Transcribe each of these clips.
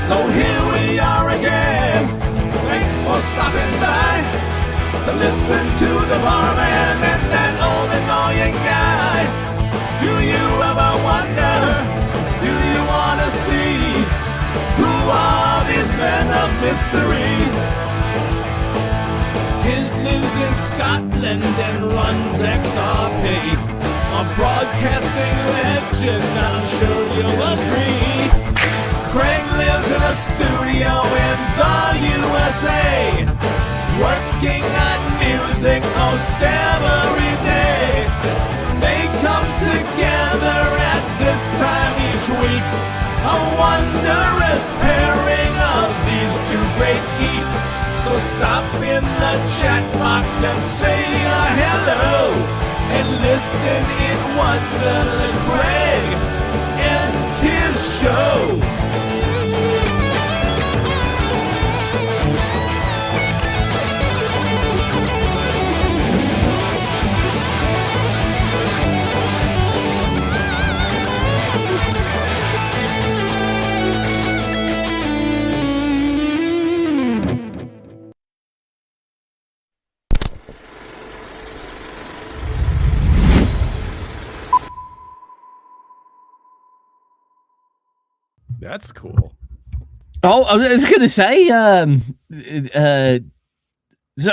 So here we are again. Thanks for stopping by to listen to the barman and that old annoying guy. Do you ever wonder, do you want to see who are these men of mystery? Tizz lives in Scotland and runs XRP, a broadcasting legend, I'm sure you'll agree. Craig lives in a studio in the USA, working on music most every day. They come together at this time each week, a wondrous pairing of these two great geeks. So stop in the chat box and say hello, and listen in wonder to Craig and Tizz show. That's cool. Oh, I was going to say,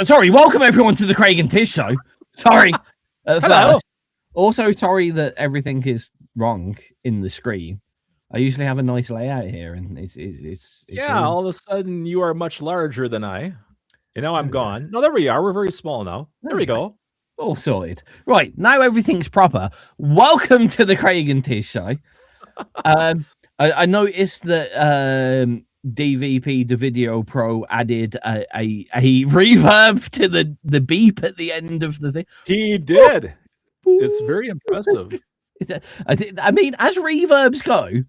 sorry, welcome everyone to the Craig and Tizz show. Sorry. Hello. Also, sorry that everything is wrong in the screen. I usually have a nice layout here, and it's yeah, really... all of a sudden you are much larger than I. You know, I'm gone. No, there we are. We're very small now. There we go. All sorted. Right, now everything's proper. Welcome to the Craig and Tizz show. I noticed that DVP, the Video Pro, added a reverb to the beep at the end of the thing. He did. It's very impressive. I mean, as reverbs go,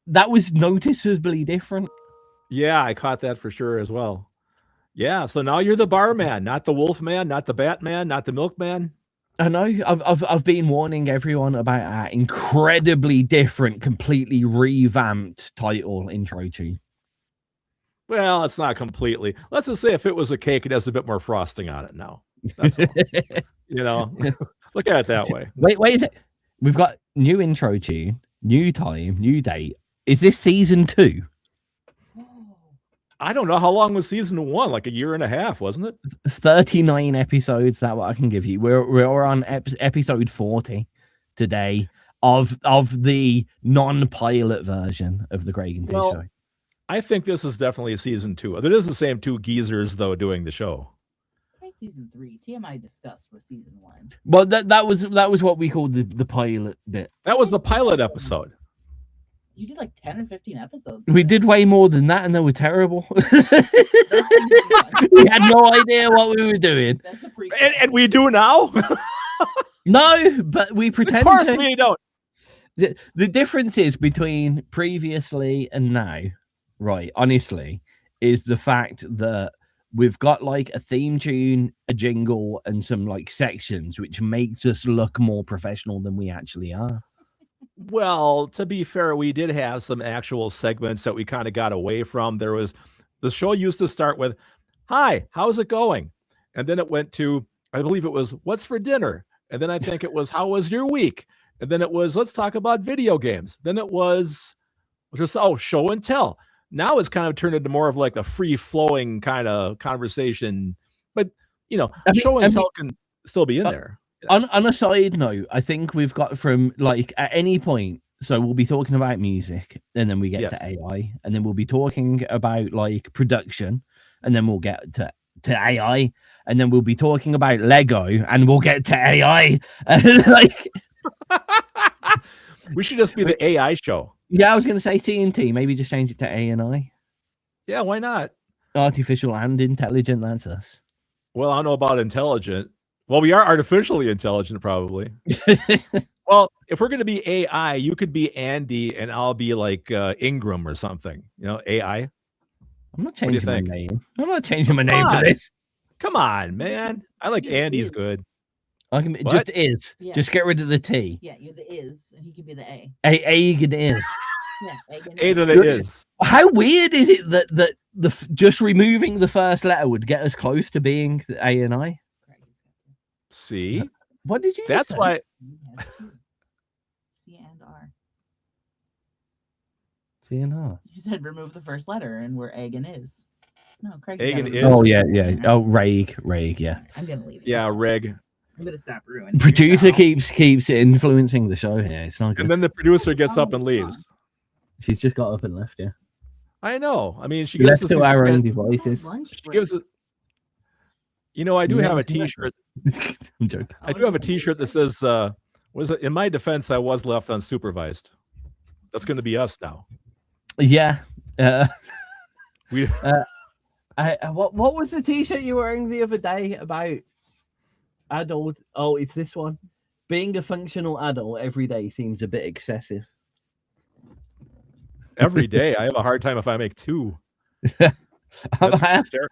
that was noticeably different. Yeah, I caught that for sure as well. Yeah, so now you're the barman, not the wolfman, not the Batman, not the milkman. I know. I've been warning everyone about our incredibly different, completely revamped title intro tune. Well, it's not completely. Let's just say if it was a cake, it has a bit more frosting on it now. That's all. You know, look at it that way. Wait is it? We've got new intro tune, new time, new date. Is this season 2? I don't know. How long was season 1? Like a year and a half, wasn't it? 39 episodes. That's what I can give you. We're on episode 40 today of the non-pilot version of the Grainne and Tizz show. I think this is definitely season 2. It is the same 2 geezers though doing the show. Try season 3. TMI discussed was season 1. Well, that was what we called the pilot bit. That was the pilot episode. You did like 10 or 15 episodes. We did way more than that, and they were terrible. We had no idea what we were doing. That's the and we do now? No, but we pretend to. Of course to. We don't. The difference is between previously and now, right, honestly, is the fact that we've got like a theme tune, a jingle, and some like sections, which makes us look more professional than we actually are. Well, to be fair, we did have some actual segments that we kind of got away from. There was, the show used to start with, "Hi, how's it going?" And then it went to, I believe it was, "What's for dinner?" And then I think it was, "How was your week?" And then it was, "Let's talk about video games." Then it was just, "Oh, show and tell." Now it's kind of turned into more of like a free-flowing kind of conversation. But, you know, show and tell can still be in there. On a side note, I think we've got from like at any point, so we'll be talking about music, and then we get to AI, and then we'll be talking about like production, and then we'll get to AI, and then we'll be talking about Lego, and we'll get to AI. Like, we should just be the AI show. Yeah, I was going to say TNT. Maybe just change it to A and I. Yeah, why not? Artificial and intelligent. That's us. Well, I don't know about intelligent. Well, we are artificially intelligent, probably. Well, if we're going to be AI, you could be Andy, and I'll be like Ingram or something. You know, AI. I'm not changing my name. I'm not changing my name for this. Come on, man. I like Andy's good. I can just is. Yeah. Just get rid of the T. Yeah, you're the is, and he can be the A. A and is. Aiden it is. How weird is it that just removing the first letter would get us close to being A and I? See? What did you That's say? why. C and R. C and R. You said remove the first letter, and we're egg and is. No, Craig. Egg and is. Oh yeah. Oh, Reg. Yeah. I'm gonna leave it. Yeah, Reg. I'm gonna stop ruining. Producer your show. keeps influencing the show here. It's not good. And then the producer gets up and leaves. She's just got up and left. Yeah. I know. I mean, she Left gives to us. our own devices. Lunch She break. gives it. You know, I do Yeah, have a it's not T-shirt. I'm joking. I do have a T-shirt that says, "Was it in my defense? I was left unsupervised." That's going to be us now. Yeah. We. What was the T-shirt you were wearing the other day about adult? Oh, it's this one. Being a functional adult every day seems a bit excessive. Every day, I have a hard time if I make two. I That's have ter-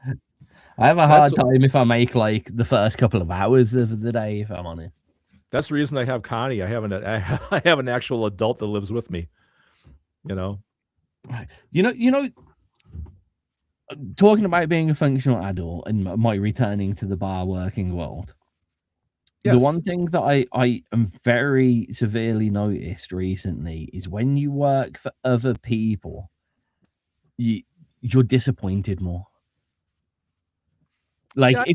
a hard that's- time if I make like the first couple of hours of the day, if I'm honest. That's the reason I have Connie. I have an actual adult that lives with me. You know. You know, talking about being a functional adult and my returning to the bar working world. Yes. The one thing that I am very severely noticed recently is when you work for other people, you're disappointed more. Like Yeah.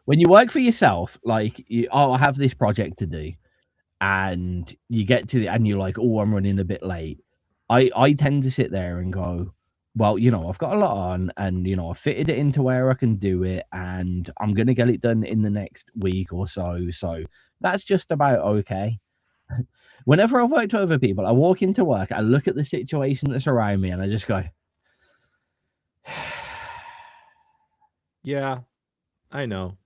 when you work for yourself, like I have this project to do, and you get to and you're like, oh, I'm running a bit late. I tend to sit there and go, well, you know, I've got a lot on, and you know, I fitted it into where I can do it, and I'm gonna get it done in the next week or so. So that's just about okay. Whenever I've worked with other people, I walk into work, I look at the situation that's around me, and I just go, Yeah, I know.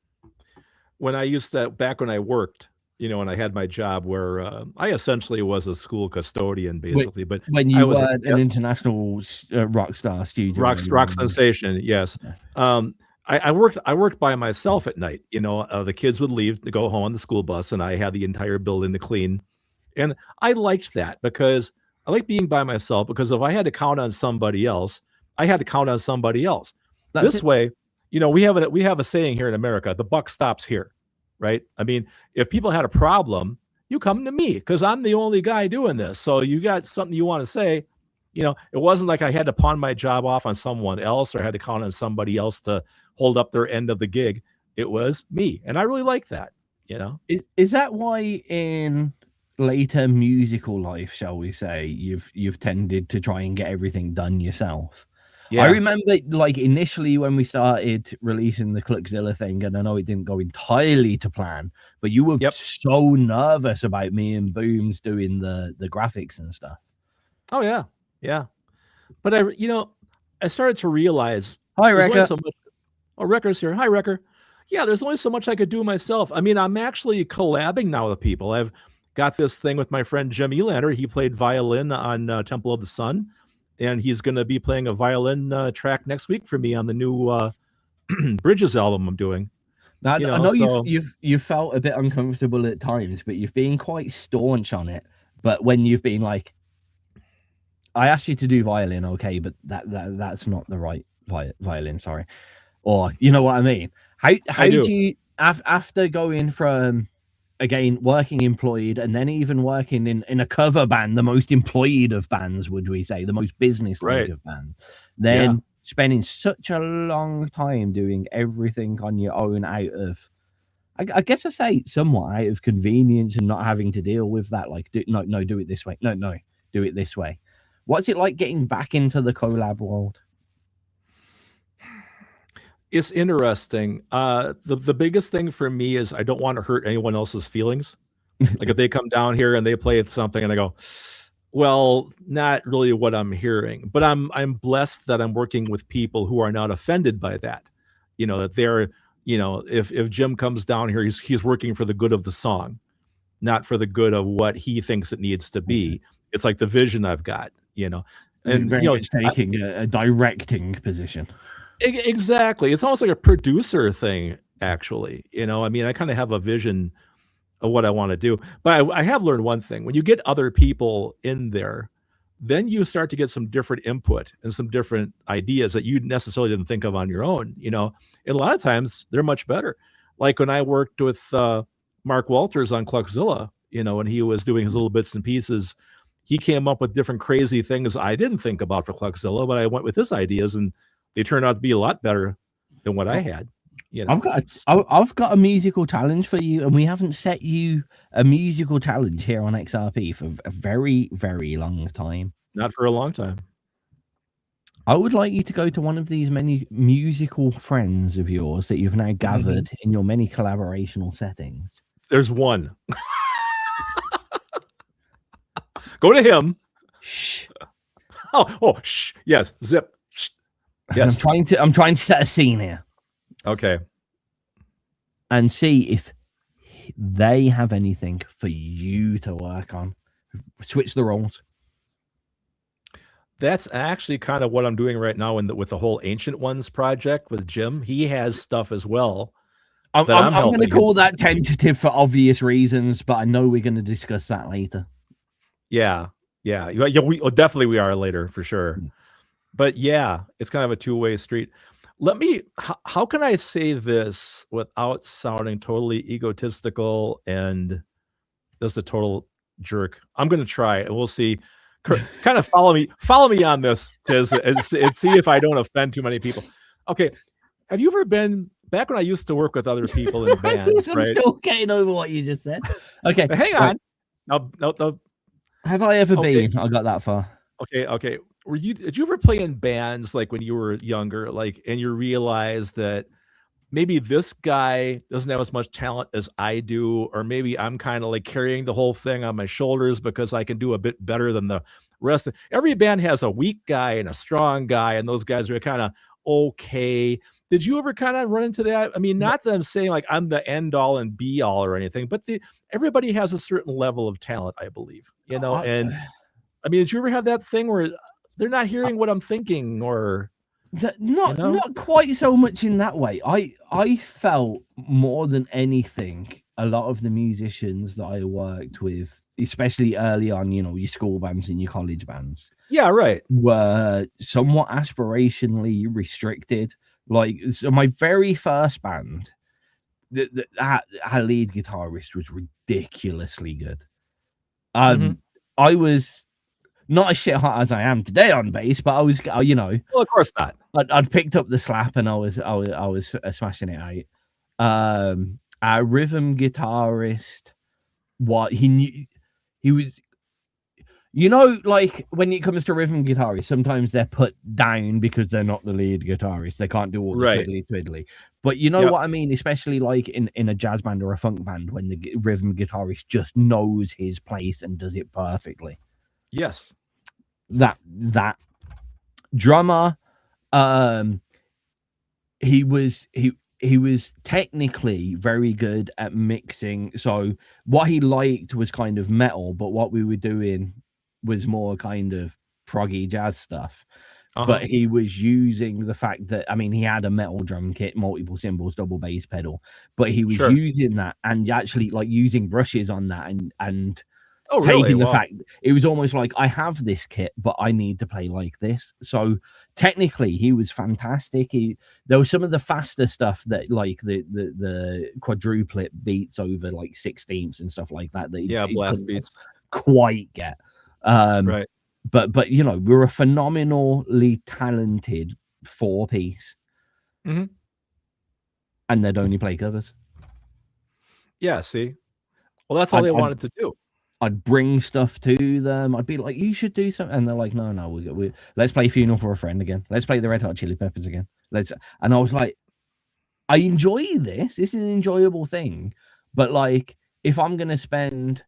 When I used to, back when I worked, you know, when I had my job where I essentially was a school custodian, basically. But when I you was were a an guest- international rock star studio, rock sensation, yes. I worked by myself at night. You know, the kids would leave to go home on the school bus, and I had the entire building to clean. And I liked that because I like being by myself, because if I had to count on somebody else, I had to count on somebody else. This way, you know, we have a saying here in America: the buck stops here, right? I mean, if people had a problem, you come to me because I'm the only guy doing this. So you got something you want to say, you know, it wasn't like I had to pawn my job off on someone else or had to count on somebody else to hold up their end of the gig. It was me. And I really like that, you know. Is that why in later musical life, shall we say, you've tended to try and get everything done yourself? Yeah. I remember, like, initially when we started releasing the Cluckzilla thing, and I know it didn't go entirely to plan, but you were so nervous about me and Booms doing the graphics and stuff. Oh yeah, yeah. But I started to realize. Hi, there's only Wrecker. so much. Oh, Wrecker's here. Hi, Wrecker. Yeah, there's only so much I could do myself. I mean, I'm actually collabing now with people. I've got this thing with my friend Jim Elander. He played violin on Temple of the Sun. And he's going to be playing a violin track next week for me on the new Bridges album I'm doing. Now, I know you've felt a bit uncomfortable at times, but you've been quite staunch on it. But when you've been like, I asked you to do violin, okay, but that's not the right violin, sorry. Or you know what I mean? How did you after going from, again, working employed and then even working in a cover band, the most employed of bands, would we say, the most business-like of bands, then spending such a long time doing everything on your own out of, I guess I say somewhat out of convenience and not having to deal with that, like, do it this way. No, do it this way. What's it like getting back into the collab world? It's interesting. The biggest thing for me is I don't want to hurt anyone else's feelings. Like if they come down here and they play something and I go, well, not really what I'm hearing, but I'm blessed that I'm working with people who are not offended by that. You know, that they're, you know, if Jim comes down here, he's working for the good of the song, not for the good of what he thinks it needs to be. It's like the vision I've got, you know, and very you know, much taking a directing position. Exactly. It's almost like a producer thing, actually. You know, I mean, I kind of have a vision of what I want to do. But I have learned one thing. When you get other people in there, then you start to get some different input and some different ideas that you necessarily didn't think of on your own, and a lot of times they're much better. Like when I worked with Mark Walters on Cluckzilla, when he was doing his little bits and pieces, he came up with different crazy things I didn't think about for Cluckzilla, but I went with his ideas and they turned out to be a lot better than what I had. I've got a musical challenge for you, and we haven't set you a musical challenge here on XRP for a very, very long time. Not for a long time. I would like you to go to one of these many musical friends of yours that you've now gathered in your many collaborational settings. There's one. Go to him. Shh. Oh, shh. Yes. Zip. Shh. Yes. I'm trying to set a scene here. Okay. And see if they have anything for you to work on. Switch the roles. That's actually kind of what I'm doing right now with the whole Ancient Ones project with Jim. He has stuff as well. I'm going to call that tentative for obvious reasons, but I know we're going to discuss that later. Yeah. We definitely we are later for sure. But yeah, it's kind of a two-way street. How can I say this without sounding totally egotistical and just a total jerk? I'm going to try and we'll see. Kind of follow me on this, Tizz, and see if I don't offend too many people. Okay. Have you ever been back when I used to work with other people in bands? I'm still getting over what you just said. Okay. But hang on. No. Have I ever been? I got that far. Okay. Did you ever play in bands like when you were younger, and you realize that maybe this guy doesn't have as much talent as I do, or maybe I'm kind of like carrying the whole thing on my shoulders because I can do a bit better than the rest. Every band has a weak guy and a strong guy, and those guys are kind of okay. Did you ever kind of run into that? I mean, not that I'm saying like I'm the end all and be all or anything, but everybody has a certain level of talent, I believe, and I mean, did you ever have that thing where they're not hearing what I'm thinking or... Not quite so much in that way. I felt more than anything, a lot of the musicians that I worked with, especially early on, your school bands and your college bands, were somewhat aspirationally restricted. So my very first band, our lead guitarist was ridiculously good. I was not as shit hot as I am today on bass, but I was, Well, of course not. I'd picked up the slap and I was smashing it out. Our rhythm guitarist, he was, like when it comes to rhythm guitarists, sometimes they're put down because they're not the lead guitarist. They can't do all the twiddly twiddly. But what I mean, especially like in a jazz band or a funk band, when the rhythm guitarist just knows his place and does it perfectly. Yes. That drummer, he was technically very good at mixing. So what he liked was kind of metal, but what we were doing was more kind of proggy jazz stuff. But he was using the fact that, he had a metal drum kit, multiple cymbals, double bass pedal, but he was using that and actually like using brushes on that and taking the fact it was almost like I have this kit, but I need to play like this. So technically, he was fantastic. There was some of the faster stuff that like the quadruplet beats over like 16ths and stuff like that. Blast beats quite get. Right. But we're a phenomenally talented 4-piece, and they'd only play covers. Yeah. See, well, that's all they wanted to do. I'd bring stuff to them. I'd be like, you should do something. And they're like, no, let's play Funeral for a Friend again. Let's play the Red Hot Chili Peppers again. And I was like, I enjoy this. This is an enjoyable thing. But like, if I'm going to spend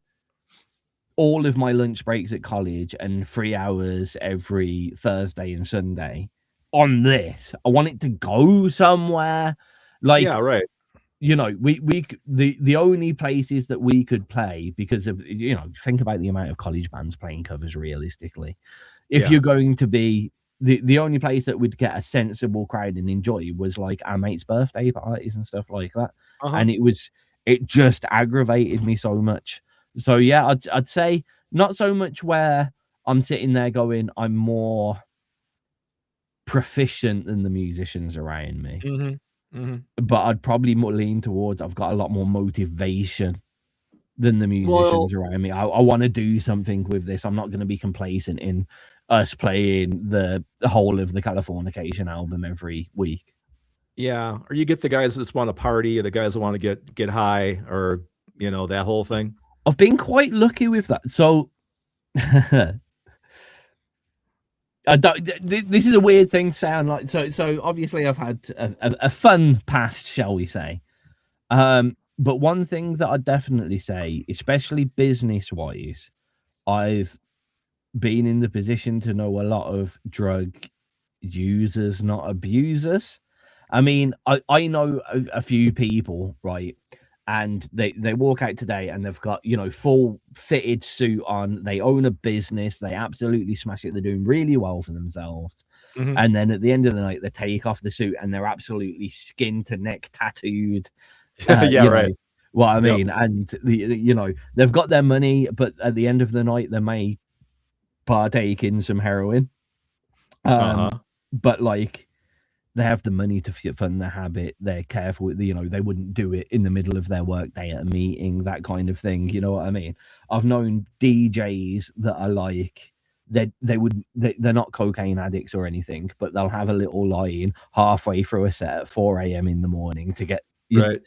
all of my lunch breaks at college and 3 hours every Thursday and Sunday on this, I want it to go somewhere. Like, yeah, right. The only places that we could play because of, think about the amount of college bands playing covers realistically. If you're going to be the only place that would get a sensible crowd and enjoy was like our mates' birthday parties and stuff like that. And it just aggravated me so much. So yeah, I'd say not so much where I'm sitting there going, I'm more proficient than the musicians around me. But I'd probably more lean towards I've got a lot more motivation than the musicians around me. I want to do something with this. I'm not going to be complacent in us playing the whole of the Californication album every week. Yeah, or you get the guys that just want to party, or the guys that want to get high, or that whole thing. I've been quite lucky with that. So this is a weird thing to sound like. So obviously I've had a fun past, shall we say. But one thing that I'd definitely say, especially business-wise, I've been in the position to know a lot of drug users, not abusers. I mean, I know a few people, right? And they walk out today and they've got, full fitted suit on. They own a business. They absolutely smash it. They're doing really well for themselves. And then at the end of the night, they take off the suit and they're absolutely skin to neck tattooed. Yeah, right. What I mean, and they've got their money, but at the end of the night, they may partake in some heroin. But like, they have the money to fund their habit. They're careful. They wouldn't do it in the middle of their work day at a meeting, that kind of thing. You know what I mean? I've known DJs that are like, they're not cocaine addicts or anything, but they'll have a little lie-in halfway through a set at 4 a.m. in the morning to get right.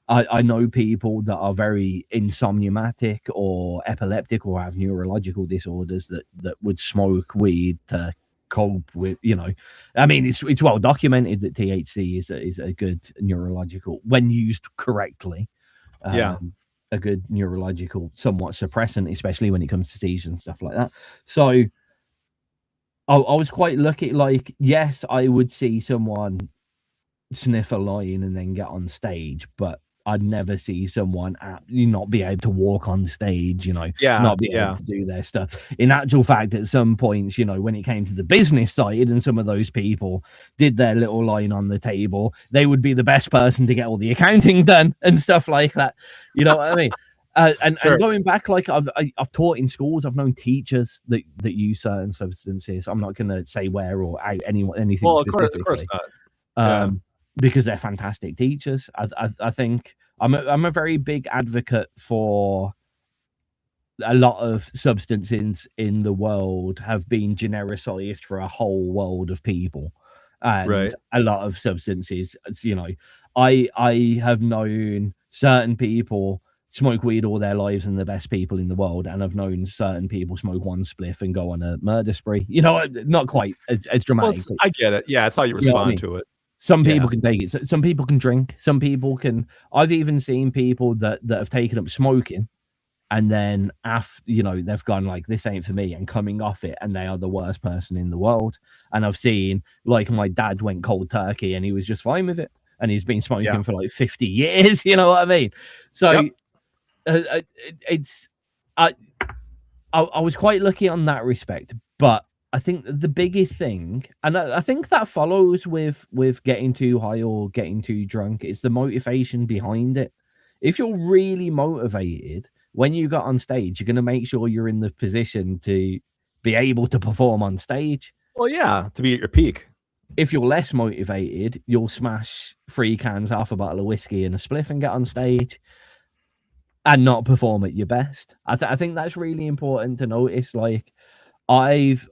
I know people that are very insomniatic or epileptic or have neurological disorders that would smoke weed to cope with, I mean, it's well documented that THC is a good neurological, when used correctly, a good neurological somewhat suppressant, especially when it comes to seizures and stuff like that. So I was quite lucky. Like, yes, I would see someone sniff a line and then get on stage, but I'd never see someone not be able to walk on stage, not be able to do their stuff. In actual fact, at some points, when it came to the business side and some of those people did their little line on the table, they would be the best person to get all the accounting done and stuff like that. You know what I mean? And going back, like I've taught in schools, I've known teachers that use certain substances. I'm not going to say where or out anything specifically. Of course not. Because they're fantastic teachers. I think I'm a very big advocate for a lot of substances in the world have been genericized for a whole world of people. And a lot of substances, I have known certain people smoke weed all their lives and the best people in the world, and I've known certain people smoke one spliff and go on a murder spree. Not quite as dramatic. Well, I get it. Yeah, it's how you respond to it. Some people can take it. Some people can drink. Some people can. I've even seen people that have taken up smoking, and then after they've gone like, this ain't for me, and coming off it, and they are the worst person in the world. And I've seen, like, my dad went cold turkey, and he was just fine with it, and he's been smoking for like 50 years. You know what I mean? So I was quite lucky on that respect, but I think the biggest thing, and I think that follows with getting too high or getting too drunk, is the motivation behind it. If you're really motivated, when you got on stage, you're going to make sure you're in the position to be able to perform on stage. Well, yeah, to be at your peak. If you're less motivated, you'll smash 3 cans, half a bottle of whiskey and a spliff and get on stage and not perform at your best. I think that's really important to notice. Like, I've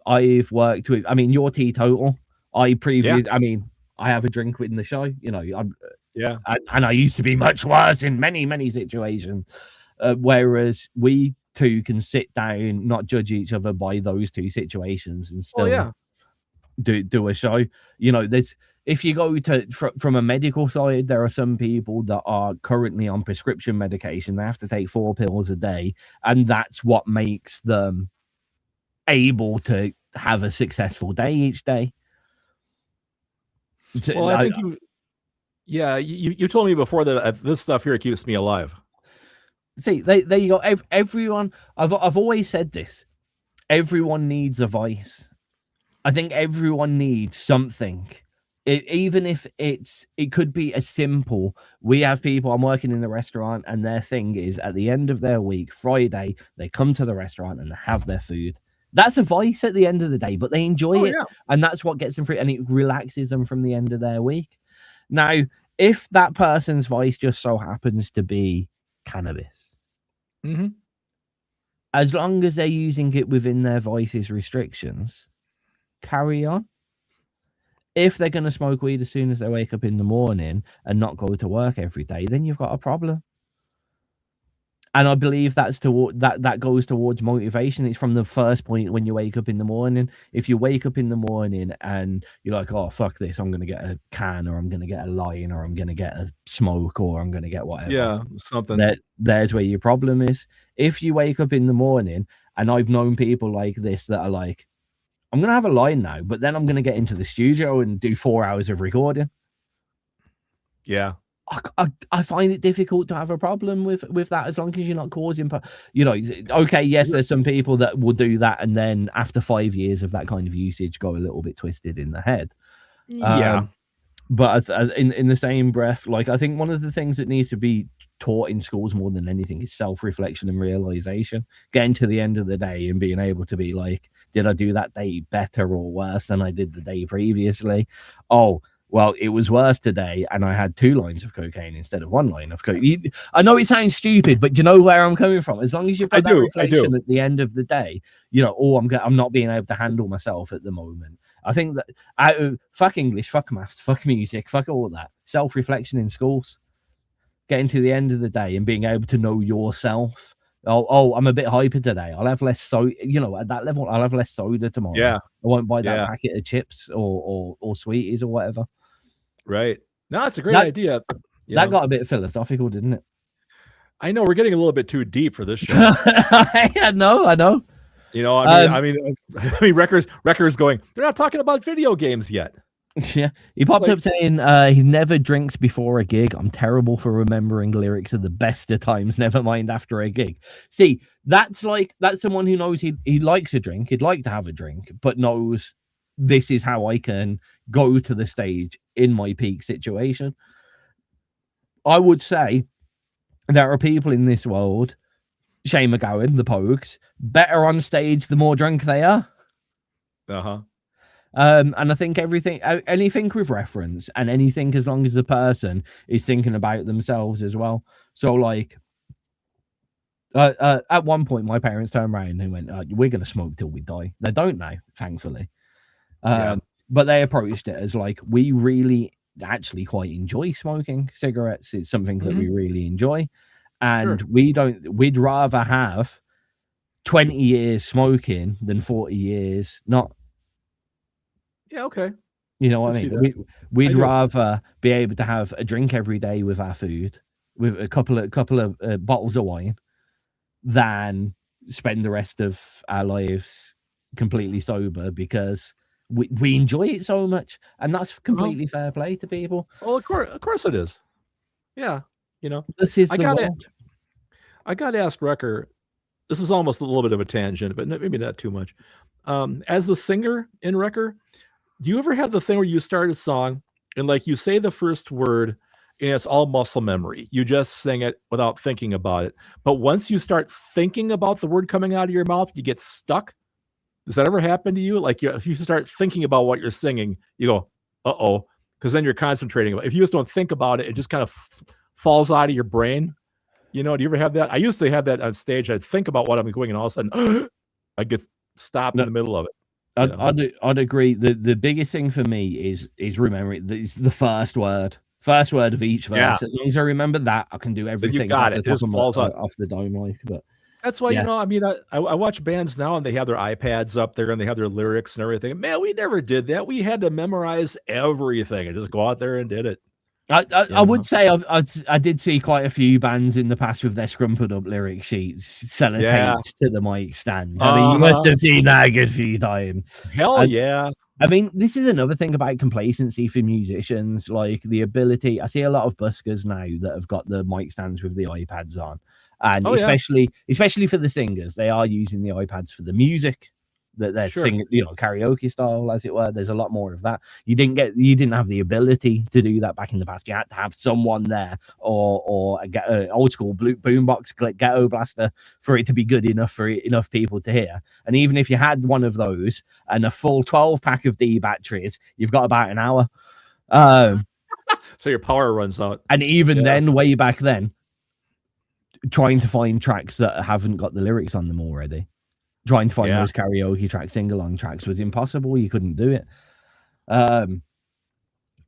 worked with, I mean, you're teetotal. I have a drink in the show, and I used to be much worse in many situations. Whereas we two can sit down, not judge each other by those 2 situations, and still do a show. If you go from a medical side, there are some people that are currently on prescription medication. They have to take 4 pills a day, and that's what makes them able to have a successful day each day. Well, I think you told me before that this stuff here keeps me alive. See, there you go. Everyone, I've always said this. Everyone needs a vice. I think everyone needs something. Even if it could be as simple. We have people, I'm working in the restaurant, and their thing is at the end of their week, Friday, they come to the restaurant and have their food. That's a vice at the end of the day, but they enjoy it, yeah. and that's what gets them through, and it relaxes them from the end of their week. Now, if that person's vice just so happens to be cannabis, Mm-hmm. as long as they're using it within their vice's restrictions, carry on. If they're going to smoke weed as soon as they wake up in the morning and not go to work every day, then you've got a problem. And I believe that's that goes towards motivation. It's from the first point when you wake up in the morning. If you wake up in the morning and you're like, oh, fuck this, I'm going to get a can, or I'm going to get a line, or I'm going to get a smoke, or I'm going to get whatever. Yeah, something. There's where your problem is. If you wake up in the morning, and I've known people like this that are like, I'm going to have a line now, but then I'm going to get into the studio and do 4 hours of recording. Yeah. I find it difficult to have a problem with that, as long as you're not causing, okay, yes, there's some people that will do that, and then after 5 years of that kind of usage, go a little bit twisted in the head. Yeah. But in the same breath, like, I think one of the things that needs to be taught in schools more than anything is self-reflection and realization. Getting to the end of the day and being able to be like, did I do that day better or worse than I did the day previously? Oh, well, it was worse today, and I had 2 lines of cocaine instead of 1 line of cocaine. I know it sounds stupid, but do you know where I'm coming from? As long as you've got that reflection at the end of the day, I'm not being able to handle myself at the moment. I think that fuck English, fuck maths, fuck music, fuck all that. Self-reflection in schools. Getting to the end of the day and being able to know yourself. Oh, I'm a bit hyper today. I'll have less at that level, I'll have less soda tomorrow. Yeah. I won't buy that packet of chips or sweeties or whatever. Right. No, it's a great idea. That got a bit philosophical, didn't it? I know we're getting a little bit too deep for this show. I know. I mean, Wrecker's going, they're not talking about video games yet. Yeah, he popped up saying he never drinks before a gig. I'm terrible for remembering lyrics of the best of times, never mind after a gig. See, that's someone who knows he likes a drink, he'd like to have a drink, but knows this is how I can go to the stage in my peak situation. I would say there are people in this world, Shane McGowan, the Pogues, better on stage the more drunk they are. Uh-huh. And I think anything with reference, and anything as long as the person is thinking about themselves as well. So, like, at one point, my parents turned around and went, we're going to smoke till we die. They don't now, thankfully. But they approached it as like, we really actually quite enjoy smoking cigarettes. It's something that we really enjoy. And we'd rather have 20 years smoking than 40 years not. Yeah, okay. You know what I mean? We'd rather be able to have a drink every day with our food, with a couple of bottles of wine, than spend the rest of our lives completely sober, because we enjoy it so much, and that's completely fair play to people. Well, of course it is. Yeah, this is I gotta ask Wrecker. This is almost a little bit of a tangent, but maybe not too much. As the singer in Wrecker, do you ever have the thing where you start a song and like you say the first word and it's all muscle memory? You just sing it without thinking about it. But once you start thinking about the word coming out of your mouth, you get stuck. Does that ever happen to you? Like if you start thinking about what you're singing, you go, uh-oh, because then you're concentrating. If you just don't think about it, it just kind of falls out of your brain. Do you ever have that? I used to have that on stage. I'd think about what I'm going, and all of a sudden I get stopped in the middle of it. I'd agree. The biggest thing for me is remembering the first word of each verse. Yeah. As long as I remember that, I can do everything. Then you got it. It just falls off the dome, like. But that's why I watch bands now, and they have their iPads up there, and they have their lyrics and everything. Man, we never did that. We had to memorize everything and just go out there and did it. I would say I did see quite a few bands in the past with their scrumpled up lyric sheets sellotaped to the mic stand. I mean, you must have seen that a good few times. Hell yeah. I mean, this is another thing about complacency for musicians, like the ability. I see a lot of buskers now that have got the mic stands with the iPads on, and especially for the singers, they are using the iPads for the music that they're Sure. singing, karaoke style, as it were. There's a lot more of that. You didn't have the ability to do that back in the past. You had to have someone there or a old school boombox ghetto blaster for it to be good enough for enough people to hear. And even if you had one of those and a full 12-pack of D batteries, you've got about an hour. So your power runs out. And even then, way back then, trying to find tracks that haven't got the lyrics on them already, trying to find those karaoke tracks, sing-along tracks was impossible. You couldn't do it.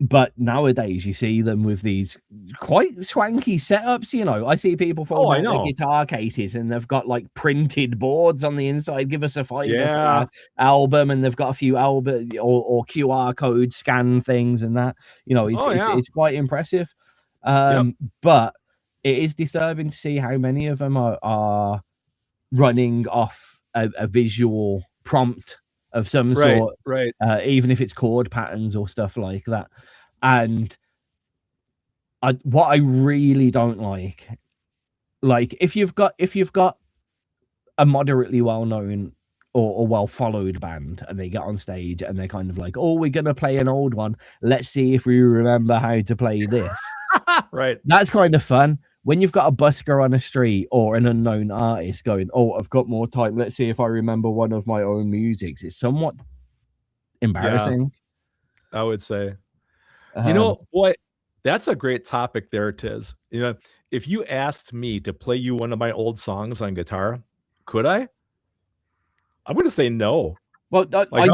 But nowadays you see them with these quite swanky setups. I see people folding their guitar cases and they've got like printed boards on the inside. Give us a $5 album, and they've got a few album or QR code scan things and that. It's quite impressive. But it is disturbing to see how many of them are running off a visual prompt of some sort, right? Even if it's chord patterns or stuff like that. And what I really don't like if you've got a moderately well-known or well-followed band and they get on stage and they're kind of like, oh, we're gonna play an old one, let's see if we remember how to play this. Right, that's kind of fun. When you've got a busker on a street or an unknown artist going, oh, I've got more time, let's see if I remember one of my own musics, it's somewhat embarrassing. I would say. Boy, that's a great topic there, Tizz. If you asked me to play you one of my old songs on guitar, could I? I'm going to say no. Well, I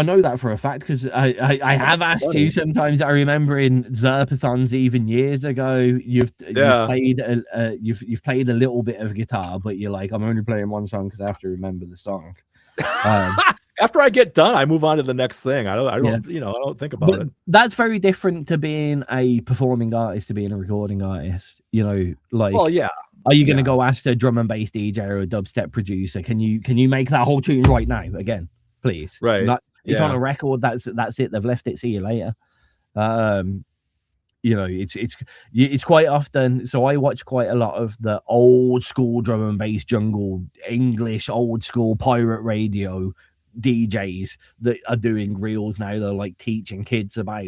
know that for a fact, because I have asked you sometimes. I remember in Zerpathons even years ago, you've played you've played a little bit of guitar, but you're like, I'm only playing one song because I have to remember the song. After I get done, I move on to the next thing. I don't think about it. That's very different to being a performing artist to being a recording artist. Are you going to go ask a drum and bass DJ or a dubstep producer, can you make that whole tune right now again, please? Right. It's on a record. That's it. They've left it. See you later. It's quite often. So I watch quite a lot of the old school drum and bass jungle English old school pirate radio DJs that are doing reels now. They're like teaching kids about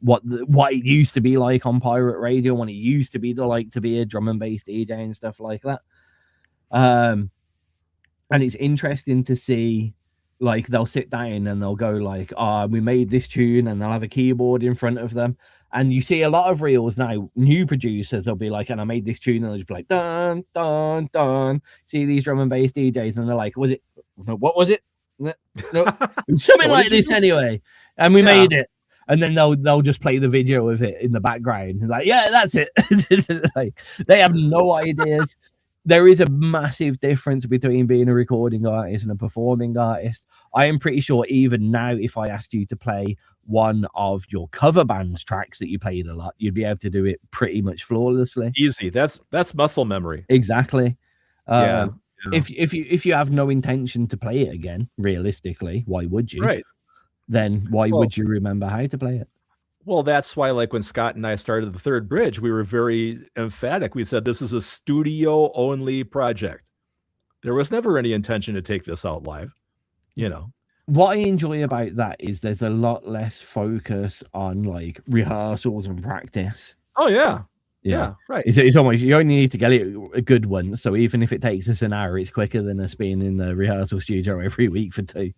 what it used to be like on pirate radio, when it used to be to be a drum and bass DJ and stuff like that. And it's interesting to see, like, they'll sit down and they'll go like, we made this tune, and they'll have a keyboard in front of them. And you see a lot of reels now, new producers, they'll be like, and I made this tune, and they'll just be like, dun, dun, dun. See these drum and bass DJs, and they're like, what was it? No, something like this anyway. And we made it. And then they'll just play the video of it in the background. Like, yeah, that's it. Like, they have no ideas. There is a massive difference between being a recording artist and a performing artist. I am pretty sure even now, if I asked you to play one of your cover band's tracks that you played a lot, you'd be able to do it pretty much flawlessly. Easy. That's muscle memory. Exactly. If you have no intention to play it again, realistically, why would you? Right. Then why would you remember how to play it? Well, that's why, like, when Scott and I started the Third Bridge, we were very emphatic. We said this is a studio-only project. There was never any intention to take this out live. What I enjoy about that is there's a lot less focus on like rehearsals and practice. Oh yeah, right. It's almost, you only need to get it a good one. So even if it takes us an hour, it's quicker than us being in the rehearsal studio every week for 2.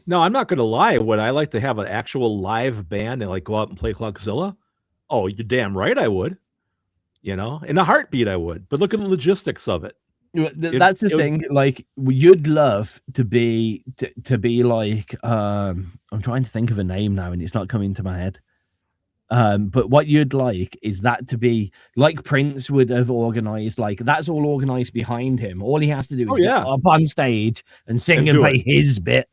No, I'm not going to lie. Would I like to have an actual live band and like go out and play Cluckzilla? Oh, you're damn right I would. In a heartbeat I would. But look at the logistics of it. That's the thing. Like, you'd love to be like, I'm trying to think of a name now and it's not coming to my head. But what you'd like is that to be like Prince would have organized. Like, that's all organized behind him. All he has to do is get up on stage and sing and play his bit.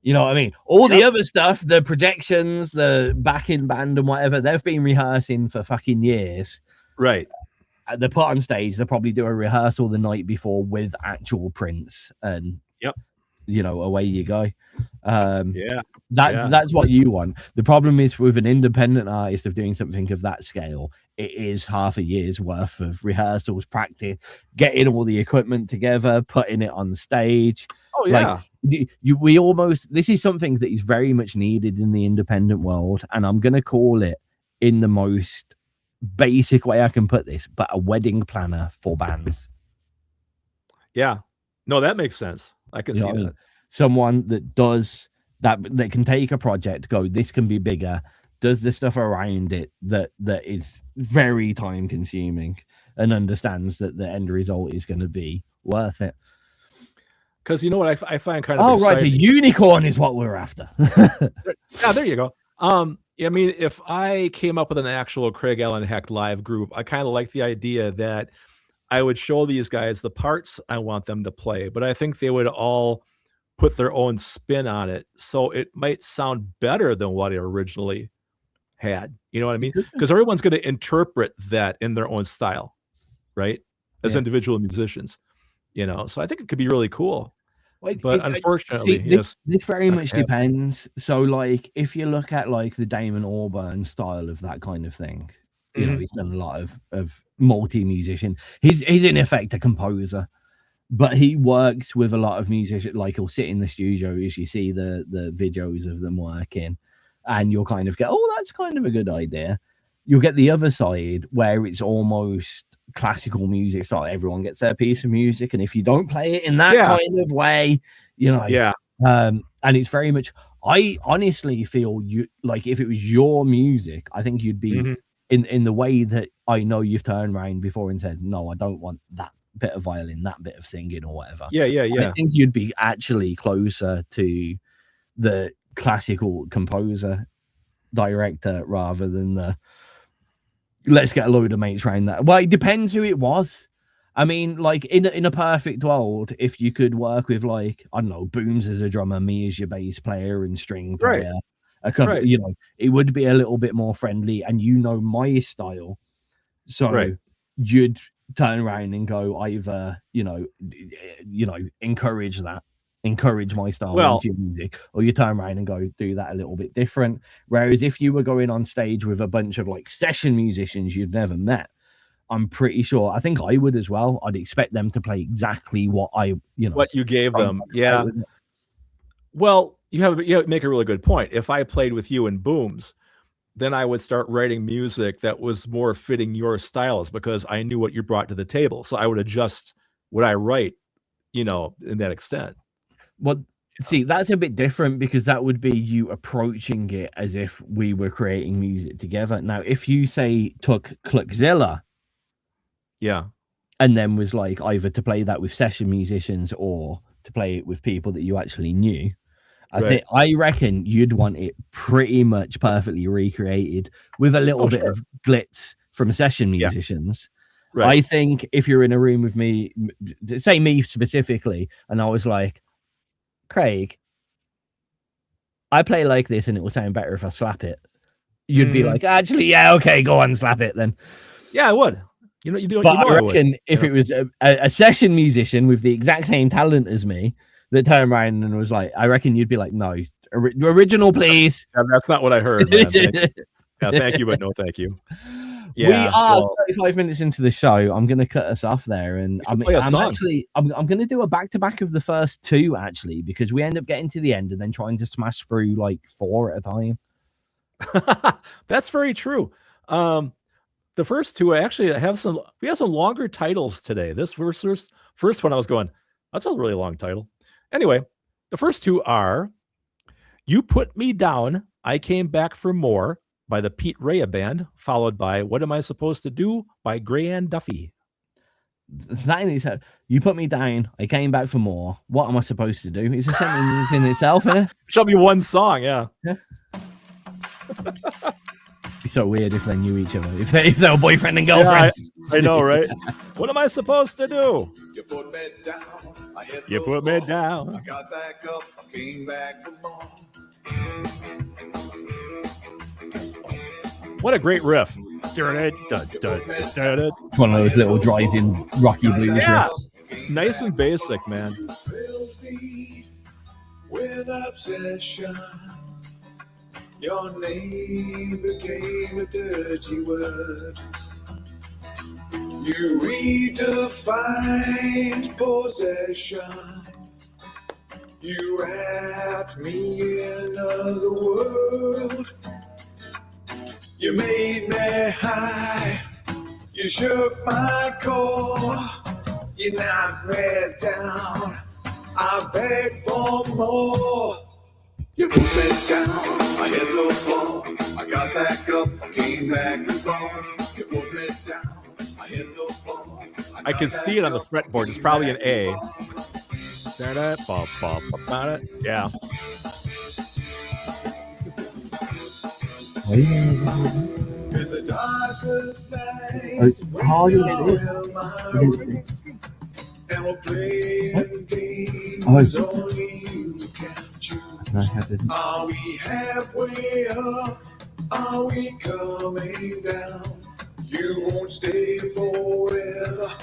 You know what I mean? All the other stuff, the projections, the backing band and whatever, they've been rehearsing for fucking years. Right. They put on stage, they'll probably do a rehearsal the night before with actual Prince. And away you go. Yeah. That's what you want. The problem is with an independent artist of doing something of that scale, it is half a year's worth of rehearsals, practice, getting all the equipment together, putting it on stage. Oh yeah. This is something that is very much needed in the independent world, and I'm going to call it, in the most basic way I can put this, but a wedding planner for bands. Yeah. No, that makes sense. I can see that. mean? Someone that does that can take a project, go, this can be bigger, does the stuff around it that is very time consuming, and understands that the end result is going to be worth it. Because you know what I find kind of right, a unicorn is what we're after. Yeah, there you go. I mean, if I came up with an actual Craig Allen Heck live group, I kind of like the idea that I would show these guys the parts I want them to play, but I think they would all put their own spin on it, so it might sound better than what it originally had. You know what I mean? Because everyone's going to interpret that in their own style, right? As individual musicians, So I think it could be really cool. But unfortunately, this very much depends. So, like, if you look at like the Damon Albarn style of that kind of thing, he's done a lot of multi-musician. He's in effect a composer, but he works with a lot of musicians. Like, he'll sit in the studio as you see the videos of them working, and you'll kind of get, oh, that's kind of a good idea. You'll get the other side where it's almost classical music style. Everyone gets their piece of music, and if you don't play it in that kind of way, and it's very much, I honestly feel you, like, if it was your music, I think you'd be in the way that I know you've turned around before and said, no, I don't want that bit of violin, that bit of singing or whatever. I think you'd be actually closer to the classical composer director rather than the let's get a load of mates around that. Well, it depends who it was. I mean, like, in a perfect world, if you could work with, like, I don't know, Booms as a drummer, me as your bass player and string player, a couple, it would be a little bit more friendly, and my style, so you'd turn around and go either, encourage my style into your music, or you turn around and go do that a little bit different. Whereas if you were going on stage with a bunch of like session musicians you'd never met, I'm pretty sure, I think I would as well, I'd expect them to play exactly what what you gave them. Well, you make a really good point. If I played with you in Booms, then I would start writing music that was more fitting your styles, because I knew what you brought to the table, so I would adjust what I write, in that extent. Well, see, that's a bit different, because that would be you approaching it as if we were creating music together. Now, if you say took Cluckzilla, and then was like either to play that with session musicians or to play it with people that you actually knew, I reckon you'd want it pretty much perfectly recreated with a little bit of glitz from session musicians. I think if you're in a room with me, say me specifically, and I was like, Craig, I play like this and it will sound better if I slap it, you'd be like, actually, okay, go on, slap it then. Yeah, I would. I reckon if it was a session musician with the exact same talent as me that turned around and was like, I reckon you'd be like, no, original, please. That's not what I heard, man. Thank you, but no thank you. We are 35 minutes into the show. I'm going to cut us off there, and I'm going to do a back-to-back of the first two, actually, because we end up getting to the end and then trying to smash through like 4 at a time. That's very true. The first two, we have some longer titles today. This first one, I was going, that's a really long title. Anyway, the first two are You Put Me Down, I Came Back for More by the Pete Rea Band, followed by What Am I Supposed to Do by Grainne Duffy. That is, you put me down, I came back for more. What am I supposed to do? It's a sentence in itself, isn't it? Shall be one song, yeah. It'd be so weird if they knew each other. If they were boyfriend and girlfriend. Yeah, I know, right? What am I supposed to do? You put me down. You put me down. I got back up. I came back for more. What a great riff. One of those little driving Rocky blues. Yeah. Nice and basic, man. with obsession. Your name became a dirty word. You redefined possession. You wrapped me in another world. You made me high. You shook my core. You knocked me down. I begged for more. You put me down. I hit the floor. I got back up. I came back and gone. You put me down. I hit the floor. I can see it on the fretboard. It's probably an A. Yeah. In the darkest nights, and we're playing games only you can choose. Are we halfway up? Are we coming down? You won't stay forever.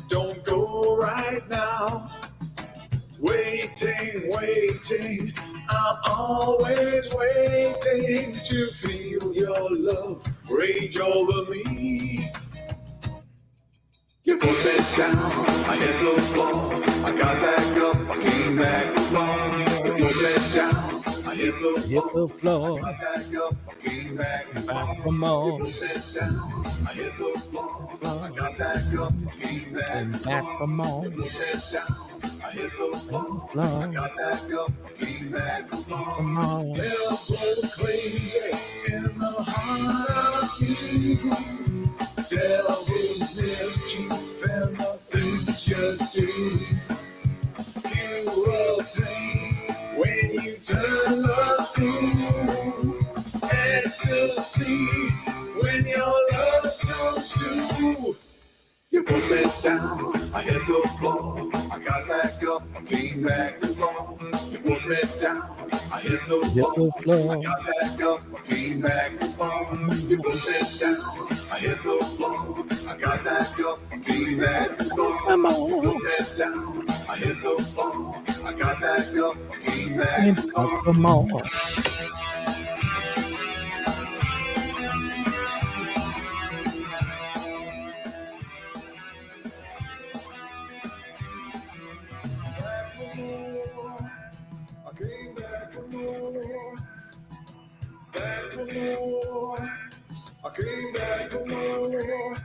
Don't go right now. Waiting, waiting. I'm always waiting to feel your love rage over me. You put me down, I hit the floor. I got back up, I came back along. You put me down, I hit the floor. I got back up, I came back for more. You put me down, I hit the floor. I got back up, I came back for more. You put me down, I hit the floor. I got back up, I came back for more. They're both crazy in the heart of you. Devil mischief and the things you do. You will pain when you turn the screw. Ecstasy when your love comes to. You put me down, I hit the floor. I got back up, I came back along. You put me down, I hit the floor. I got back up, I came back along. You put me down, I hit the floor. I got back up, I came back along. You put me down, I hit the floor. I got back up, I came back along. I came back for more.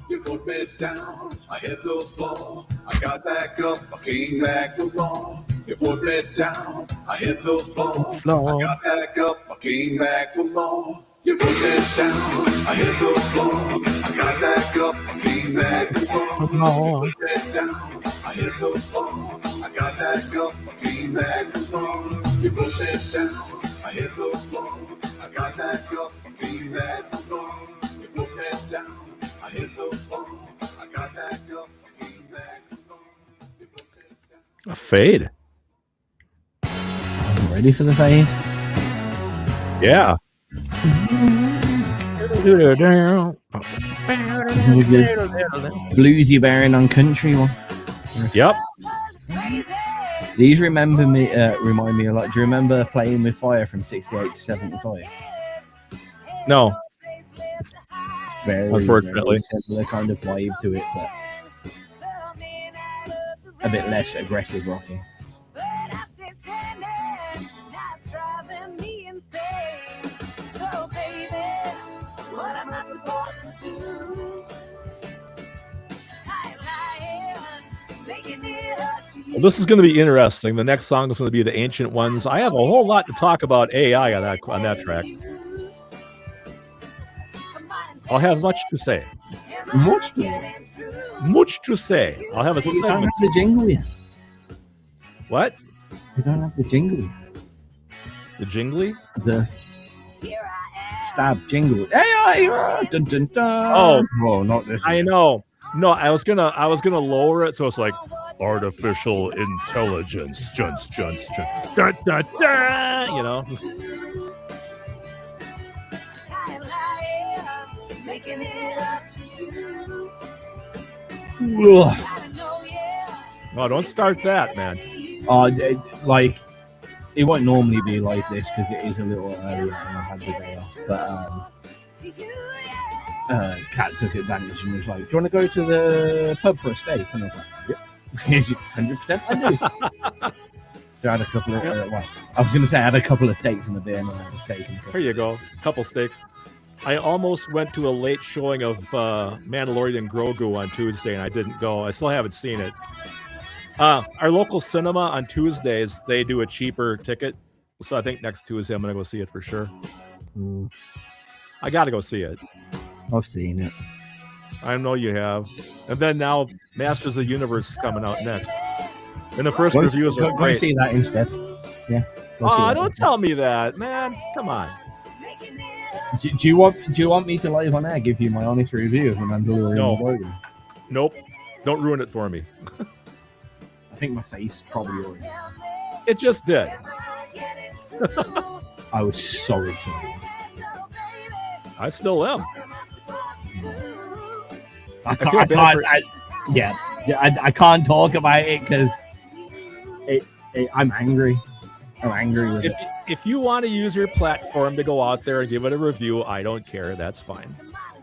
You put me down, I hit the floor. I got back up, I came back for more. You put me down, I hit the floor. I got back up, I came back for more. You put me down, I hit the floor. I got back up, I came back for more. You put me down, I hit the floor. I got back up, I came back for more. You put me down, I hit the floor. I got back up, I came back for more. You put me down, I hit the floor. I got back up, I came back for more. You put me down. A fade. I'm ready for the fade. Yeah. Bluesy bearing on country one. Yep. These remind me a lot. Do you remember Playing with Fire from 68 to 75? No. Very, unfortunately, very similar kind of vibe to it, but a bit less aggressive rocking. Well, this is going to be interesting. The next song is going to be The Ancient Ones. I have a whole lot to talk about AI on that track. I'll have much to say. Much to say. I'll have a We don't segment. have the jingle yet. What? We don't have the jingle. The jingly? The stab jingle. AI. Dun, dun, dun. Oh, not this. I know. No, I was gonna lower it so it's like artificial intelligence, da, da, da, you know. Oh, don't start that, man. Like it won't normally be like this because it is a little earlier and I've had the day off. But Kat took advantage and was like, "Do you want to go to the pub for a steak?" And I was like, "Yep, 100%, I do." So I had a couple of. I was going to say I had a couple of steaks and a beer, and I had a steak. Here you go, a couple steaks. I almost went to a late showing of Mandalorian Grogu on Tuesday, and I didn't go. I still haven't seen it. Our local cinema on Tuesdays, they do a cheaper ticket. So I think next Tuesday I'm going to go see it for sure. I got to go see it. I've seen it. I know you have. And then now Masters of the Universe is coming out next. And the first reviews are great. Go see that instead. Yeah. Oh, don't tell me that, man. Come on. Do you want me to live on air give you my honest review of the Mandalorian? No. Nope. Don't ruin it for me. I think my face probably already. It just did. I was so excited. I still am. I can't talk about it because I'm angry. I'm angry with it. If you want to use your platform to go out there and give it a review, I don't care. That's fine.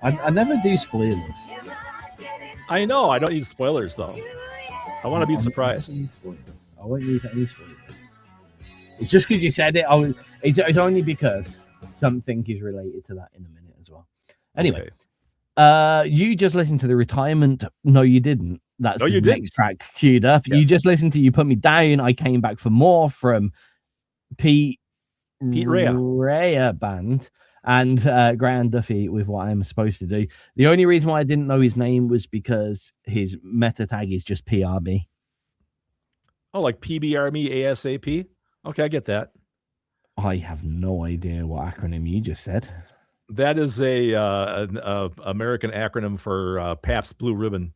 I never do spoilers. I know. I don't use spoilers, though. I want to be surprised. I won't use any spoilers. It's just because you said it. It's only because something is related to that in a minute as well. Anyway, you just listened to the retirement. No, you didn't. That's the next track queued up. Yeah. You just listened to You Put Me Down. I Came Back for More from Pete Rea Band and Grainne Duffy with What I'm Supposed to Do. The only reason why I didn't know his name was because his meta tag is just PRB. Oh, like PBR me ASAP? Okay, I get that. I have no idea what acronym you just said. That is an American acronym for Pabst Blue Ribbon.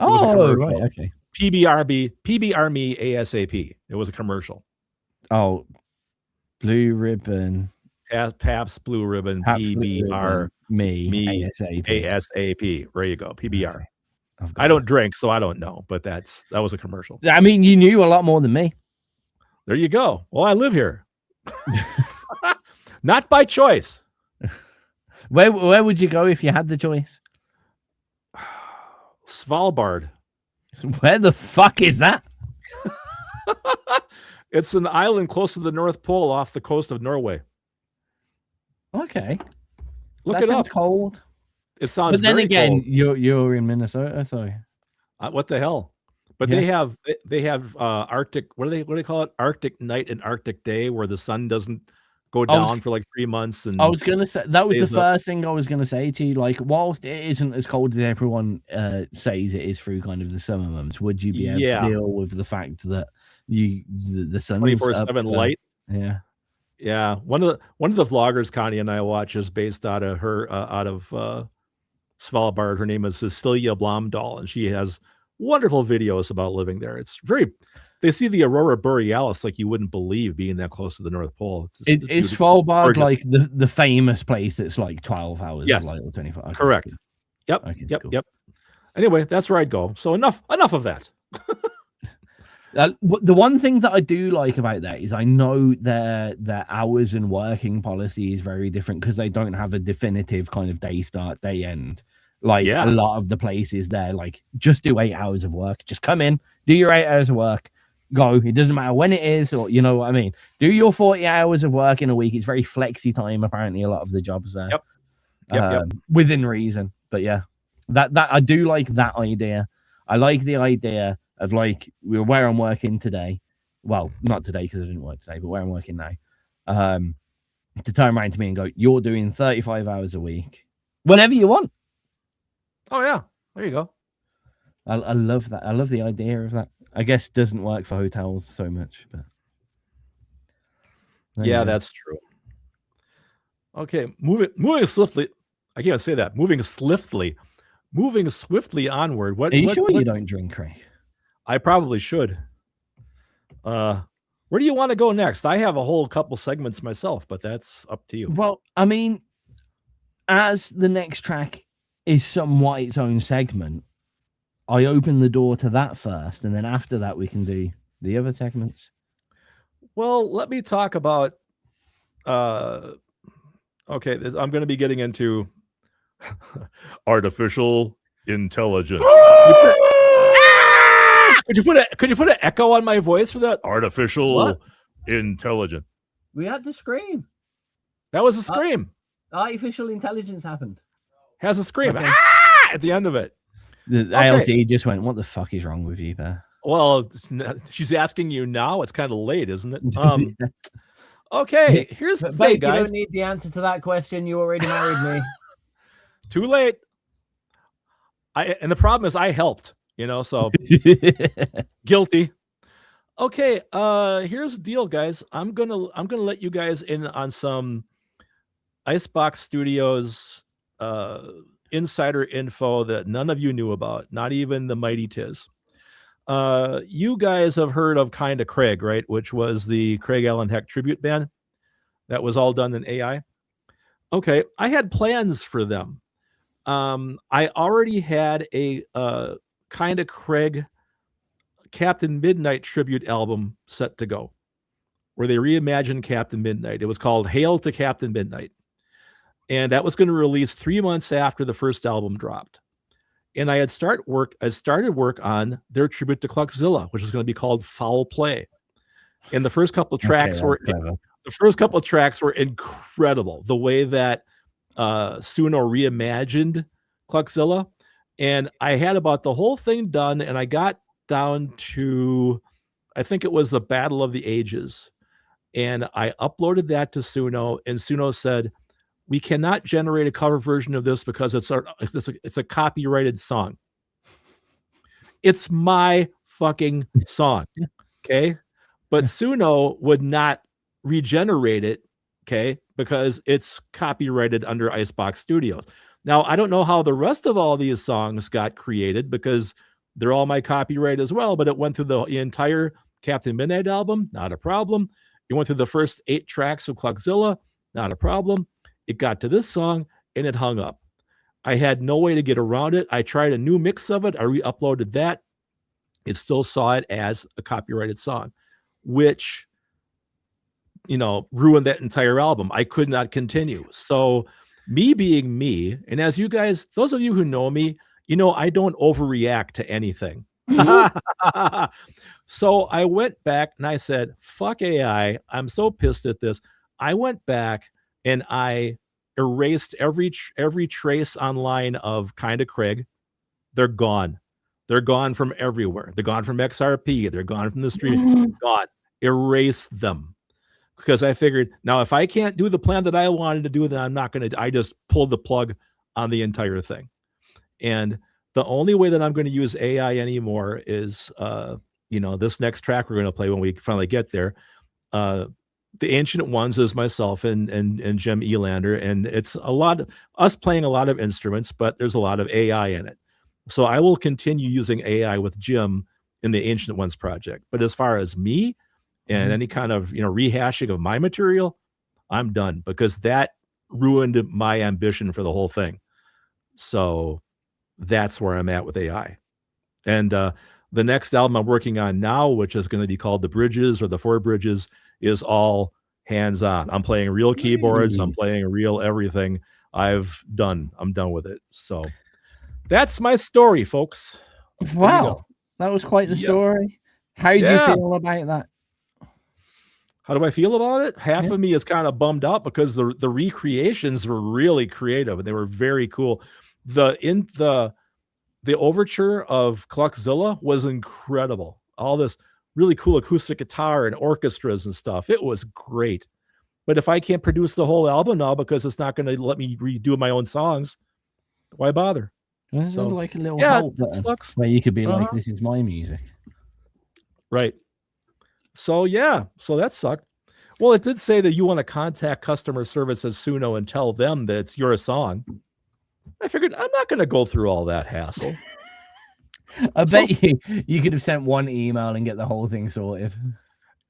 Oh, right, okay. PBR me ASAP. It was a commercial. Oh, Blue Ribbon. Pabst Blue Ribbon, PBR me ASAP. There you go, PBR. Okay. I don't drink, so I don't know, but that was a commercial. I mean, you knew a lot more than me. There you go. Well, I live here. Not by choice. Where would you go if you had the choice? Svalbard. Where the fuck is that? It's an island close to the North Pole off the coast of Norway. Okay. Look it up. Cold. It sounds But then very again, cold. you're in Minnesota, so what the hell? But they have Arctic, what do they call it? Arctic night and Arctic day, where the sun doesn't go down for like 3 months. And I was gonna say that was the first thing I was gonna say to you. Like, whilst it isn't as cold as everyone says it is through kind of the summer months, would you be able to deal with the fact that the sun 24/7 light? Yeah. One of the vloggers Connie and I watch is based out of Svalbard. Her name is Cecilia Blomdahl, and she has wonderful videos about living there. They see the aurora borealis like you wouldn't believe, being that close to the North Pole. Is Svalbard like the famous place that's like 12 hours? Yes. Or 25? Okay, correct. Cool. Yep. Okay, yep. cool. Yep. Anyway, that's where I'd go. So enough of that. The one thing that I do like about that is I know their hours and working policy is very different because they don't have a definitive kind of day start, day end. Like a lot of the places there, like just do 8 hours of work. Just come in, do your 8 hours of work, go. It doesn't matter when it is, or you know what I mean. Do your 40 hours of work in a week. It's very flexi time. Apparently, a lot of the jobs there. Yep. Within reason. But yeah, that I do like that idea. I like the idea of like where I'm working today. Well, not today because I didn't work today, but where I'm working now. To turn around to me and go, you're doing 35 hours a week, whenever you want. Oh yeah, there you go. I love that. I love the idea of that. I guess it doesn't work for hotels so much, but yeah, that's true. Okay, moving swiftly. I can't say that. Moving swiftly onward. Are you sure you don't drink, Craig? I probably should. Where do you want to go next? I have a whole couple segments myself, but that's up to you. Well, I mean, as the next track is somewhat its own segment, I open the door to that first, and then after that we can do the other segments? Well, let me talk about. Okay, I'm going to be getting into artificial intelligence. Could you put an echo on my voice for that? Artificial intelligence. We had to scream. That was a scream. Artificial intelligence happened. Has a scream at the end of it. The ALT just went, what the fuck is wrong with you, Bear? Well, she's asking you now. It's kind of late, isn't it? Okay, here's the thing, guys. You don't need the answer to that question. You already married me. Too late. And the problem is I helped, so guilty. Okay, here's the deal, guys. I'm gonna let you guys in on some Icebox Studios insider info that none of you knew about, not even the mighty Tizz. You guys have heard of Kinda Craig, right? Which was the Craig Allen Heck tribute band that was all done in AI. Okay, I had plans for them. I already had a Kinda Craig Captain Midnight tribute album set to go, where they reimagined Captain Midnight. It was called Hail to Captain Midnight. And that was going to release 3 months after the first album dropped. And I started work on their tribute to Cluckzilla, which was going to be called Foul Play. And the first couple of tracks were incredible. The way that Suno reimagined Cluckzilla. And I had about the whole thing done, and I got down to, I think it was the Battle of the Ages. And I uploaded that to Suno, and Suno said, we cannot generate a cover version of this because it's a copyrighted song. It's my fucking song, okay? But Suno would not regenerate it, okay, because it's copyrighted under Icebox Studios. Now, I don't know how the rest of all these songs got created because they're all my copyright as well, but it went through the entire Captain Midnight album, not a problem. It went through the first 8 tracks of Cluckzilla, not a problem. It got to this song, and it hung up. I had no way to get around it. I tried a new mix of it. I re-uploaded that. It still saw it as a copyrighted song, which, ruined that entire album. I could not continue. So me being me, and as you guys, those of you who know me, I don't overreact to anything. So I went back and I said, fuck AI. I'm so pissed at this. I went back and I erased every trace online of Kinda Craig. They're gone. They're gone from everywhere. They're gone from XRP. They're gone from the stream. Gone. Erase them. Because I figured, now if I can't do the plan that I wanted to do, then I'm not going to, I just pulled the plug on the entire thing. And the only way that I'm going to use AI anymore is, this next track we're going to play when we finally get there. The Ancient Ones is myself and Jim Elander, and it's a lot of us playing a lot of instruments, but there's a lot of AI in it. So I will continue using AI with Jim in the Ancient Ones project. But as far as me and any kind of rehashing of my material, I'm done, because that ruined my ambition for the whole thing. So that's where I'm at with AI. And the next album I'm working on now, which is going to be called The Bridges or The Four Bridges, is all hands-on. I'm playing real keyboards. I'm playing real everything. I'm done with it. So that's my story, folks. Wow. That was quite the story. How do you feel about that? How do I feel about it? Half of me is kind of bummed out because the recreations were really creative and they were very cool. The overture of Cluckzilla was incredible. All this really cool acoustic guitar and orchestras and stuff. It was great. But if I can't produce the whole album now because it's not going to let me redo my own songs, why bother? So like a little help where you could be like, this is my music. Right. So so that sucked. Well, it did say that you want to contact customer service as Suno and tell them that it's your song. I figured I'm not going to go through all that hassle. I bet you could have sent one email and get the whole thing sorted.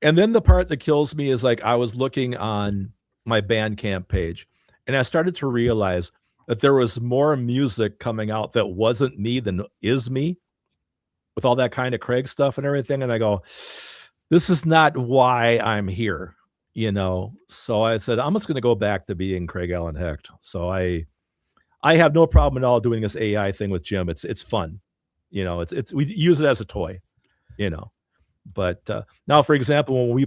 And then the part that kills me is like I was looking on my Bandcamp page and I started to realize that there was more music coming out that wasn't me than is me, with all that Kinda Craig stuff and everything. And I go, this is not why I'm here, you know. So I said, I'm just going to go back to being Craig Allen Hecht. So I have no problem at all doing this AI thing with Jim. It's fun, you know. It's we use it as a toy, you know. But now, for example, when we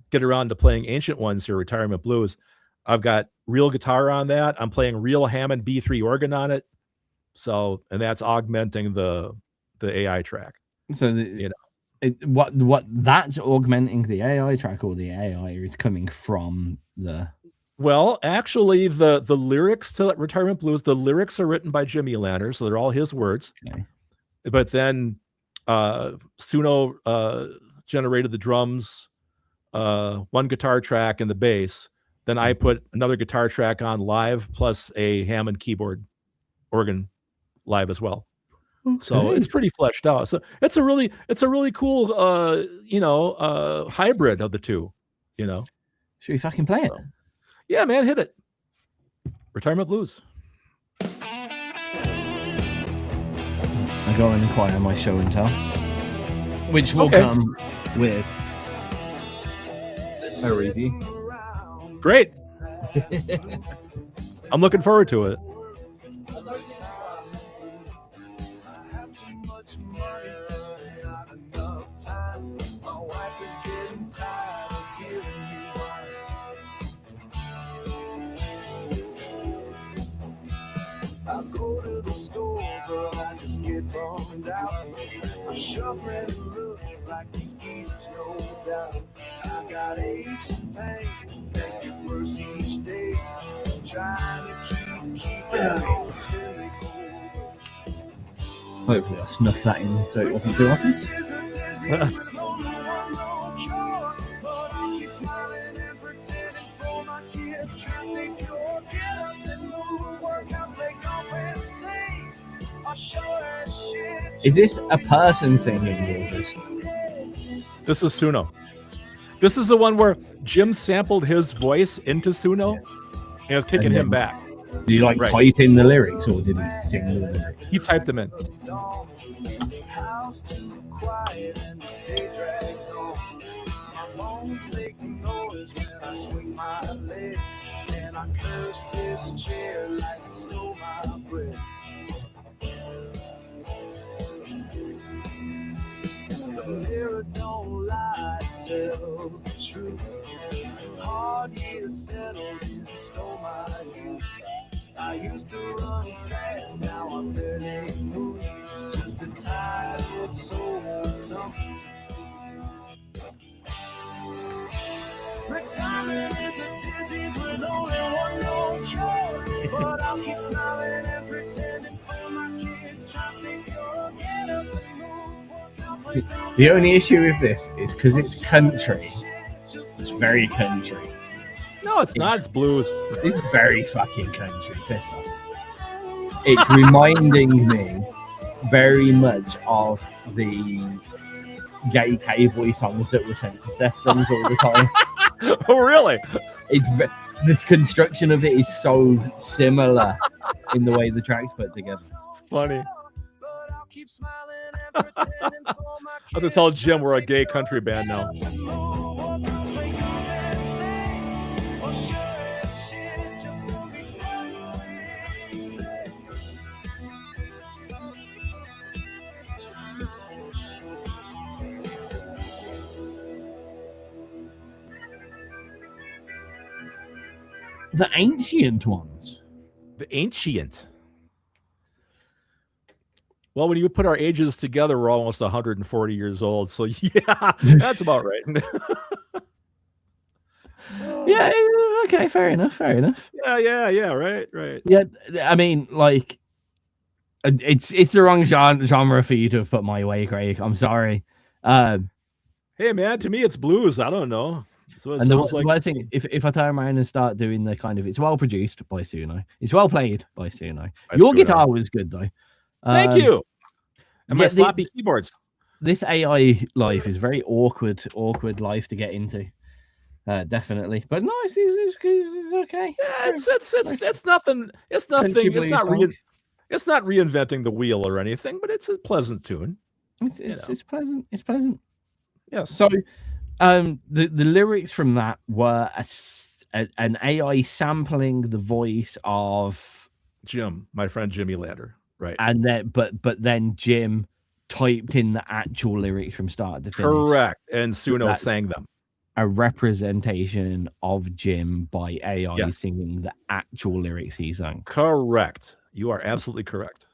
get around to playing Ancient Ones here, Retirement Blues, I've got real guitar on that. I'm playing real Hammond B3 organ on it. So, and that's augmenting the AI track. So you know, what that's augmenting the AI track, or the AI is coming from the. Well, actually, the lyrics to Retirement Blues, the lyrics are written by Jimmy Lanner, so they're all his words. Okay. But then Suno generated the drums, one guitar track, and the bass. Then I put another guitar track on live, plus a Hammond keyboard organ live as well. Okay. So it's pretty fleshed out. So it's a really cool hybrid of the two, you know. Should we fucking play it? Yeah, man, hit it. Retirement Blues. I go and inquire my show and tell, which will come with a review. Great. I'm looking forward to it. I go to the store, but I just get bummed out. I'm shuffling and looking like these geezers, no doubt. I got aches and pains that get worse each day. I'm trying to keep it on till they go. Hopefully I snuff that in so it wasn't too often. Is this a person singing or just? This is Suno. This is the one where Jim sampled his voice into Suno and is kicking him back. Did he type in the lyrics, or did he sing the lyrics? He typed them in. House too quiet and the day drags on. My bones make noise when I swing my legs, and I curse this chair like it stole my breath. The mirror don't lie, it tells the truth. Hard years settled and stole my youth. I used to run fast, now I barely move. Just a tired old soul with something. Retirement is a disease with only one known cure. But I'll keep smiling and pretending for my kids. Try to stay pure, get up and move. See, the only issue with this is because it's country. It's very country. No, it's not. It's blues. It's very fucking country. Piss off. It's reminding me very much of the gay cowboy songs that were sent to Sefton's all the time. Oh, really? This construction of it is so similar in the way the tracks put together. Funny. I have to tell Jim we're a gay country band now. The Ancient Ones. The Ancient. Well, when you put our ages together, we're almost 140 years old. So, yeah, that's about right. Yeah, okay, fair enough. Yeah, right. Yeah, I mean, like, it's the wrong genre for you to have put my way, Craig. I'm sorry. Hey, man, to me, it's blues. I don't know. So it sounds like. I think if I turn around and start doing the kind of, it's well produced by Suno. It's well played by Suno. Your guitar was good, though. Thank you. And my sloppy keyboards. This AI life is very awkward life to get into. Definitely, but no, it's okay. Yeah, it's nothing. It's nothing. It's not reinventing the wheel or anything, but it's a pleasant tune. It's pleasant. It's pleasant. Yes. So, the lyrics from that were an AI sampling the voice of Jim, my friend Jimmy Lander. Right. and then but then Jim typed in the actual lyrics from start to finish. Correct. And Suno That- sang them. A representation of Jim by AI Yes. singing the actual lyrics he sang. Correct. You are absolutely correct.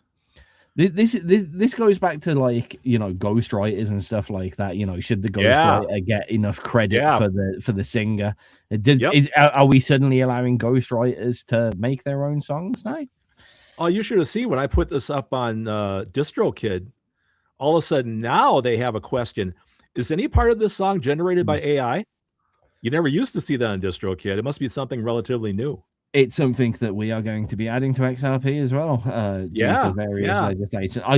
This goes back to, like, you know, ghostwriters and stuff like that. You know, should the Yeah. ghostwriter get enough credit Yeah. for the singer? Yep. Are we suddenly allowing ghostwriters to make their own songs now? Oh, you should have seen when I put this up on DistroKid. All of a sudden, now they have a question: is any part of this song generated by AI? You never used to see that on DistroKid. It must be something relatively new. It's something that we are going to be adding to XRP as well. Due Yeah, to various yeah. legislation. I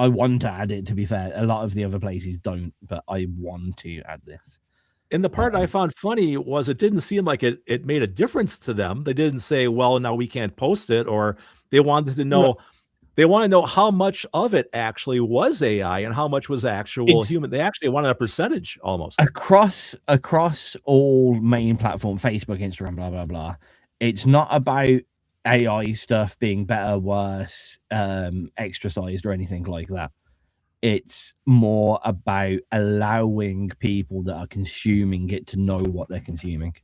want to add it. To be fair, a lot of the other places don't, but I want to add this. And the part I found funny was it didn't seem like it made a difference to them. They didn't say, well, now we can't post it, or they wanted to know. They want to know how much of it actually was AI and how much was actual human. They actually wanted a percentage almost. Across all main platform, Facebook, Instagram, blah, blah, blah. It's not about AI stuff being better, worse, extra-sized or anything like that. It's more about allowing people that are consuming it to know what they're consuming.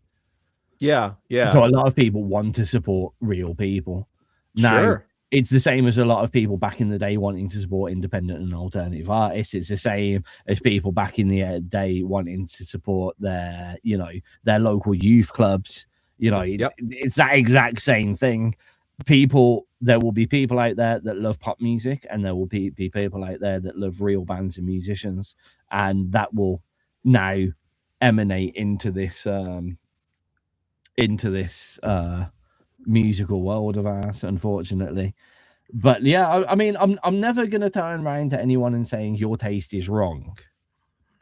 Yeah, yeah. So a lot of people want to support real people. Now, Sure. it's the same as a lot of people back in the day wanting to support independent and alternative artists. It's the same as people back in the day wanting to support their, you know, their local youth clubs. You know, it's that exact same thing. There will be people out there that love pop music, and there will be people out there that love real bands and musicians, and that will now emanate into this musical world of ours, unfortunately. But yeah, I mean, I'm never gonna turn around to anyone and saying your taste is wrong.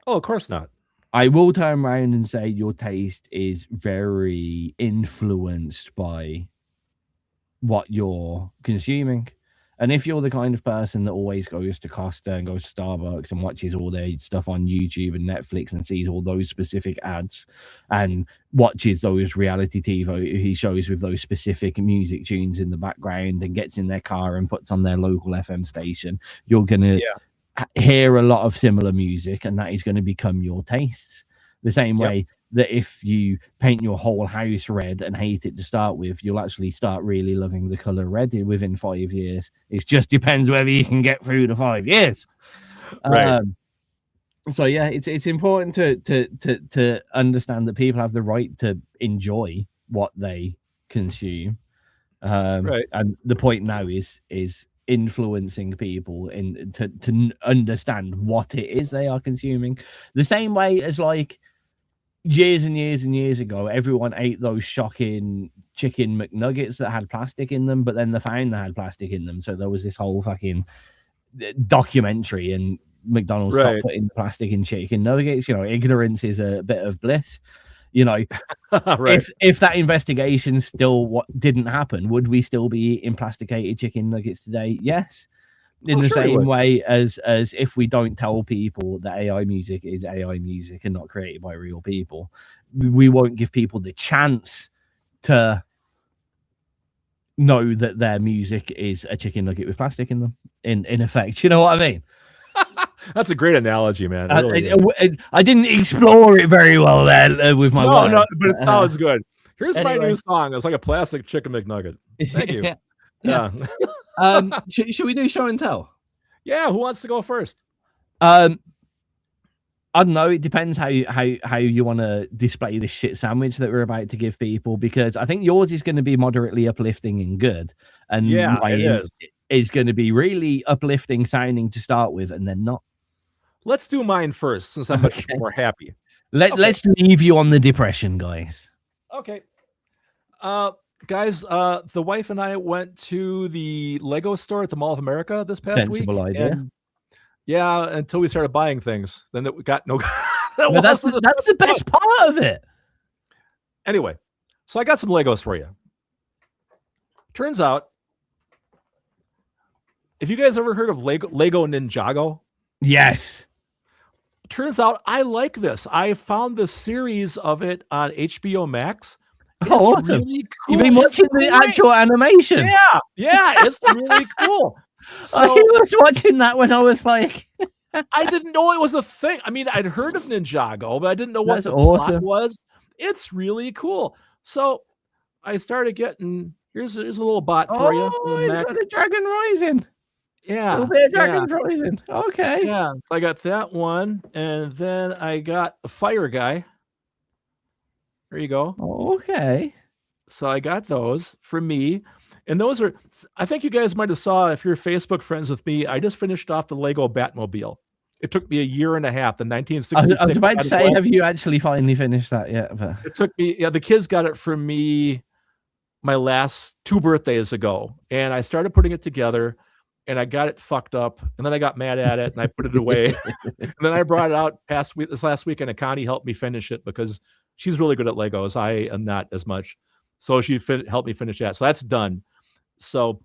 Oh, of course not. I will turn around and say your taste is very influenced by what you're consuming. And if you're the kind of person that always goes to Costa and goes to Starbucks and watches all their stuff on YouTube and Netflix and sees all those specific ads and watches those reality TV shows with those specific music tunes in the background and gets in their car and puts on their local FM station, you're going to hear a lot of similar music, and that is going to become your tastes. The same way that if you paint your whole house red and hate it to start with, you'll actually start really loving the color red within 5 years. It just depends whether you can get through the 5 years. Right. So yeah, it's important to understand that people have the right to enjoy what they consume. Right. And the point now is influencing people to understand what it is they are consuming. The same way as, like, years and years and years ago, everyone ate those shocking chicken McNuggets that had plastic in them, but then they found they had plastic in them. So there was this whole fucking documentary, and McDonald's stopped putting plastic in chicken nuggets. You know, ignorance is a bit of bliss. You know, if that investigation still didn't happen, would we still be eating plasticated chicken nuggets today? Yes. In the same way as if we don't tell people that AI music is AI music and not created by real people, we won't give people the chance to know that their music is a chicken nugget with plastic in them. In effect, you know what I mean? That's a great analogy, man. Really I didn't explore it very well there with my words. No, but it sounds good. Here's my new song. It's like a plastic chicken McNugget. Thank you. Yeah. Should we do show and tell? Yeah, who wants to go first? I don't know. It depends how you want to display this shit sandwich that we're about to give people, because I think yours is going to be moderately uplifting and good, and mine is going to be really uplifting sounding to start with, and then not. Let's do mine first, since I'm much more happy. Let's leave you on the depression, guys. Okay. Guys, the wife and I went to the Lego store at the Mall of America this past week. Sensible idea. Yeah, until we started buying things. Then we got no... that's the best part of it. Anyway, so I got some Legos for you. Turns out, if you guys ever heard of Lego Ninjago? Yes. turns out I like this. I found the series of it on HBO Max. It's Oh, awesome. really cool. You've been watching the actual animation. Yeah, it's really cool. I So was watching that when I was like, I didn't know it was a thing. I mean, I'd heard of Ninjago, but I didn't know what That's the awesome. plot was. It's really cool. So I started getting here's a little bot for you. oh, it's got a Dragon Rising. Yeah, A little bit of Dragon Rising. Okay. yeah. So I got that one, and then I got a fire guy. There you go. Okay. So I got those for me. And those are, I think you guys might have saw, if you're Facebook friends with me, I just finished off the Lego Batmobile. It took me a year and a half, the 1966. I was about to say, have you actually finally finished that yet? But... It took me, the kids got it for me my last 2 birthdays ago. And I started putting it together and I got it fucked up. And then I got mad at it and I put it away. And then I brought it out this last week, and Connie helped me finish it because she's really good at Legos. I am not as much. So she helped me finish that. So that's done. So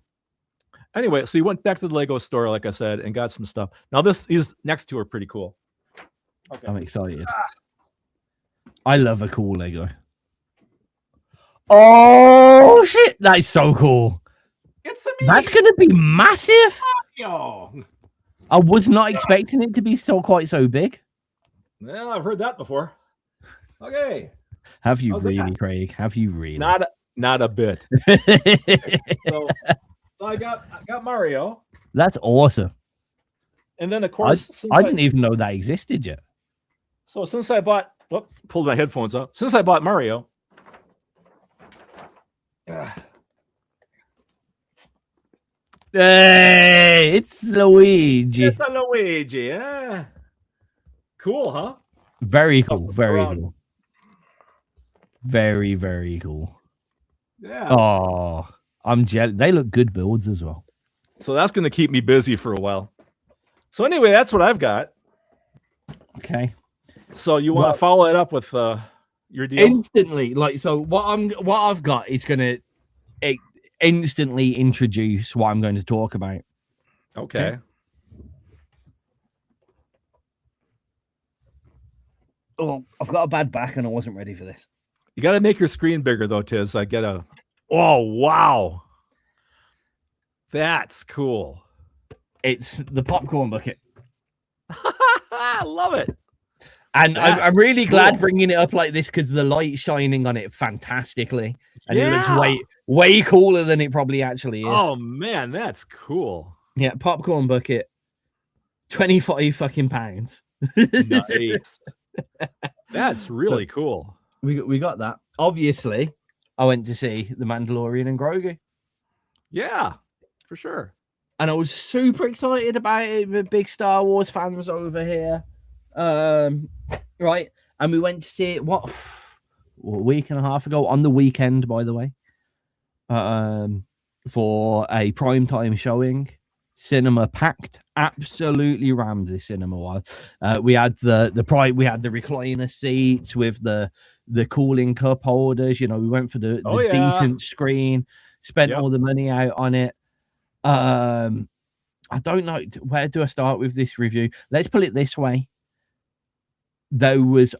anyway, so you went back to the Lego store, like I said, and got some stuff. Now these next two are pretty cool. Okay. I'm excited. I love a cool Lego. Oh shit, that is so cool. It's amazing. That's gonna be massive. Yo. I was not expecting it to be quite so big. Well, I've heard that before. Okay. Have you How's really, that? Craig? Have you really? Not a bit. So I got Mario. That's awesome. And then of course I didn't even know that existed yet. So since I bought pulled my headphones up. Since I bought Mario. Hey, it's Luigi. It's a Luigi, yeah. Cool, huh? Very cool. Very around. cool. Very, very cool. Yeah. Oh, I'm jealous. They look good builds as well. So that's going to keep me busy for a while. So anyway, that's what I've got. Okay. So you want to follow it up with your deal? Instantly, like, so what I've got is going to instantly introduce what I'm going to talk about. Okay. Oh, I've got a bad back and I wasn't ready for this. You got to make your screen bigger though, Tizz. I get a. Oh wow, that's cool. It's the popcorn bucket. I love it. And That's I'm really glad cool. bringing it up like this because the light's shining on it fantastically. And it Yeah. looks way cooler than it probably actually is. Oh man, that's cool. Yeah, popcorn bucket. 25 fucking pounds. Nice. That's really cool. We got that. Obviously, I went to see The Mandalorian and Grogu. Yeah, for sure. And I was super excited about it. We're big Star Wars fans over here. Right. And we went to see it, a week and a half ago, on the weekend, by the way. For a primetime showing. Cinema packed. Absolutely rammed the cinema was. We had the recliner seats with the cooling cup holders. You know, we went for the decent screen, spent all the money out on it. I don't know, where do I start with this review? Let's put it this way. This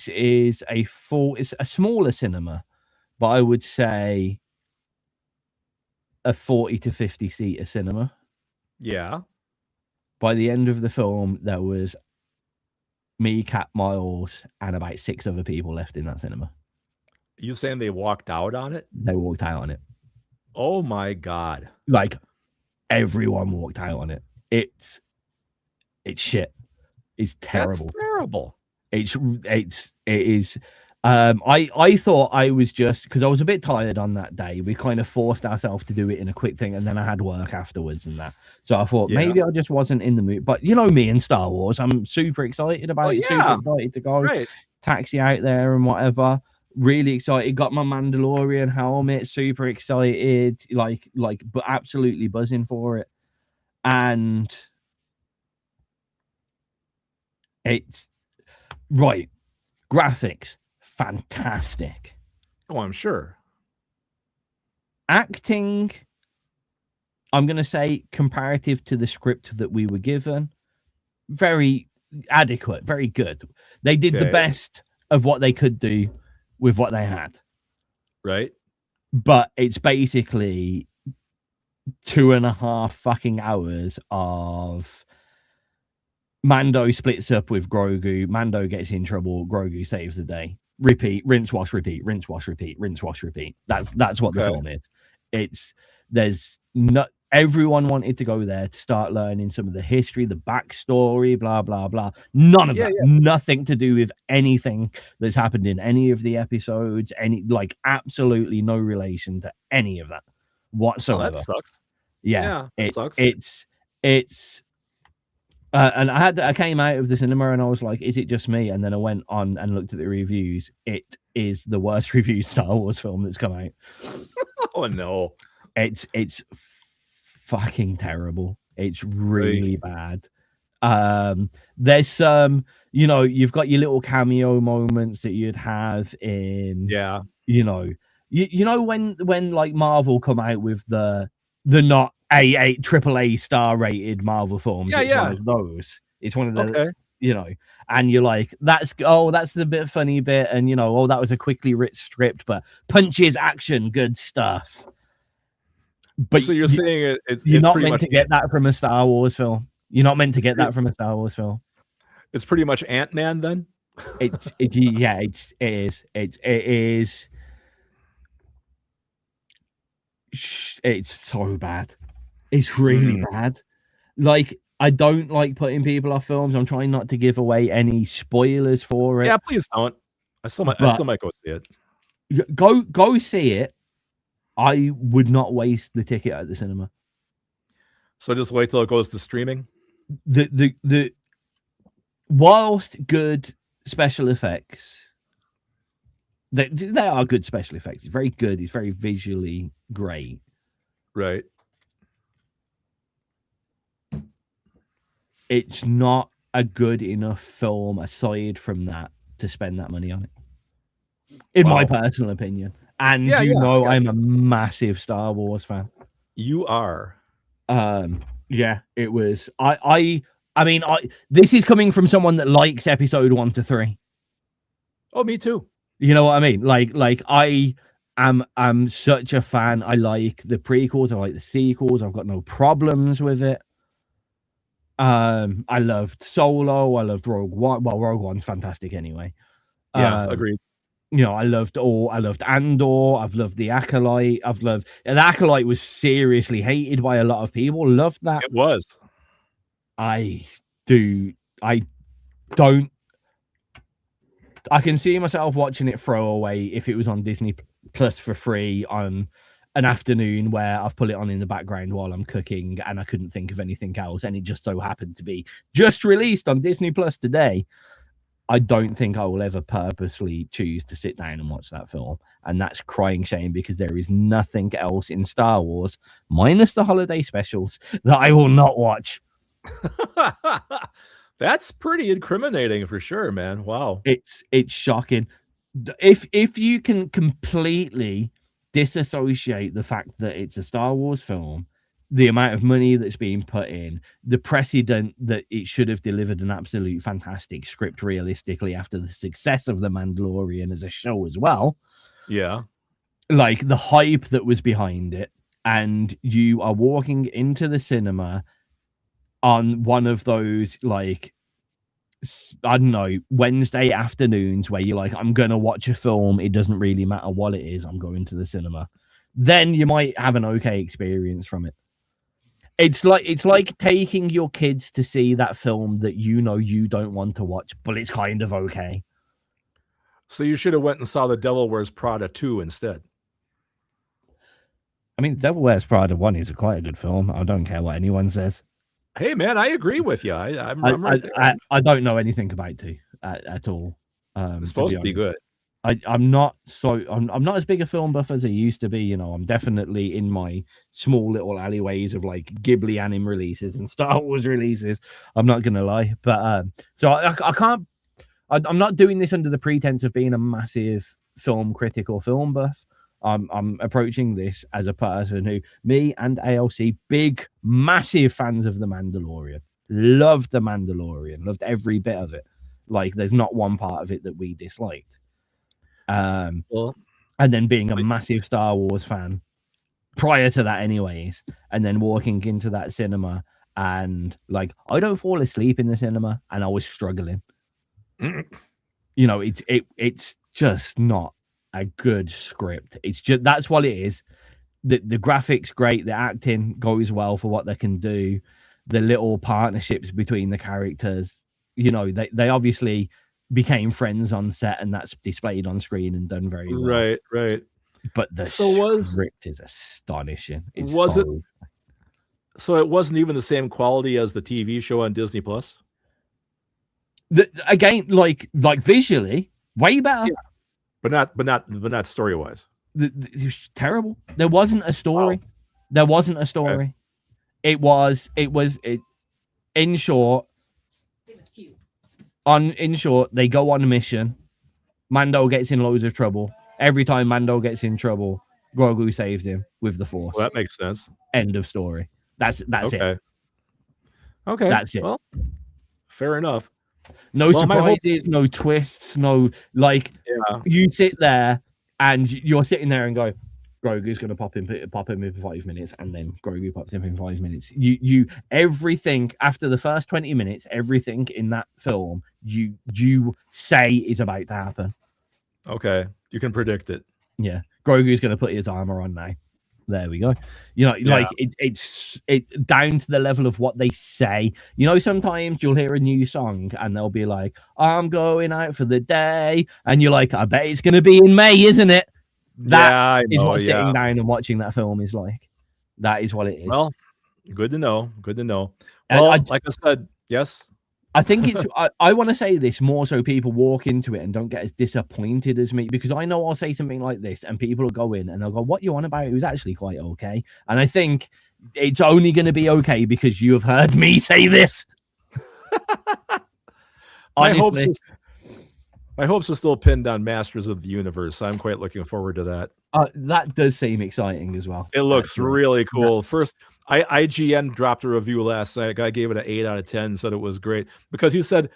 is it's a smaller cinema, but I would say a 40 to 50 seater cinema. Yeah. By the end of the film, there was me, Cat Miles, and about 6 other people left in that cinema. You saying they walked out on it? They walked out on it. Oh my God. Like Everyone walked out on it. It's shit. It's terrible. That's terrible. It is. I thought I was just, because I was a bit tired on that day. We kind of forced ourselves to do it in a quick thing, and then I had work afterwards and that. So I thought maybe I just wasn't in the mood. But you know me and Star Wars, I'm super excited about it. Super excited to go. Right. Taxi out there and whatever. Really excited. Got my Mandalorian helmet. Super excited. But absolutely buzzing for it. And it's right. Graphics, fantastic. Oh, I'm sure. Acting, I'm going to say comparative to the script that we were given, very adequate, very good. They did the Okay. best of what they could do with what they had. Right. But it's basically 2.5 fucking hours of Mando splits up with Grogu. Mando gets in trouble. Grogu saves the day. Repeat, rinse, wash, repeat, rinse, wash, repeat, rinse, wash, repeat. That's what the film is. Everyone wanted to go there to start learning some of the history, the backstory, blah blah blah. None of that. Yeah. Nothing to do with anything that's happened in any of the episodes. Absolutely no relation to any of that whatsoever. Oh, that sucks. Yeah, it sucks. It's and I came out of the cinema and I was like, is it just me? And then I went on and looked at the reviews. It is the worst reviewed Star Wars film that's come out. Oh no. It's fucking terrible. It's really bad. There's some, you've got your little cameo moments that you'd have in, when like Marvel come out with the not AAA star rated Marvel films. It's one of those. It's one of the and you're like, that's the bit funny bit, and that was a quickly written script, but punches, action, good stuff. But so you're saying you're not meant to get that from a Star Wars film. You're not meant to get that from a Star Wars film. It's pretty much Ant-Man then. It is. It's so bad. It's really bad. Like, I don't like putting people off films. I'm trying not to give away any spoilers for it. Yeah, please don't. I still might go see it. Go see it. I would not waste the ticket at the cinema. So just wait till it goes to streaming. The whilst good special effects, they are good special effects. It's very good. It's very visually great. Right. It's not a good enough film aside from that to spend that money on it. In my personal opinion. And I'm a massive Star Wars fan. You are. It was. I mean, this is coming from someone that likes episode 1 to 3. Oh, me too. You know what I mean? Like I'm such a fan. I like the prequels. I like the sequels. I've got no problems with it. I loved Solo. I loved Rogue One. Well, Rogue One's fantastic anyway. Yeah, agreed. I loved Andor. I've loved The Acolyte. The Acolyte was seriously hated by a lot of people. Loved that. It was. I can see myself watching it throwaway if it was on Disney Plus for free on an afternoon where I've put it on in the background while I'm cooking and I couldn't think of anything else, and it just so happened to be just released on Disney Plus today. I don't think I will ever purposely choose to sit down and watch that film. And that's crying shame, because there is nothing else in Star Wars, minus the holiday specials, that I will not watch. That's pretty incriminating for sure, man. Wow. It's shocking. If you can completely disassociate the fact that it's a Star Wars film, the amount of money that's being put in, the precedent that it should have delivered an absolute fantastic script realistically after the success of The Mandalorian as a show as well. Yeah. Like the hype that was behind it, and you are walking into the cinema on one of those, like, I don't know, Wednesday afternoons where you're like, I'm going to watch a film. It doesn't really matter what it is. I'm going to the cinema. Then you might have an okay experience from it. It's like taking your kids to see that film that you don't want to watch, but it's kind of okay. So you should have went and saw The Devil Wears Prada 2 instead. I mean, Devil Wears Prada 1 is quite a good film. I don't care what anyone says. Hey, man, I agree with you. I'm right there. I don't know anything about 2 at all. It's supposed to be good. I'm not as big a film buff as I used to be. I'm definitely in my small little alleyways of like Ghibli anime releases and Star Wars releases. I'm not gonna lie, but so I can't. I'm not doing this under the pretense of being a massive film critic or film buff. I'm approaching this as a person who, me and ALC, big, massive fans of The Mandalorian. loved The Mandalorian, loved every bit of it. Like, there's not one part of it that we disliked. Well, and then being a massive Star Wars fan prior to that anyways, and then walking into that cinema and like, I don't fall asleep in the cinema, and I was struggling. You know, it's just not a good script. It's just, that's what it is. The graphics great, the acting goes well for what they can do, the little partnerships between the characters, you know, they obviously became friends on set, and that's displayed on screen and done very well. Right. But the script is astonishing. So it wasn't even the same quality as the TV show on Disney Plus? Again, like visually, way better. Yeah. But not story wise. It was terrible. There wasn't a story. Wow. There wasn't a story. Okay. It in short. It was cute. In short, they go on a mission. Mando gets in loads of trouble. Every time Mando gets in trouble, Grogu saves him with the Force. Well, that makes sense. End of story. That's okay. it. Okay. That's it. Well, fair enough. No surprises, no twists, no like. Yeah. You sit there and you're sitting there and go, Grogu's going to pop him in 5 minutes, and then Grogu pops him in 5 minutes. You everything after the first 20 minutes, everything in that film you say is about to happen. Okay, you can predict it. Yeah, Grogu's going to put his armor on now. There we go. You know, like it's down to the level of what they say. You know, sometimes you'll hear a new song and they'll be like, "I'm going out for the day," and you're like, "I bet it's going to be in May, isn't it?" That is what sitting down and watching that film is like. That is what it is. Well, good to know. Good to know. Well, like I said, yes. I think it's. I want to say this more so people walk into it and don't get as disappointed as me, because I know I'll say something like this and people will go in and they'll go, "What you on about? It was actually quite okay." And I think it's only going to be okay because you have heard me say this. My hopes are still pinned on Masters of the Universe. I'm quite looking forward to that. That does seem exciting as well. It looks really cool. First, IGN dropped a review last night. A guy gave it an 8 out of 10, said it was great because he said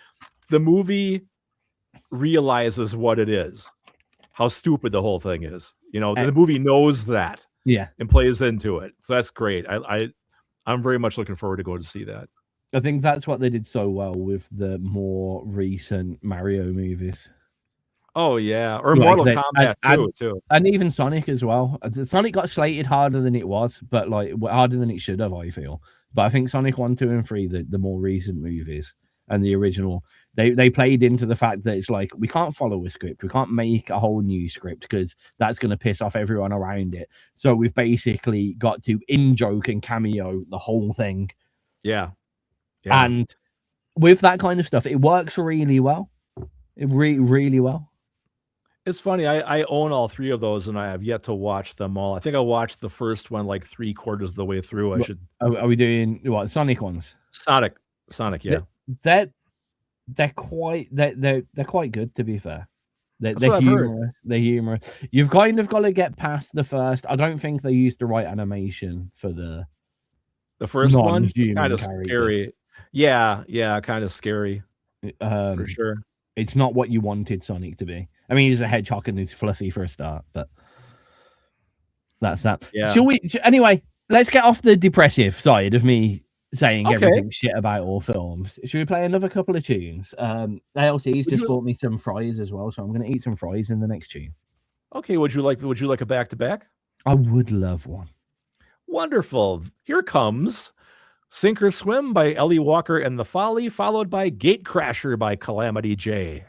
the movie realizes what it is, how stupid the whole thing is. You know, the movie knows that, and plays into it. So that's great. I'm very much looking forward to going to see that. I think that's what they did so well with the more recent Mario movies. Oh yeah, or Mortal Kombat too, and even Sonic as well. Sonic got slated harder than it was, but like harder than it should have, I feel. But I think Sonic 1, 2, and 3, the more recent movies and the original, they played into the fact that it's like we can't follow a script, we can't make a whole new script because that's going to piss off everyone around it. So we've basically got to in-joke and cameo the whole thing. Yeah. And with that kind of stuff, it works really well. Really well. It's funny. I own all 3 of those, and I have yet to watch them all. I think I watched the first one like 3/4 of the way through. Are we doing what? Sonic ones? Sonic, yeah. They're quite good, to be fair. They're humorous. They're humorous. You've kind of got to get past the first. I don't think they used the right animation for the first one. Kind of scary. Yeah, kind of scary. For sure. It's not what you wanted Sonic to be. I mean, he's a hedgehog and he's fluffy for a start, but that's that. Yeah. Anyway, let's get off the depressive side of me saying everything shit about all films. Should we play another couple of tunes? ALC's just bought me some fries as well, so I'm going to eat some fries in the next tune. Okay, would you like a back-to-back? I would love one. Wonderful. Here comes Sink or Swim by Ellie Walker and the Folly, followed by Gatecrasher by Calamity J.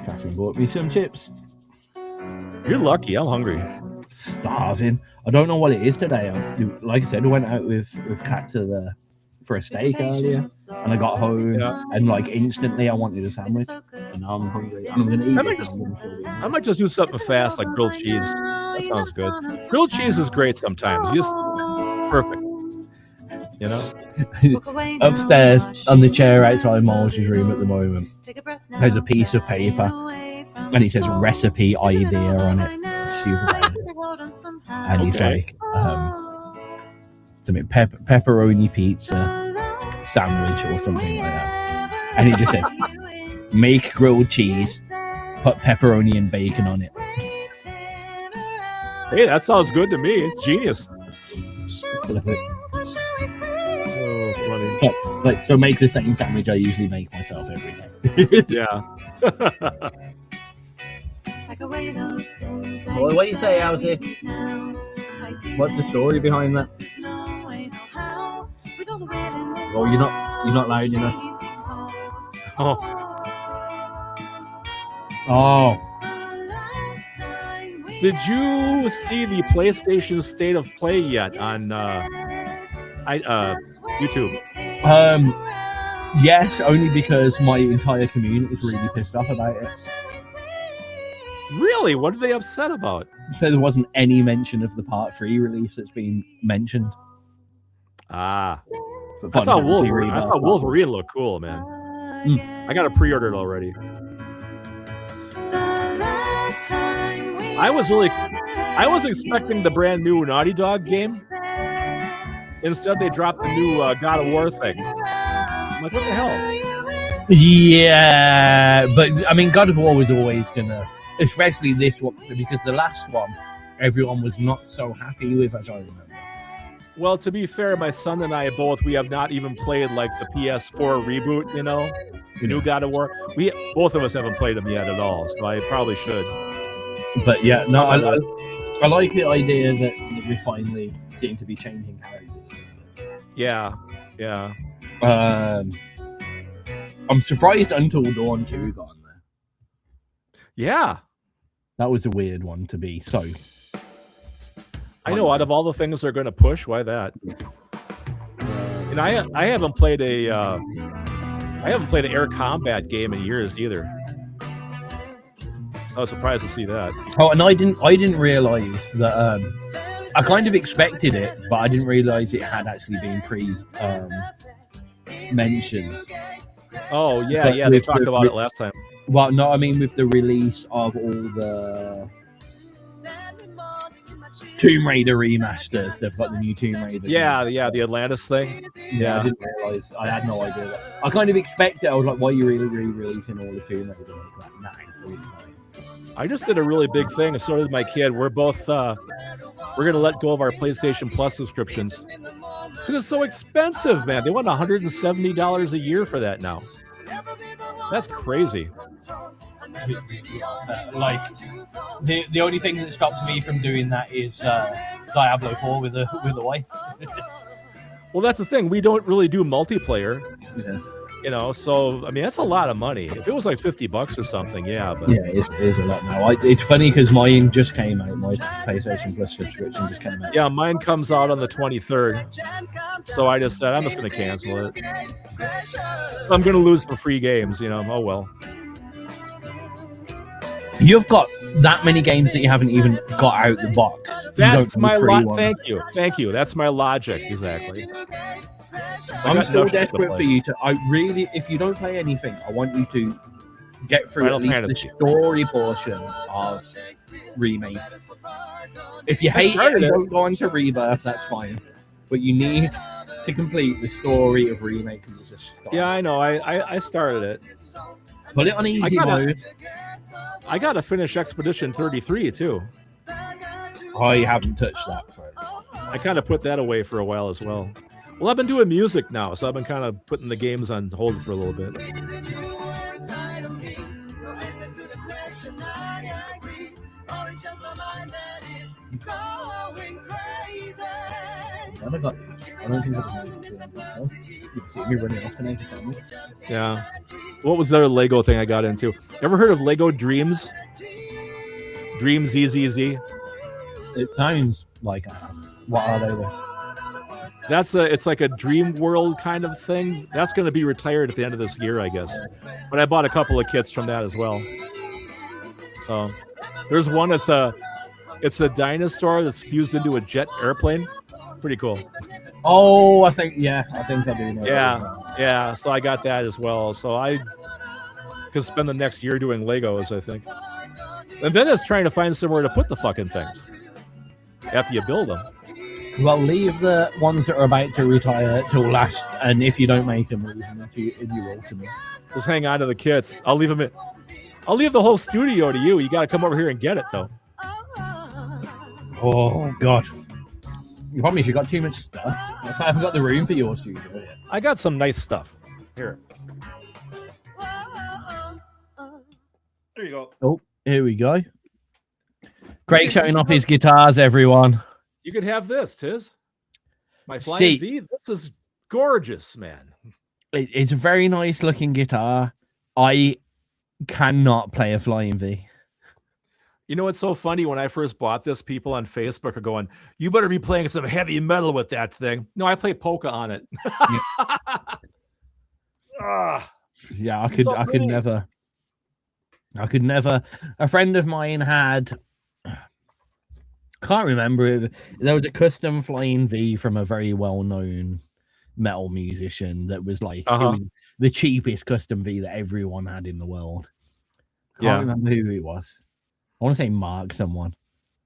Catherine bought me some chips. You're lucky. I'm hungry. Starving. I don't know what it is today. Like I said, I went out with Kat for a steak earlier, and I got home and like instantly I wanted a sandwich, and now I'm hungry. And I'm gonna eat. I might just do something fast like grilled cheese. That sounds good. Grilled cheese is great sometimes. Just perfect. You know. Upstairs on the chair outside Miles' room at the moment, there's a piece of paper, and it says recipe idea on it. Super and he's Okay. like something pepperoni pizza sandwich or something like that, and he just says, "Make grilled cheese, put pepperoni and bacon on it." Hey, that sounds good to me. It's genius. Oh, funny. So make the same sandwich I usually make myself every day. Yeah. What do you say, Alfie? What's the story behind that? Oh, you're not loud enough. Oh. Did you see the PlayStation State of Play yet on YouTube? Yes, only because my entire community is really pissed off about it. Really? What are they upset about? So there wasn't any mention of the Part 3 release that's been mentioned. Ah. But I thought Wolverine. Rebirth, I thought Wolverine looked cool, man. I got it pre-ordered already. I was expecting the brand new Naughty Dog game. Instead, they dropped the new God of War thing. I'm like, what the hell? Yeah, but I mean, God of War was always gonna, especially this one, because the last one, everyone was not so happy with, as I remember. Well, to be fair, my son and I we have not even played like the PS4 reboot, you know, the new God of War. Both of us haven't played them yet at all, so I probably should. But yeah, no, I like the idea that we finally seem to be changing characters. Yeah, yeah. I'm surprised Until Dawn 2 got on there. Yeah. That was a weird one to be so. I know, out of all the things they're going to push, why that? And I haven't played an air combat game in years either. I was surprised to see that. Oh, and I didn't realize that. I kind of expected it, but I didn't realize it had actually been mentioned. Oh yeah, they talked about it last time. Well, no, I mean with the release of all the Tomb Raider remasters, they've got the new Tomb Raider. Yeah, the Atlantis thing. Yeah, I didn't realize. I had no idea that. I kind of expected. I was like, why are you really re-releasing all the Tomb Raider? Like, nah, it's really fine. I just did a really big thing, and so did my kid. We're both we're gonna let go of our PlayStation Plus subscriptions because it's so expensive, man. They want $170 a year for that now. That's crazy. Like the only thing that stops me from doing that is Diablo 4 with the wife. Well, that's the thing. We don't really do multiplayer. Yeah. You know, so I mean that's a lot of money. If it was like $50 or something, yeah. But yeah, it is a lot now. It's funny because mine just came out. My PlayStation Plus subscription just came out. Yeah, mine comes out on the 23rd. So I just said I'm just going to cancel it. I'm going to lose some free games. You know, oh well. You've got that many games that you haven't even got out the box. That's my logic. Thank you. That's my logic exactly. I'm still desperate for you to. If you don't play anything, I want you to get through at least the story portion of Remake. If you hate it and don't go on to Rebirth, that's fine. But you need to complete the story of Remake because it's a start. Yeah, I know. I started it. Put it on easy mode. I gotta finish Expedition 33 too. I haven't touched that for. I kind of put that away for a while as well. Well, I've been doing music now, so I've been kind of putting the games on hold for a little bit. I don't think you see me running off tonight. Yeah. What was the other Lego thing I got into? Ever heard of Lego Dreams? Dream ZZZ? It sounds like what are they then? It's like a dream world kind of thing. That's going to be retired at the end of this year, I guess. But I bought a couple of kits from that as well. So there's one that's it's a dinosaur that's fused into a jet airplane. Pretty cool. Oh, I think I do know. Yeah. So I got that as well. So I could spend the next year doing Legos, I think. And then it's trying to find somewhere to put the fucking things. after you build them. Well, leave the ones that are about to retire till last, and if you don't make them, leave them in your ultimate. Just hang on to the kits. I'll leave them in. I'll leave the whole studio to you. You got to come over here and get it, though. Oh, God. You promise you got too much stuff. I haven't got the room for your studio yet. I got some nice stuff. Here. There you go. Oh, here we go. Greg showing off his guitars, everyone. You could have this, Tizz. My Flying V. This is gorgeous, man. It's a very nice looking guitar. I cannot play a Flying V. You know what's so funny? When I first bought this, people on Facebook are going, "You better be playing some heavy metal with that thing." No, I play polka on it. Yeah, I could never. A friend of mine had, can't remember, there was a custom Flying V from a very well-known metal musician that was like it was the cheapest custom V that everyone had in the world. Can't remember who it was. I want to say Mark someone.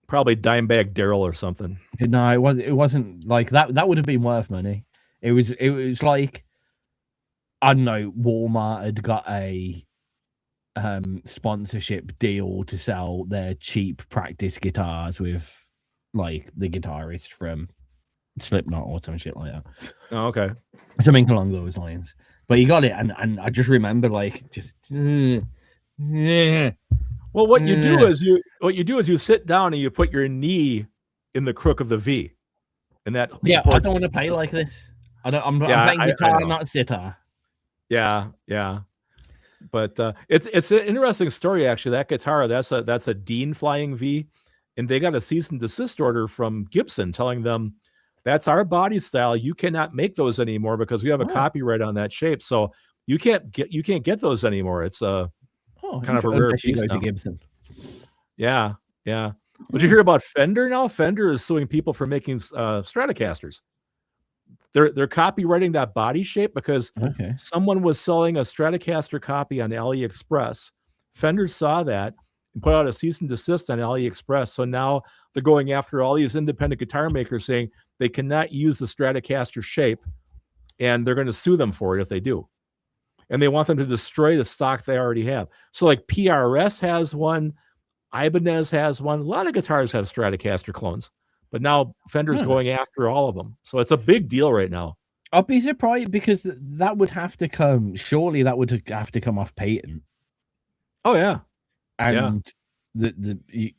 Probably Dimebag Daryl or something. No, it wasn't like that. That would have been worth money. It was like, I don't know, Walmart had got a sponsorship deal to sell their cheap practice guitars with like the guitarist from Slipknot or some shit like that. Oh, okay. Something along those lines. But he got it, and I just remember like just Well, what you do is you sit down and you put your knee in the crook of the V, and that I don't want to play like this. I'm playing guitar, not sitar. Yeah. But it's an interesting story actually. That guitar, that's a Dean Flying V, and they got a cease and desist order from Gibson telling them that's our body style. You cannot make those anymore because we have a copyright on that shape. So you can't get those anymore. It's kind of a rare piece now. Gibson. Yeah. Did you hear about Fender now? Fender is suing people for making Stratocasters. They're copywriting that body shape because someone was selling a Stratocaster copy on AliExpress. Fender saw that and put out a cease and desist on AliExpress. So now they're going after all these independent guitar makers saying they cannot use the Stratocaster shape, and they're going to sue them for it if they do. And they want them to destroy the stock they already have. So like PRS has one, Ibanez has one. A lot of guitars have Stratocaster clones, but now Fender's going after all of them. So it's a big deal right now. I'll be surprised because that would have to come. Surely that would have to come off patent. Oh yeah, and the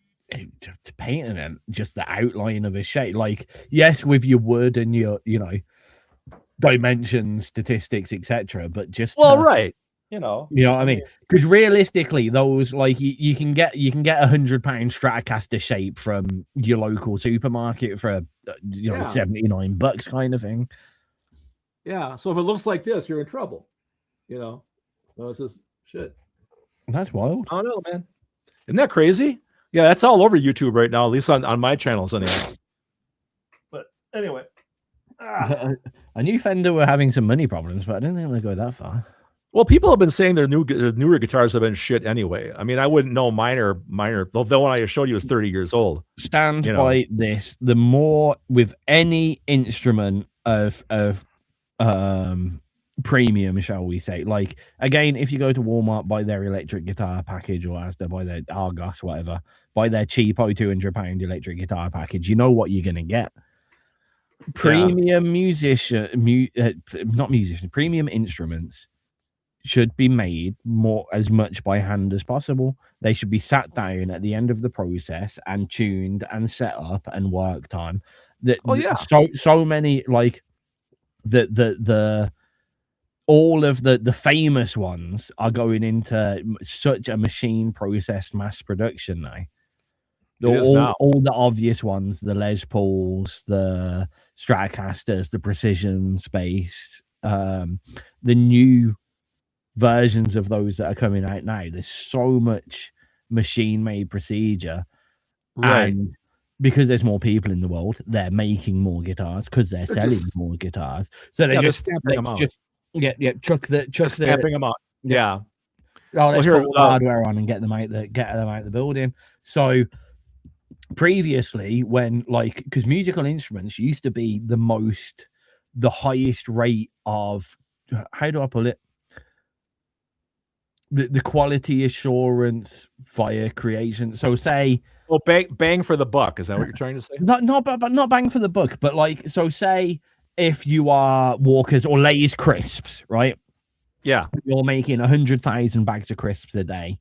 patent and just the outline of a shape. Like yes, with your wood and your dimensions, statistics, etc. But just right. You know what I mean? Because realistically, those like you can get £100 Stratocaster shape from your local supermarket for $79 kind of thing. Yeah. So if it looks like this, you're in trouble. So it's just shit. That's wild. I don't know, man. Isn't that crazy? Yeah, that's all over YouTube right now, at least on my channels anyway. But anyway. I knew Fender were having some money problems, but I don't think they go that far. Well, people have been saying their newer guitars have been shit anyway. I mean, I wouldn't know minor. The one I showed you was 30 years old. Stand by this. The more with any instrument of premium, shall we say, like again, if you go to Walmart, buy their electric guitar package, or Asda, buy their Argos, whatever, buy their cheapo £200 electric guitar package, you know what you're gonna get. Premium premium instruments should be made as much by hand as possible. They should be sat down at the end of the process and tuned and set up and worked on. So many like the all of the famous ones are going into such a machine processed mass production now. All the obvious ones, the Les Pauls, the Stratocasters, the Precision Space, the new versions of those that are coming out now. There's so much machine-made procedure, and because there's more people in the world, they're making more guitars because they're selling more guitars. So they're just stamping them out. Chuck stamping them out. Yeah. Let's put hardware on and get them out the building. So previously, when like, because musical instruments used to be the highest rate of, how do I put it? The quality assurance via creation. So say, Well, bang for the buck. Is that what you're trying to say? not bang for the buck, but like, so say if you are Walkers or Lay's crisps, right? Yeah. You're making 100,000 bags of crisps a day.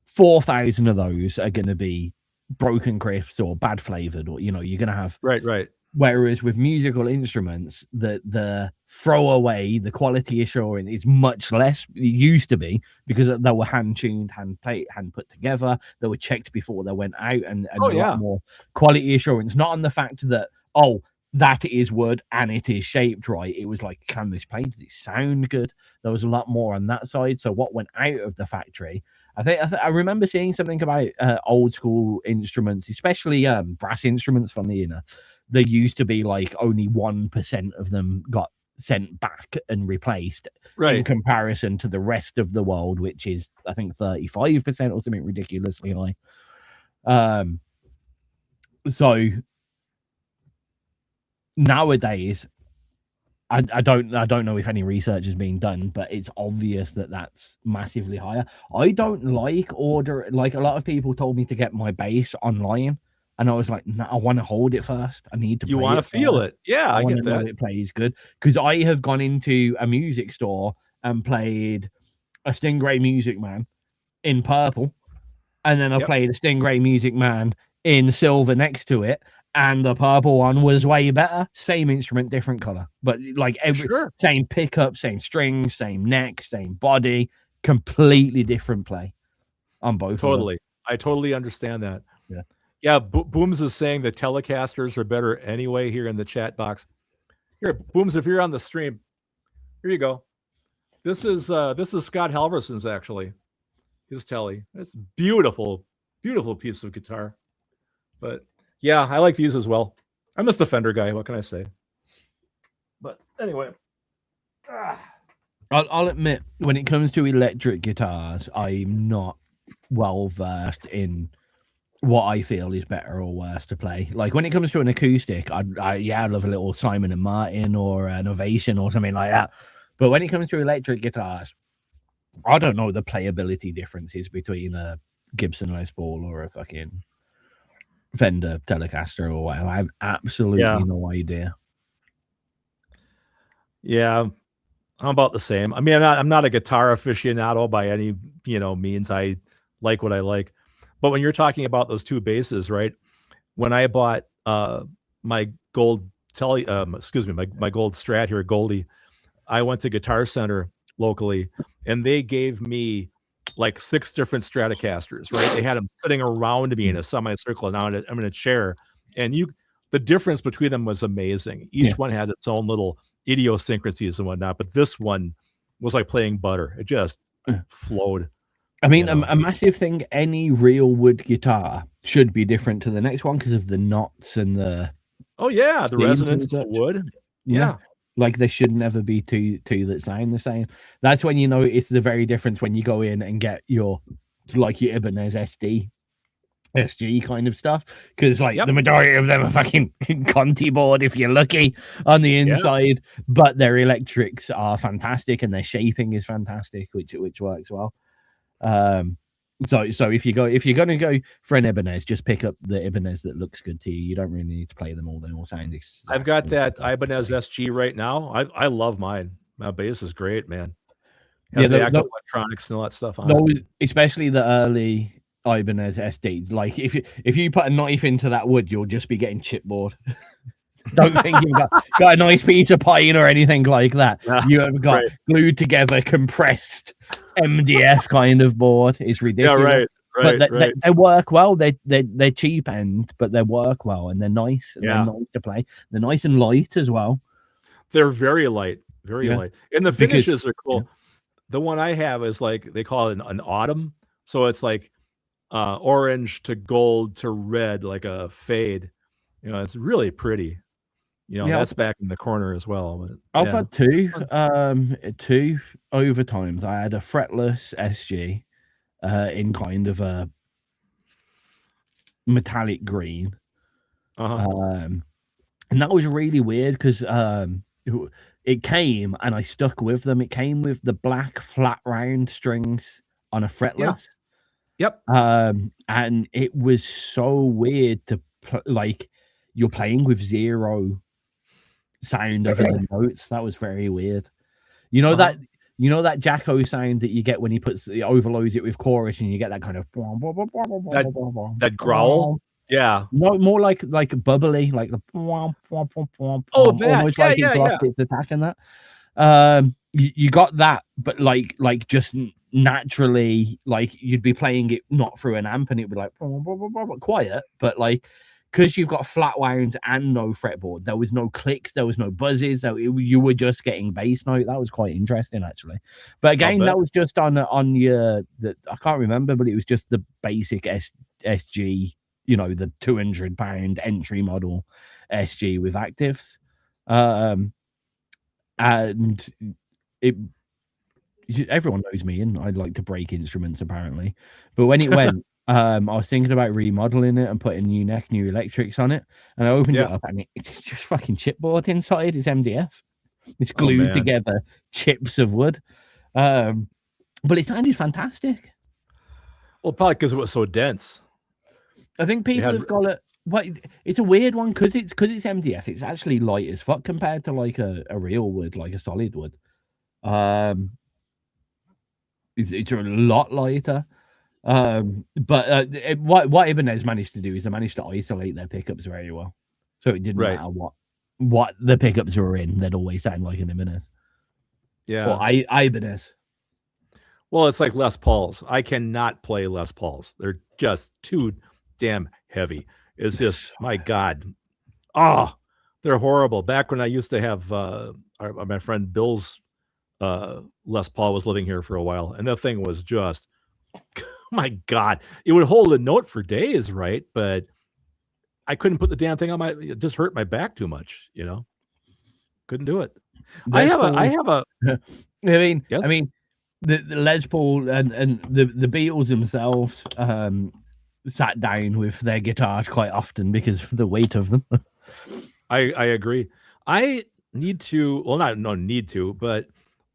4,000 of those are going to be broken crisps or bad flavored, or you're going to have Right. Whereas with musical instruments, the throwaway, the quality assurance is much less. It used to be, because they were hand tuned, hand put together. They were checked before they went out, and a lot more quality assurance. Not on the fact that, oh, that is wood and it is shaped right. It was like, can this play? Does it sound good? There was a lot more on that side. So what went out of the factory, I remember seeing something about old school instruments, especially brass instruments. Funny enough, there used to be like only 1% of them got sent back and replaced, in comparison to the rest of the world, which is I think 35% or something ridiculously high. So nowadays, I don't know if any research has been done, but it's obvious that that's massively higher. I don't like a lot of people told me to get my bass online, and I was like, no, I want to hold it first. I need to. You want to feel it? Yeah, I get that. It plays good, because I have gone into a music store and played a Stingray Music Man in purple, and then I played a Stingray Music Man in silver next to it. And the purple one was way better. Same instrument, different color, but like same pickup, same strings, same neck, same body, completely different play on both. Totally, I totally understand that. Yeah. Booms is saying the Telecasters are better anyway. Here in the chat box, here, Booms, if you're on the stream, here you go. This is Scott Halverson's actually, his Tele. It's beautiful piece of guitar, but. Yeah, I like these as well. I'm just a Fender guy. What can I say? But anyway, I'll admit, when it comes to electric guitars, I'm not well versed in what I feel is better or worse to play. Like when it comes to an acoustic, I love a little Simon and Martin or an Ovation or something like that. But when it comes to electric guitars, I don't know the playability differences between a Gibson Les Paul or a fucking Fender Telecaster or whatever. I have absolutely no idea. Yeah, I'm about the same. I mean, I'm not a guitar aficionado by any means. I like what I like, but when you're talking about those two basses, right? When I bought my gold my gold Strat here, Goldie, I went to Guitar Center locally, and they gave me like 6 different Stratocasters, right? They had them sitting around me in a semicircle, and I'm in a chair, and the difference between them was amazing. Each one had its own little idiosyncrasies and whatnot, but this one was like playing butter. It just flowed. I mean, a massive thing, any real wood guitar should be different to the next one because of the knots and the the resonance of the wood. Yeah. Like there should never be two that sound the same. That's when you know it's the very difference when you go in and get your Ibanez SG kind of stuff, because the majority of them are fucking Conti board if you're lucky on the inside, but their electrics are fantastic and their shaping is fantastic, which works well. So if you're gonna go for an Ibanez, just pick up the Ibanez that looks good to you. You don't really need to play them all. They all sound exactly. I've got that Ibanez SG right now. I love mine. My bass is great, man. It has the active electronics and all that stuff on it. Especially the early Ibanez SDs. Like if you put a knife into that wood, you'll just be getting chipboard. Don't think you've got a nice piece of pine or anything like that. You have got glued together, compressed MDF kind of board. It's ridiculous. Yeah, but they work well. They're cheap end, but they work well and they're nice. And they're nice to play. They're nice and light as well. They're very light, light. And the finishes are cool. Yeah. The one I have is like they call it an autumn, so it's like orange to gold to red, like a fade. It's really pretty. That's back in the corner as well. But, I've had two overtimes. I had a fretless SG in kind of a metallic green. Uh-huh. And that was really weird because it came and I stuck with them. It came with the black flat round strings on a fretless. Yep. And it was so weird to like you're playing with zero sound of the notes. That was very weird. You know that Jacko sound that you get when he overloads it with chorus, and you get that kind of that growl. Yeah. No, more like bubbly, like the that. almost like it's lost its attack in that. You got that, but like just naturally, like you'd be playing it not through an amp, and it'd be like quiet, but like because you've got flat wounds and no fretboard, there was no clicks, there was no buzzes, so you were just getting bass note. That was quite interesting, actually. But again, that was just on your I can't remember, but it was just the basic SG. You know, the £200 entry model SG with actives. And everyone knows me, and I'd like to break instruments apparently. But when it went, I was thinking about remodeling it and putting new neck, new electrics on it. And I opened it up, and it's just fucking chipboard inside. It's MDF. It's glued together, chips of wood. But it sounded fantastic. Well, probably because it was so dense. I think people have got it. Well, it's a weird one because it's MDF. It's actually light as fuck compared to like a real wood, like a solid wood. It's a lot lighter. But what Ibanez managed to do is they managed to isolate their pickups very well, so it didn't matter what the pickups were in. They'd always sound like an Ibanez. Yeah, or Ibanez. Well, it's like Les Pauls. I cannot play Les Pauls. They're just too damn heavy. It's just, my God. They're horrible. Back when I used to have my friend Bill's Les Paul was living here for a while, and that thing was just, my God. It would hold a note for days, right? But I couldn't put the damn thing on it just hurt my back too much, you know? Couldn't do it. I have a I mean, the Les Paul and the Beatles themselves sat down with their guitars quite often because of the weight of them. I agree. I need to, well, not need to, but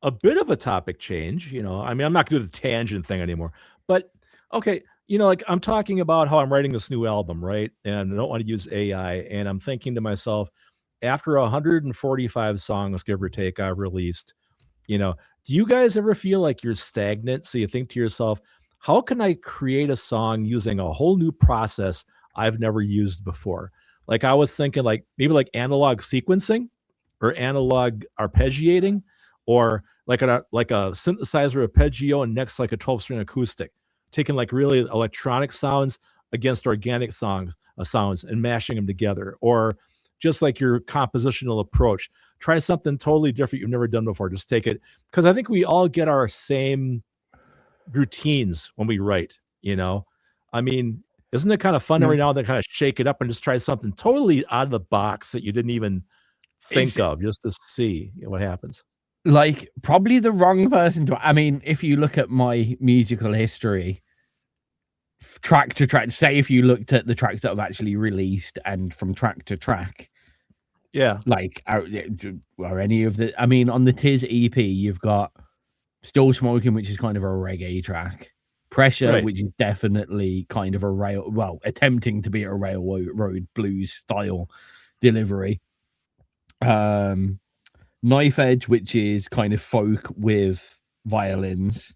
a bit of a topic change. You know, I mean, I'm not going to do the tangent thing anymore. But okay, you know, like I'm talking about how I'm writing this new album, right? And I don't want to use AI. And I'm thinking to myself, after 145 songs, give or take, I've released, you know, do you guys ever feel like you're stagnant? So you think to yourself, how can I create a song using a whole new process I've never used before? Like I was thinking like maybe like analog sequencing or analog arpeggiating or like a synthesizer arpeggio and next like a 12-string acoustic, taking like really electronic sounds against organic sounds and mashing them together, or just like your compositional approach. Try something totally different you've never done before. Just take it, because I think we all get our same routines when we write, you know? I mean, isn't it kind of fun every now and then kind of shake it up and just try something totally out of the box that you didn't even think of, just to see what happens? Like, probably the wrong person to, I mean, if you look at my musical history, track to track, say if you looked at the tracks that I've actually released and from track to track, like, or any of the, I mean, on the Tizz EP, you've got Still Smoking, which is kind of a reggae track. Pressure, which is definitely kind of a attempting to be a railroad blues style delivery. Knife Edge, which is kind of folk with violins.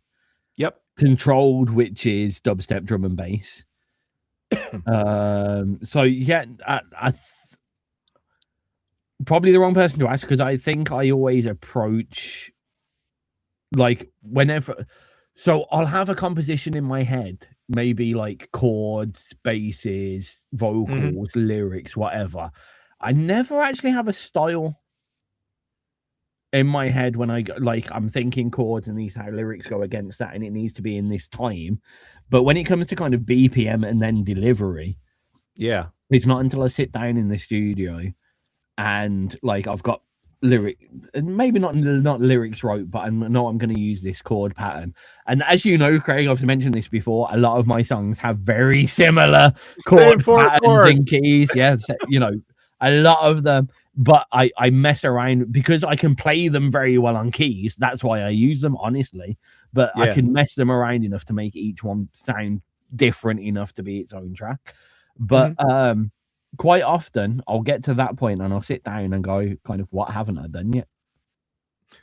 Yep. Controlled, which is dubstep, drum and bass. So yeah, I probably the wrong person to ask, because I think I always approach like whenever. So I'll have a composition in my head, maybe like chords, basses, vocals, lyrics, whatever. I never actually have a style in my head when I'm thinking chords and these how lyrics go against that, and it needs to be in this time. But when it comes to kind of BPM and then delivery, it's not until I sit down in the studio and like I've got maybe not lyrics wrote, but I know I'm going to use this chord pattern. And as you know, Craig, I've mentioned this before, a lot of my songs have very similar chord patterns and keys. Yeah, you know, a lot of them. But I mess around because I can play them very well on keys. That's why I use them, honestly. But I can mess them around enough to make each one sound different enough to be its own track. But quite often I'll get to that point and I'll sit down and go, kind of, what haven't I done yet?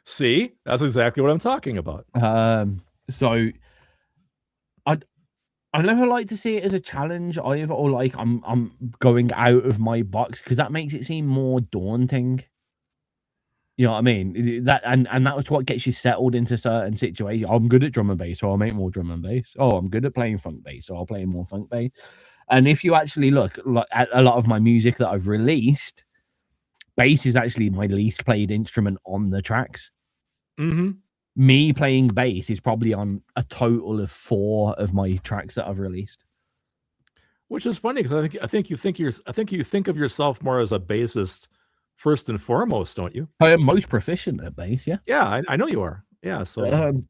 See, that's exactly what I'm talking about. So I never like to see it as a challenge either, or like I'm going out of my box, because that makes it seem more daunting. You know what I mean? That and that's what gets you settled into certain situations. I'm good at drum and bass, so I'll make more drum and bass. Oh, I'm good at playing funk bass, so I'll play more funk bass. And if you actually look at a lot of my music that I've released, bass is actually my least played instrument on the tracks. Me playing bass is probably on a total of 4 of my tracks that I've released. Which is funny, because I think you think of yourself more as a bassist first and foremost, don't you? I am most proficient at bass, yeah. Yeah, I know you are. Yeah, so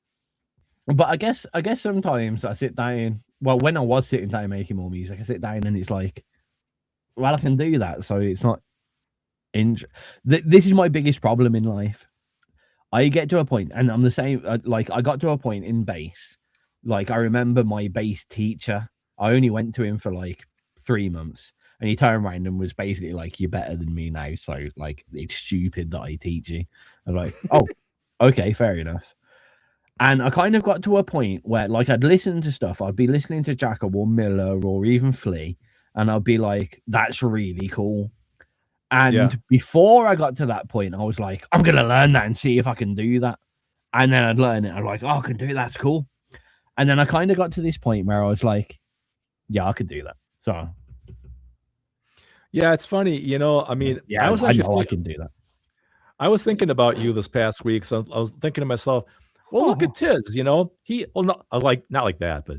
but I guess sometimes I sit down. Well, when I was sitting down making more music, I sit down and it's like, well, I can do that, so it's not. This is my biggest problem in life. I get to a point, and I'm the same. Like, I got to a point in bass. Like, I remember my bass teacher. I only went to him for like 3 months, and he turned around and was basically like, "You're better than me now, so like, it's stupid that I teach you." I'm like, "Oh, okay, fair enough." And I kind of got to a point where, like, I'd listen to stuff. I'd be listening to Jacob or Miller or even Flea, and I'd be like, "That's really cool." And before I got to that point, I was like, I'm going to learn that and see if I can do that. And then I'd learn it. I'm like, oh, I can do it. That's cool. And then I kind of got to this point where I was like, yeah, I could do that. So, yeah, it's funny. You know, I mean, yeah, I know I can do that. I was thinking about you this past week. So I was thinking to myself, well, look at Tizz, you know, not like that, but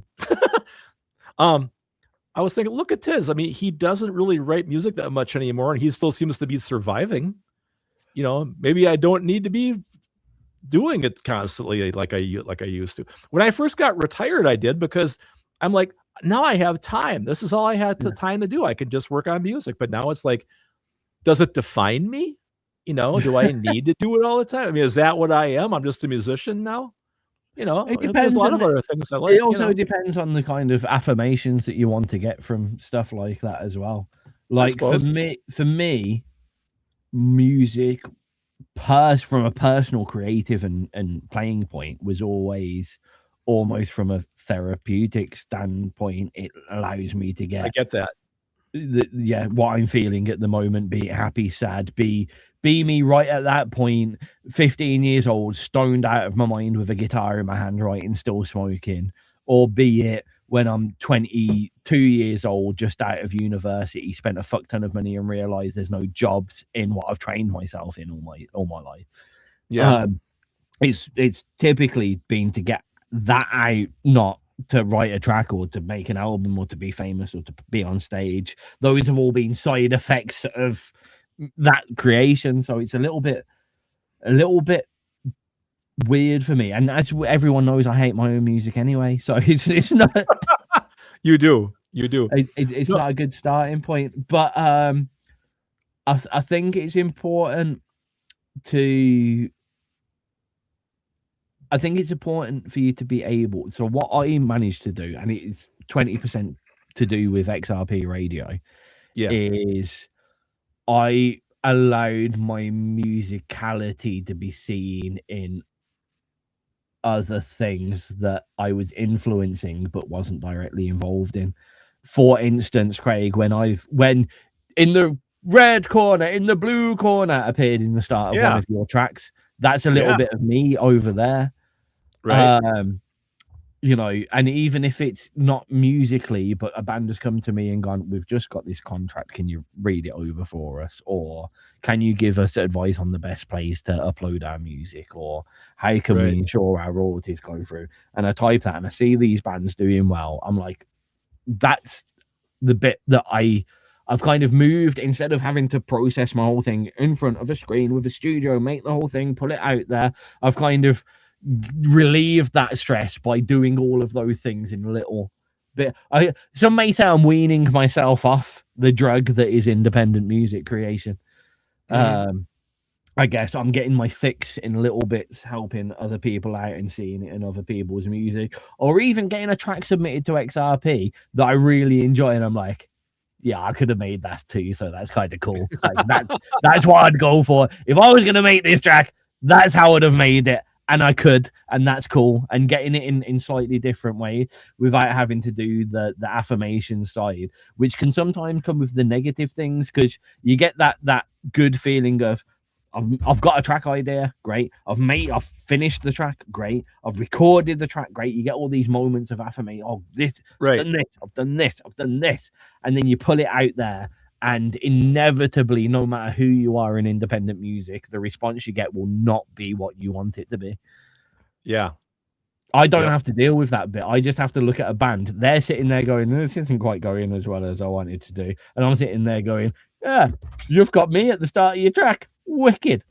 I was thinking, look at Tizz. I mean, he doesn't really write music that much anymore, and he still seems to be surviving. You know, maybe I don't need to be doing it constantly like I used to. When I first got retired, I did, because I'm like, now I have time. This is all I had time to do. I can just work on music. But now it's like, does it define me? You know, do I need to do it all the time? I mean, is that what I am? I'm just a musician now? You know, it depends. There's a lot of other things I like. It also depends on the kind of affirmations that you want to get from stuff like that as well. Like for me, music, from a personal, creative, and playing point, was always almost from a therapeutic standpoint. It allows me to get. I get that. What I'm feeling at the moment, be it happy, sad, be me right at that point, 15 years old, stoned out of my mind with a guitar in my hand, writing, still smoking, or be it when I'm 22 years old, just out of university, spent a fuck ton of money and realized there's no jobs in what I've trained myself in all my life. Yeah, it's typically been to get that out, not to write a track or to make an album or to be famous or to be on stage. Those have all been side effects of that creation. So it's a little bit weird for me. And as everyone knows, I hate my own music anyway. So it's not. You do. It's not a good starting point. But I think it's important to. I think it's important for you to be able. So what I managed to do, and it is 20% to do with XRP Radio, is I allowed my musicality to be seen in other things that I was influencing but wasn't directly involved in. For instance, Craig, when in the red corner, in the blue corner appeared in the start of one of your tracks, that's a little bit of me over there. Right. You know, and even if it's not musically, but a band has come to me and gone, we've just got this contract, can you read it over for us? Or can you give us advice on the best place to upload our music? Or how can we ensure our royalties go through? And I type that and I see these bands doing well. I'm like, that's the bit that I I've kind of moved, instead of having to process my whole thing in front of a screen with a studio, make the whole thing, pull it out there. I've kind of relieved that stress by doing all of those things in a little bit. Some may say I'm weaning myself off the drug that is independent music creation. I guess I'm getting my fix in little bits, helping other people out and seeing it in other people's music, or even getting a track submitted to XRP that I really enjoy, and I'm like, yeah, I could have made that too, so that's kind of cool. Like, that's what I'd go for. If I was going to make this track, that's how I'd have made it, and I could, and that's cool. And getting it in slightly different ways without having to do the affirmation side, which can sometimes come with the negative things, because you get that good feeling of, I've got a track idea, great. I've finished the track, great. I've recorded the track, great. You get all these moments of affirmation. Oh, this, Right. I've done this, and then you pull it out there, and inevitably, no matter who you are in independent music, the response you get will not be what you want it to be. Yeah. I don't have to deal with that bit. I just have to look at a band. They're sitting there going, this isn't quite going as well as I wanted to do, and I'm sitting there going, yeah, you've got me at the start of your track. Wicked.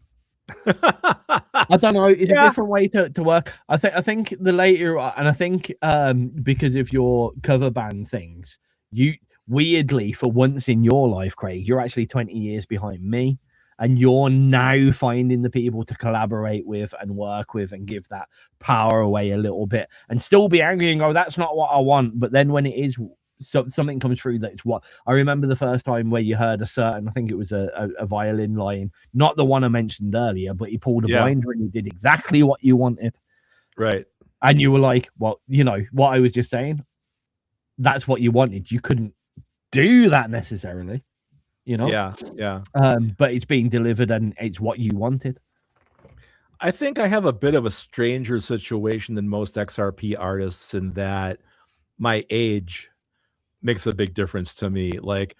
I don't know. It's a different way to work. I think the later, and I think because of your cover band things, you weirdly, for once in your life, Craig, you're actually 20 years behind me, and you're now finding the people to collaborate with and work with and give that power away a little bit, and still be angry and go, that's not what I want. But then when it is, so something comes through that's what I remember the first time where you heard a certain, I think it was a violin line, not the one I mentioned earlier, but he pulled a blinder and he did exactly what you wanted. Right. And you were like, well, you know what I was just saying, that's what you wanted. You couldn't do that necessarily, you know? Yeah. But it's being delivered and it's what you wanted. I think I have a bit of a stranger situation than most XRP artists in that my age makes a big difference to me. Like,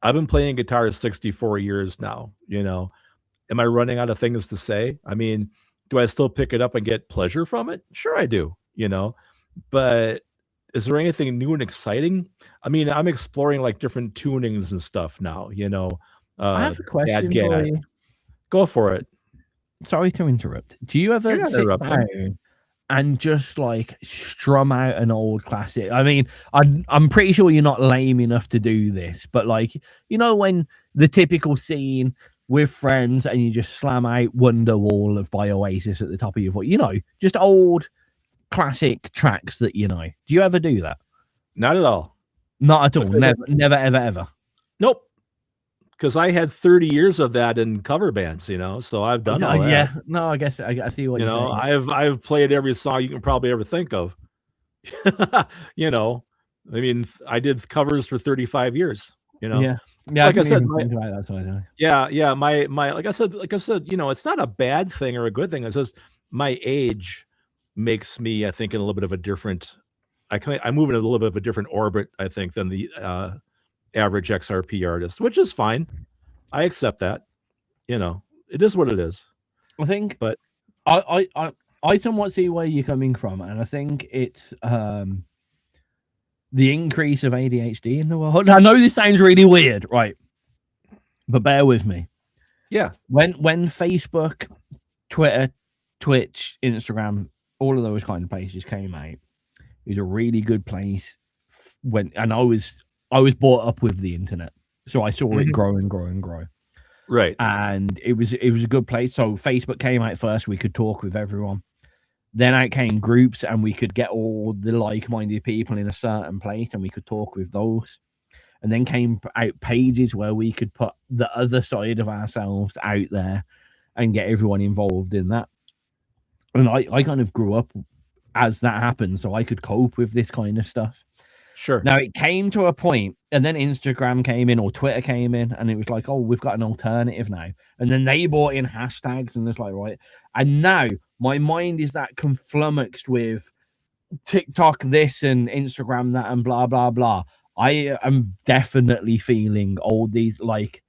I've been playing guitar 64 years now, you know. Am I running out of things to say? I mean, do I still pick it up and get pleasure from it? Sure I do, you know. But is there anything new and exciting? I mean, I'm exploring like different tunings and stuff now, you know. I have a question for you. Go for it. Sorry to interrupt. Do you ever sit down and just like strum out an old classic? I mean, I'm pretty sure you're not lame enough to do this, but like, you know, when the typical scene with friends and you just slam out Wonderwall by Oasis at the top of your voice, you know, just old classic tracks that you know. Do you ever do that? Not at all. Not at all. Never, ever. Nope. Because I had 30 years of that in cover bands, you know, so I've done all that. Yeah, no, I guess I see what you're saying. I've played every song you can probably ever think of. You know, I mean, I did covers for 35 years. You know, yeah. Like I said, my like I said, you know, it's not a bad thing or a good thing. It's just my age makes me, I think, in a little bit of a different. I move in a little bit of a different orbit, I think, than the average XRP artist, which is fine. I accept that. You know, it is what it is. I think, but I somewhat see where you're coming from, and I think it's the increase of ADHD in the world. I know this sounds really weird, right? But bear with me. Yeah. When Facebook, Twitter, Twitch, Instagram, all of those kind of places came out, it was a really good place. And I was brought up with the internet, so I saw it grow and grow and grow. Right. And it was a good place. So Facebook came out first. We could talk with everyone. Then out came groups, and we could get all the like-minded people in a certain place, and we could talk with those. And then came out pages where we could put the other side of ourselves out there and get everyone involved in that. And I kind of grew up as that happened, so I could cope with this kind of stuff. Sure. Now it came to a point, and then Instagram came in or Twitter came in, and it was like, oh, we've got an alternative now. And then they brought in hashtags, and it's like, right. And now my mind is that conflummoxed with TikTok this and Instagram that and blah, blah, blah. I am definitely feeling all these, like,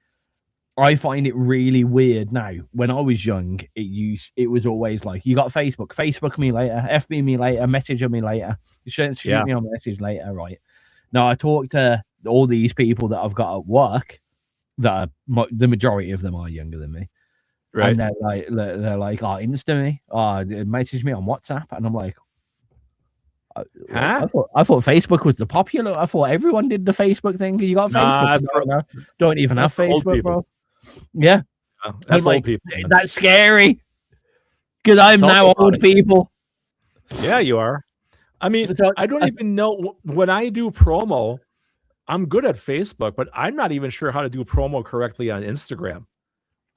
I find it really weird now. When I was young, it was always like, you got Facebook me later, FB me later, message me later, shoot me on message later, right? Now I talk to all these people that I've got at work that are, the majority of them are younger than me. Right. And they're like, oh, Insta me, oh, message me on WhatsApp, and I'm like, Huh? I thought Facebook was the popular. I thought everyone did the Facebook thing. You got Nah, Facebook. Don't even have for old Facebook, people. bro. Yeah, That's like, old people. Man. that's scary because I'm Tell me now about old it. people. Yeah, you are. I mean, So, I don't even know when I do promo. I'm good at Facebook, but I'm not even sure how to do promo correctly on Instagram.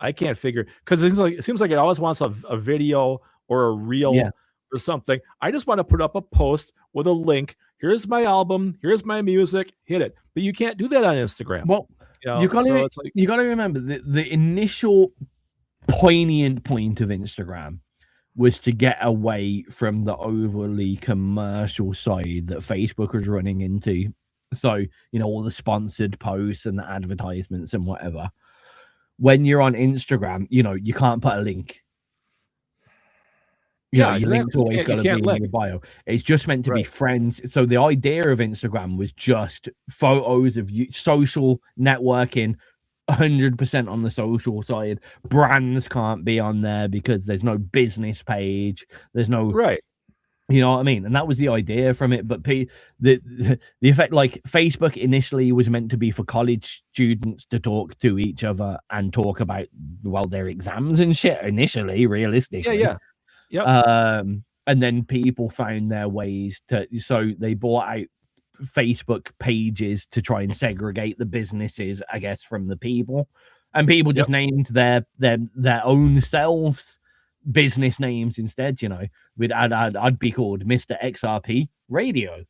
I can't figure because it seems like it always wants a video or a reel or something. I just want to put up a post with a link. Here's my album. Here's my music. Hit it. But you can't do that on Instagram. Well, you got to remember the initial poignant point of Instagram was to get away from the overly commercial side that Facebook was running into. So, you know, all the sponsored posts and the advertisements and whatever. When you're on Instagram, you know, you can't put a link. Your link's always got to be in your bio. It's just meant to be friends. So the idea of Instagram was just photos of you, social networking, 100% on the social side. Brands can't be on there because there's no business page. There's no you know what I mean? And that was the idea from it. But the effect, like Facebook initially was meant to be for college students to talk to each other and talk about, well, their exams and shit initially, realistically. Yeah. And then people found their ways to, so they bought out Facebook pages to try and segregate the businesses, I guess, from the people. And people just named their own selves business names instead. You know, I'd be called Mr. XRP Radio,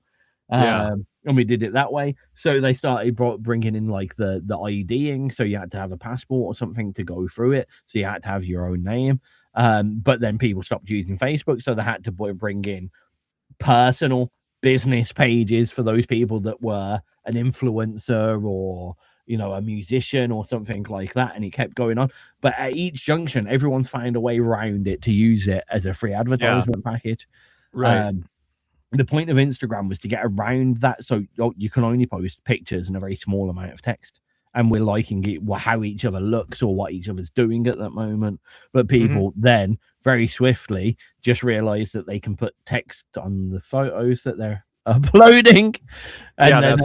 and we did it that way. So they started bringing in like the IDing, so you had to have a passport or something to go through it, so you had to have your own name. But then people stopped using Facebook, so they had to bring in personal business pages for those people that were an influencer or, you know, a musician or something like that, and it kept going on. But at each junction, everyone's found a way around it to use it as a free advertisement package. Right. The point of Instagram was to get around that, so you can only post pictures and a very small amount of text, and we're liking it, how each other looks or what each other's doing at that moment. But people then very swiftly just realize that they can put text on the photos that they're uploading, and then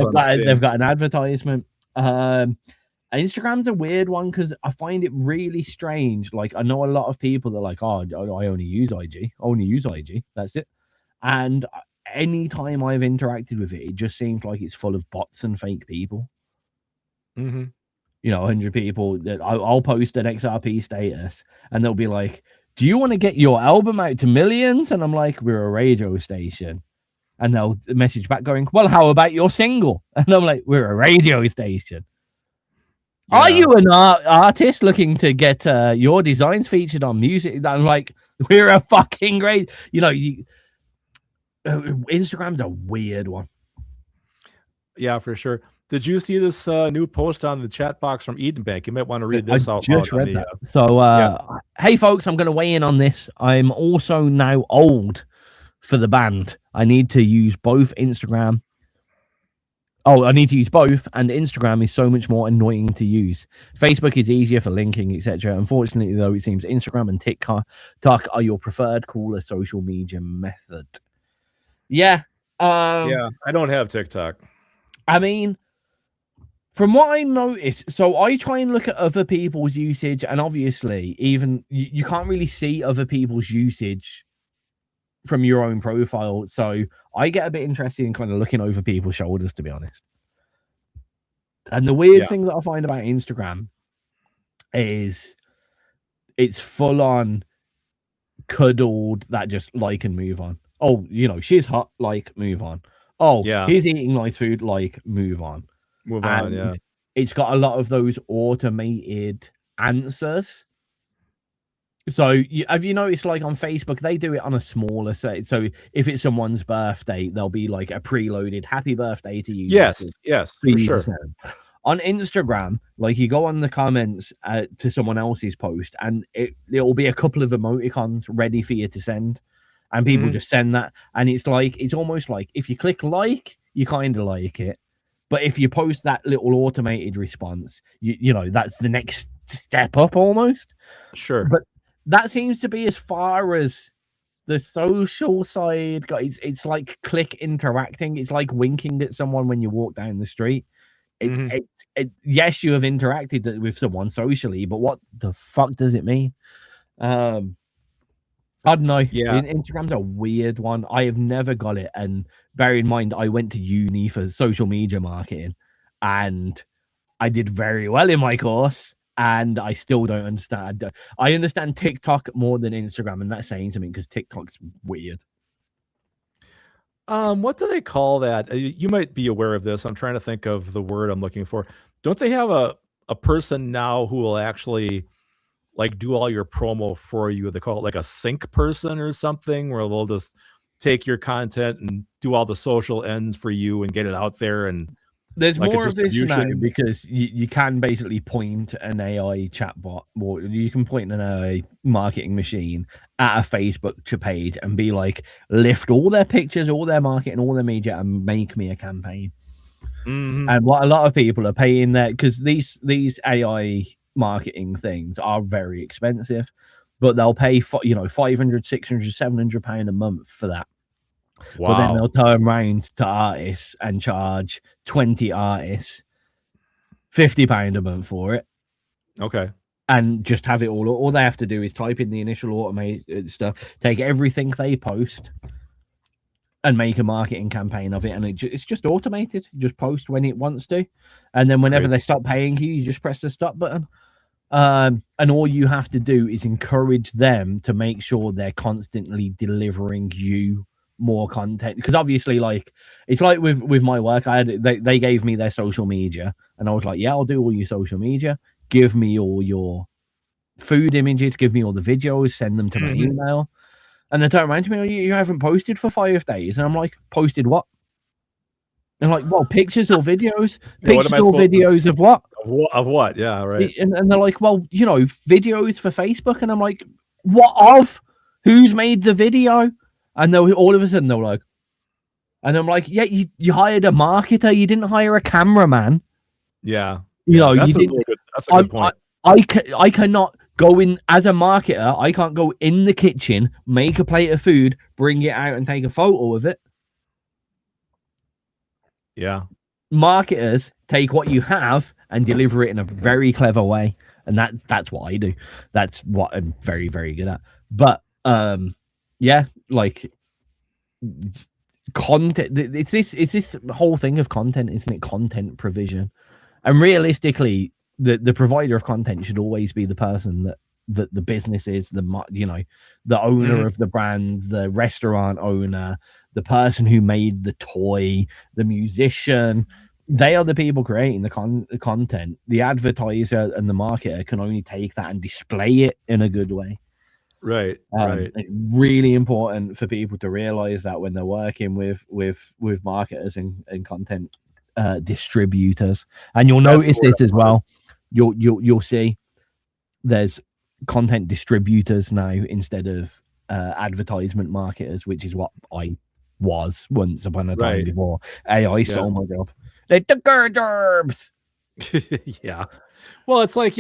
they've got an advertisement. Instagram's a weird one because I find it really strange. Like, I know a lot of people that are like, oh, I only use IG. That's it. And anytime I've interacted with it, it just seems like it's full of bots and fake people. You know, 100 people that I'll post an XRP status and they'll be like, do you want to get your album out to millions? And I'm like, we're a radio station. And they'll message back going, well, how about your single? And I'm like, we're a radio station. Are you an artist looking to get your designs featured on music? And I'm like, we're a fucking great, you know, Instagram's a weird one. Yeah, for sure. Did you see this new post on the chat box from Eden Bank? You might want to read this out loud. Just read that. So, hey, folks, I'm going to weigh in on this. I'm also now old for the band. I need to use both Instagram. Oh, I need to use both, and Instagram is so much more annoying to use. Facebook is easier for linking, etc. Unfortunately, though, it seems Instagram and TikTok are your preferred, cooler social media method. Yeah. I don't have TikTok. I mean, from what I noticed, so I try and look at other people's usage, and obviously, even you can't really see other people's usage from your own profile. So I get a bit interested in kind of looking over people's shoulders, to be honest. And the weird thing that I find about Instagram is it's full on cuddled that just like and move on. Oh, you know, she's hot, like, move on. Oh, he's eating nice food, like, move on. Move on, yeah. It's got a lot of those automated answers. So have you noticed, like, on Facebook, they do it on a smaller set. So if it's someone's birthday, there'll be like a preloaded happy birthday to you. Yes, for sure. On Instagram, like, you go on the comments to someone else's post, and it'll be a couple of emoticons ready for you to send. And people just send that. And it's like, it's almost like if you click like, you kind of like it. But if you post that little automated response, you know, that's the next step up almost. Sure. But that seems to be as far as the social side, guys. It's like click interacting. It's like winking at someone when you walk down the street. Yes, you have interacted with someone socially, but what the fuck does it mean? I don't know. Yeah. Instagram's a weird one. I have never got it. And bear in mind, I went to uni for social media marketing and I did very well in my course. And I still don't understand. I understand TikTok more than Instagram, and that's saying something because TikTok's weird. What do they call that? You might be aware of this. I'm trying to think of the word I'm looking for. Don't they have a person now who will actually like do all your promo for you? They call it like a sync person or something, where they'll just take your content and do all the social ends for you and get it out there. And there's like more of this now because you can basically point an AI chatbot, or you can point an AI marketing machine at a Facebook page and be like, lift all their pictures, all their marketing, all their media, and make me a campaign. And what a lot of people are paying there, because these AI marketing things are very expensive, but they'll pay for, you know, 500, 600, 700 pound a month for that. Wow. But then they'll turn around to artists and charge 20 artists £50 a month for it. Okay. And just have it all they have to do is type in the initial automated stuff, take everything they post and make a marketing campaign of it, and it's just automated. Just post when it wants to, and then whenever they stop paying you, you just press the stop button. And all you have to do is encourage them to make sure they're constantly delivering you more content, because obviously, like, it's like with my work, they gave me their social media, and I was like, yeah, I'll do all your social media, give me all your food images, give me all the videos, send them to my email. And they turn around to me, you haven't posted for 5 days. And I'm like, posted what? And like, well, pictures or videos? Pictures or videos of what? Of what? Yeah, right. And they're like, well, you know, videos for Facebook. And I'm like, what of? Who's made the video? And they'll all of a sudden they're like, and I'm like, yeah, you hired a marketer, you didn't hire a cameraman. Yeah. You know, that's you didn't. That's a good point. I cannot go in as a marketer. I can't go in the kitchen, make a plate of food, bring it out and take a photo of it. Yeah. Marketers take what you have and deliver it in a very clever way. And that's what I do. That's what I'm very, very good at. But yeah, like content, it's this whole thing of content, isn't it? Content provision. And realistically, the provider of content should always be the person that the business is, the owner of the brand, the restaurant owner, the person who made the toy, the musician. They are the people creating the content. The advertiser and the marketer can only take that and display it in a good way. Right. Right. It's really important for people to realize that when they're working with marketers and content distributors. And you'll notice this as well. You'll see there's content distributors now instead of advertisement marketers, which is what I was once upon a time before AI stole my job. They took our jobs. Yeah. Well, it's like,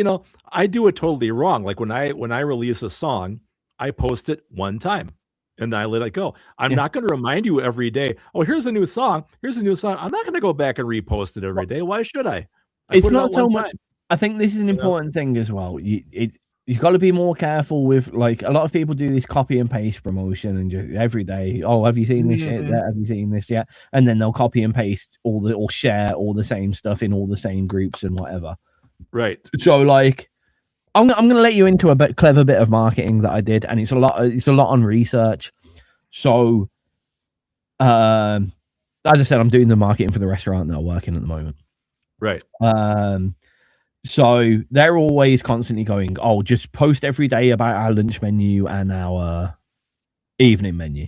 I do it totally wrong. Like when I release a song, I post it one time and then I let it go. I'm not going to remind you every day, oh, here's a new song. Here's a new song. I'm not going to go back and repost it every day. Why should I? It's not so much. I think this is an important thing as well. You've got to be more careful with, like, a lot of people do this copy and paste promotion and just every day, oh, have you seen this yet? Have you seen this yet? And then they'll copy and paste or share all the same stuff in all the same groups and whatever. Right. So, like, I'm going to let you into a clever bit of marketing that I did, and it's a lot on research. So, as I said, I'm doing the marketing for the restaurant that I'm working at the moment. Right. So they're always constantly going, oh, just post every day about our lunch menu and our evening menu.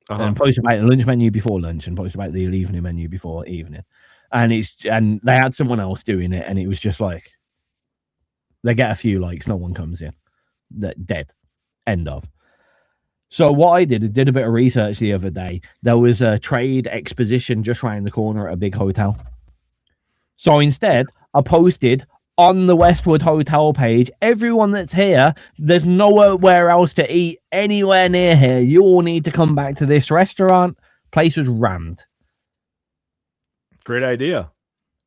And post about the lunch menu before lunch and post about the evening menu before evening. And they had someone else doing it, and it was just like, they get a few likes, no one comes in. They're dead. End of. So what I did a bit of research the other day. There was a trade exposition just around the corner at a big hotel. So instead, I posted on the Westwood Hotel page, everyone that's here, there's nowhere else to eat anywhere near here. You all need to come back to this restaurant. Place was rammed. Great idea.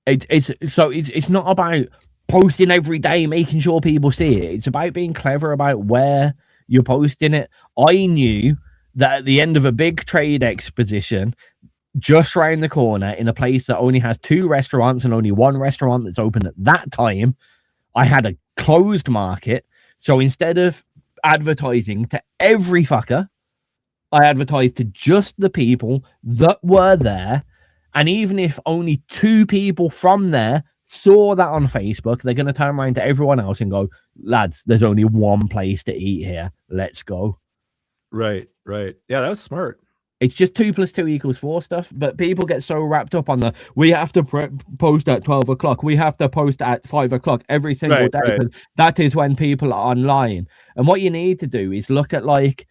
It's not about posting every day, making sure people see it. It's about being clever about where you're posting it. I knew that at the end of a big trade exposition, just round the corner in a place that only has 2 restaurants and only 1 restaurant that's open at that time, I had a closed market. So instead of advertising to every fucker, I advertised to just the people that were there. And even if only 2 people from there saw that on Facebook, they're going to turn around to everyone else and go, lads, there's only 1 place to eat here. Let's go. Right. Yeah, that was smart. It's just 2 + 2 = 4 stuff. But people get so wrapped up on the, we have to post at 12 o'clock. We have to post at 5 o'clock every single day. Right. That is when people are online. And what you need to do is look at like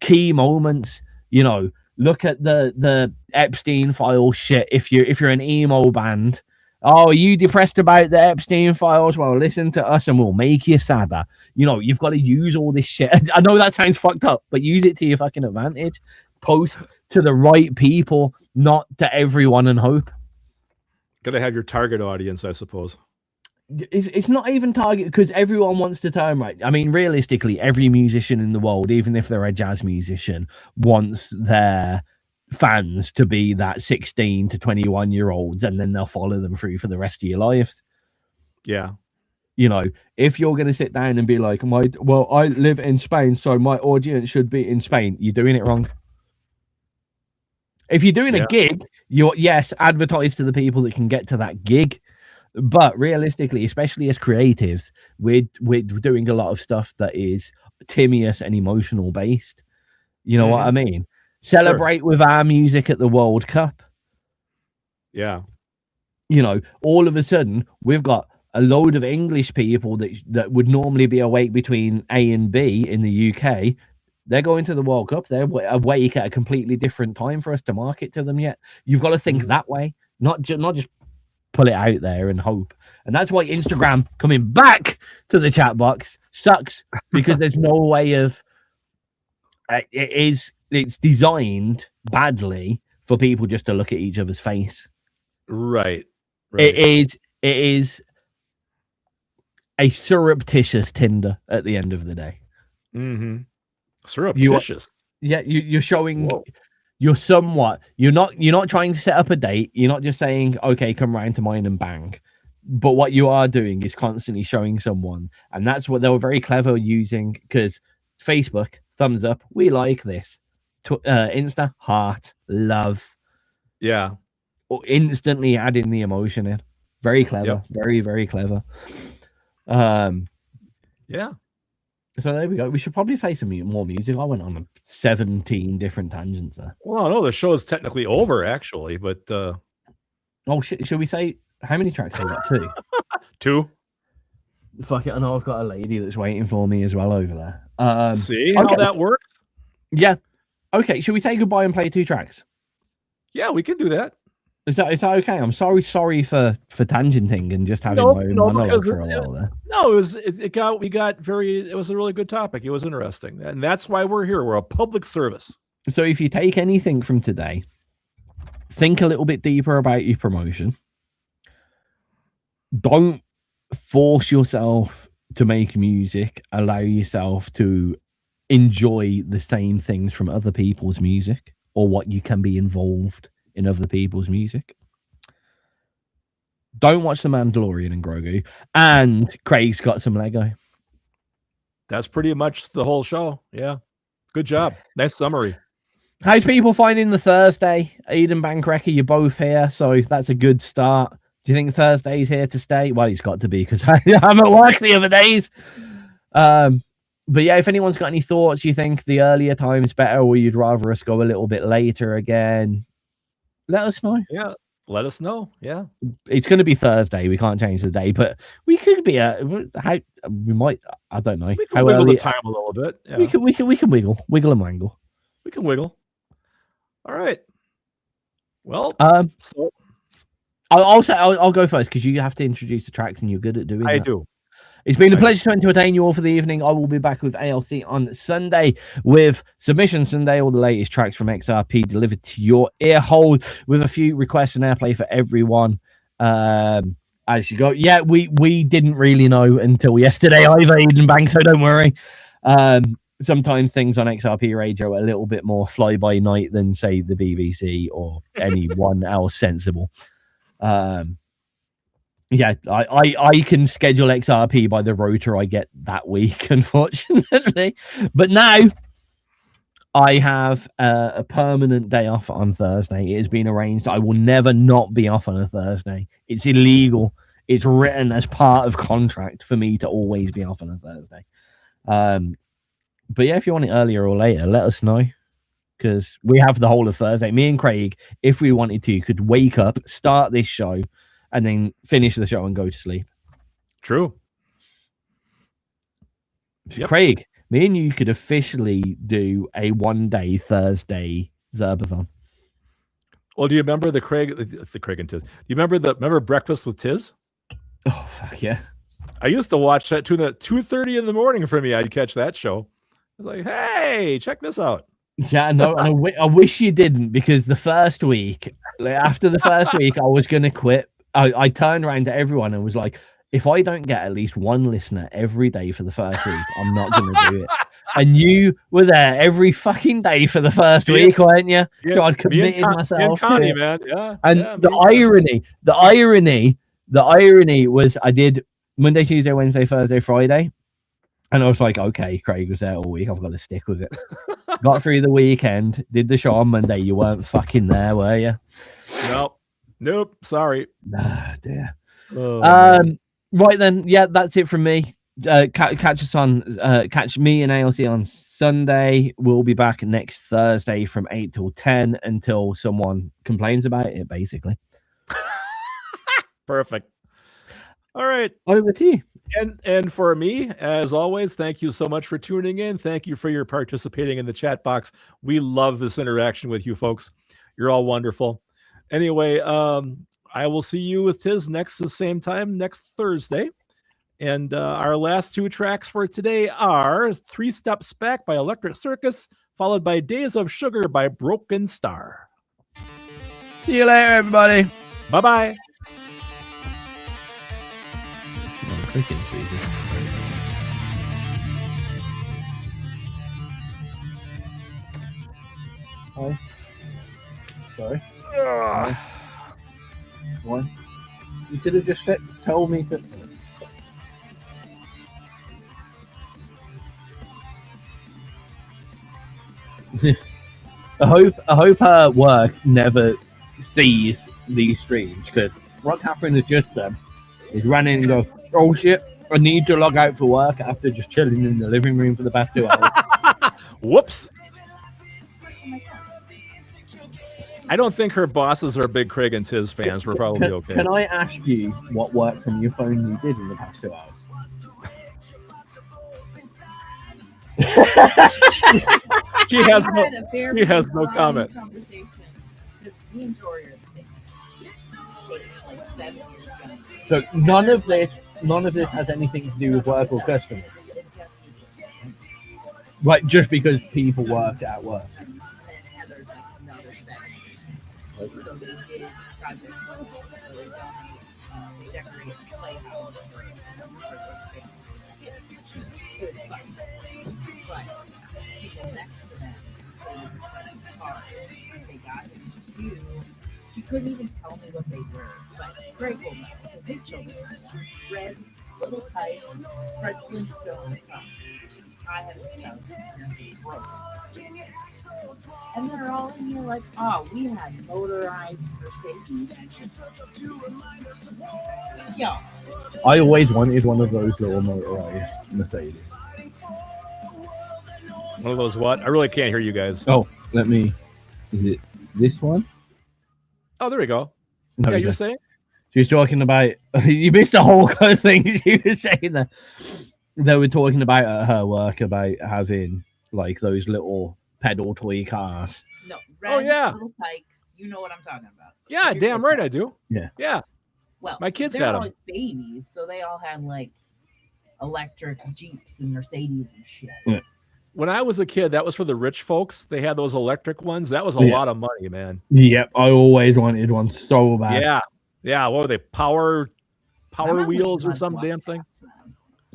key moments, look at the Epstein file shit. If you're an emo band, oh, are you depressed about the Epstein files? Well, listen to us and we'll make you sadder. You've got to use all this shit. I know that sounds fucked up, but use it to your fucking advantage. Post to the right people, not to everyone, and hope. Gotta have your target audience, I suppose. It's not even target, because everyone wants to turn right. I mean, realistically, every musician in the world, even if they're a jazz musician, wants their fans to be that 16 to 21-year-olds, and then they'll follow them through for the rest of your lives. Yeah. If you're going to sit down and be like, I live in Spain, so my audience should be in Spain, you're doing it wrong. If you're doing a gig, advertise to the people that can get to that gig. But realistically, especially as creatives, we're doing a lot of stuff that is timious and emotional based. You know what I mean? Celebrate with our music at the World Cup. Yeah. All of a sudden, we've got a load of English people that would normally be awake between A and B in the UK. They're going to the World Cup. They're awake at a completely different time for us to market to them yet. You've got to think that way, not just pull it out there and hope. And that's why Instagram coming back to the chat box sucks, because there's no way of it's designed badly for people just to look at each other's face. Right. It is a surreptitious Tinder at the end of the day. Surreptitious. You're showing. Whoa. You're not trying to set up a date. You're not just saying, okay, come round to mine and bang. But what you are doing is constantly showing someone. And that's what they were very clever using, because Facebook, thumbs up, we like this. Insta, heart, love. Yeah. Or instantly adding the emotion in. Very clever. Yep. Very, very clever. Yeah. So there we go. We should probably play some more music. I went on 17 different tangents there. Well, no, the show is technically over, actually, but... Oh, should we say... How many tracks have we got? 2? 2. Fuck it, I know I've got a lady that's waiting for me as well over there. See how that works? Yeah. Okay, should we say goodbye and play 2 tracks? Yeah, we can do that. Is that okay? I'm sorry for tangenting and just having my own monologue for a while there. No, it was a really good topic. It was interesting. And that's why we're here. We're a public service. So if you take anything from today, think a little bit deeper about your promotion. Don't force yourself to make music. Allow yourself to enjoy the same things from other people's music, or what you can be involved in other people's music. Don't watch The Mandalorian and Grogu. And Craig's got some Lego. That's pretty much the whole show. Yeah. Good job. Nice summary. How's people finding the Thursday? Eden Bankreka, you're both here, so that's a good start. Do you think Thursday's here to stay? Well, he's got to be, because I'm at work the other days. But yeah, if anyone's got any thoughts, you think the earlier time's better, or you'd rather us go a little bit later again, let us know. Yeah, let us know. Yeah, it's going to be Thursday. We can't change the day, but we could be we might. I don't know. We can wiggle the time a little bit. Yeah. We can wiggle and wangle. We can wiggle. All right. Well, I'll go first because you have to introduce the tracks and you're good at doing I that. do. It's been a pleasure to entertain you all for the evening. I will be back with ALC on Sunday with Submission Sunday, all the latest tracks from XRP delivered to your ear hole with a few requests and airplay for everyone. As you go, yeah, we didn't really know until yesterday either, Eden Bank, so don't worry. Sometimes things on XRP Radio are a little bit more fly by night than say the BBC or anyone else sensible. Yeah, I can schedule XRP by the rotor I get that week, unfortunately. But now I have a permanent day off on Thursday. It has been arranged. I will never not be off on a Thursday. It's illegal. It's written as part of contract for me to always be off on a Thursday. But yeah, if you want it earlier or later, let us know. Because we have the whole of Thursday. Me and Craig, if we wanted to, could wake up, start this show, and then finish the show and go to sleep. True. Yep. Craig, me and you could officially do a one-day Thursday Zerbathon. Well, do you remember the Craig and Tizz? Do you remember Breakfast with Tizz? Oh, fuck yeah. I used to watch that tune at 2:30 in the morning for me. I'd catch that show. I was like, hey, check this out. Yeah, no, and I wish you didn't, because the first week, after the first week, I was going to quit. I turned around to everyone and was like, if I don't get at least one listener every day for the first week, I'm not going to do it. And you were there every fucking day for the first week, weren't you? Yeah, so I'd committed myself to it. Man. Yeah, and yeah, the irony was I did Monday, Tuesday, Wednesday, Thursday, Friday. And I was like, okay, Craig was there all week. I've got to stick with it. Got through the weekend, did the show on Monday. You weren't fucking there, were you? Nope. Sorry. Ah, dear. Oh, right then. Yeah, that's it from me. Catch us on, catch me and ALC on Sunday. We'll be back next Thursday from 8 till 10 until someone complains about it, basically. perfect. All right. Over to you. And for me, as always, thank you so much for tuning in. Thank you for your participating in the chat box. We love this interaction with you folks. You're all wonderful. Anyway, I will see you with Tizz the same time next Thursday. And our last two tracks for today are 3 Steps Back by Electric Circus, followed by Days of Sugar by Broken Star. See you later, everybody. Bye-bye. Oh, sorry. One. You could have just told me to. I hope her work never sees these streams, because what Catherine has just done is run in and go, oh shit, I need to log out for work after just chilling in the living room for the past 2 hours. Whoops. I don't think her bosses are big Craig and Tizz fans. We're probably okay. Can I ask you what work from your phone you did in the past 2 hours? She has no comment. Me and Jory are the same. Like 7 years ago. So none of this has anything to do with work or customers. Right, just because people work at work. And Heather's like another 7 years. So they did projects they decorated the playhouse for those families. It was fun. But people next to them, they were selling cars. They got them too. She couldn't even tell me what they were, but Greg will know, because his children are red, little tight, Fred Flintstone stuff. I have this house broke. And they're all in here like, oh, we had motorized Mercedes. Yeah. I always wanted one of those little motorized Mercedes. One of those what? I really can't hear you guys. Oh, is it this one? Oh, there we go. No, yeah, you were saying? She was talking about, you missed the whole kind of thing she was saying there. They were talking about at her work about having like those little pedal toy cars. No, red little bikes, You know what I'm talking about. Yeah, damn right I do. Yeah. Yeah. Well, My kids they're had all 'em. like babies, so they all had like electric Jeeps and Mercedes and shit. Yeah. When I was a kid, that was for the rich folks. They had those electric ones. That was a Yeah. lot of money, man. Yep, I always wanted one so bad. Yeah. Yeah. What were they? Power My mom wheels or was some walking damn thing? past them.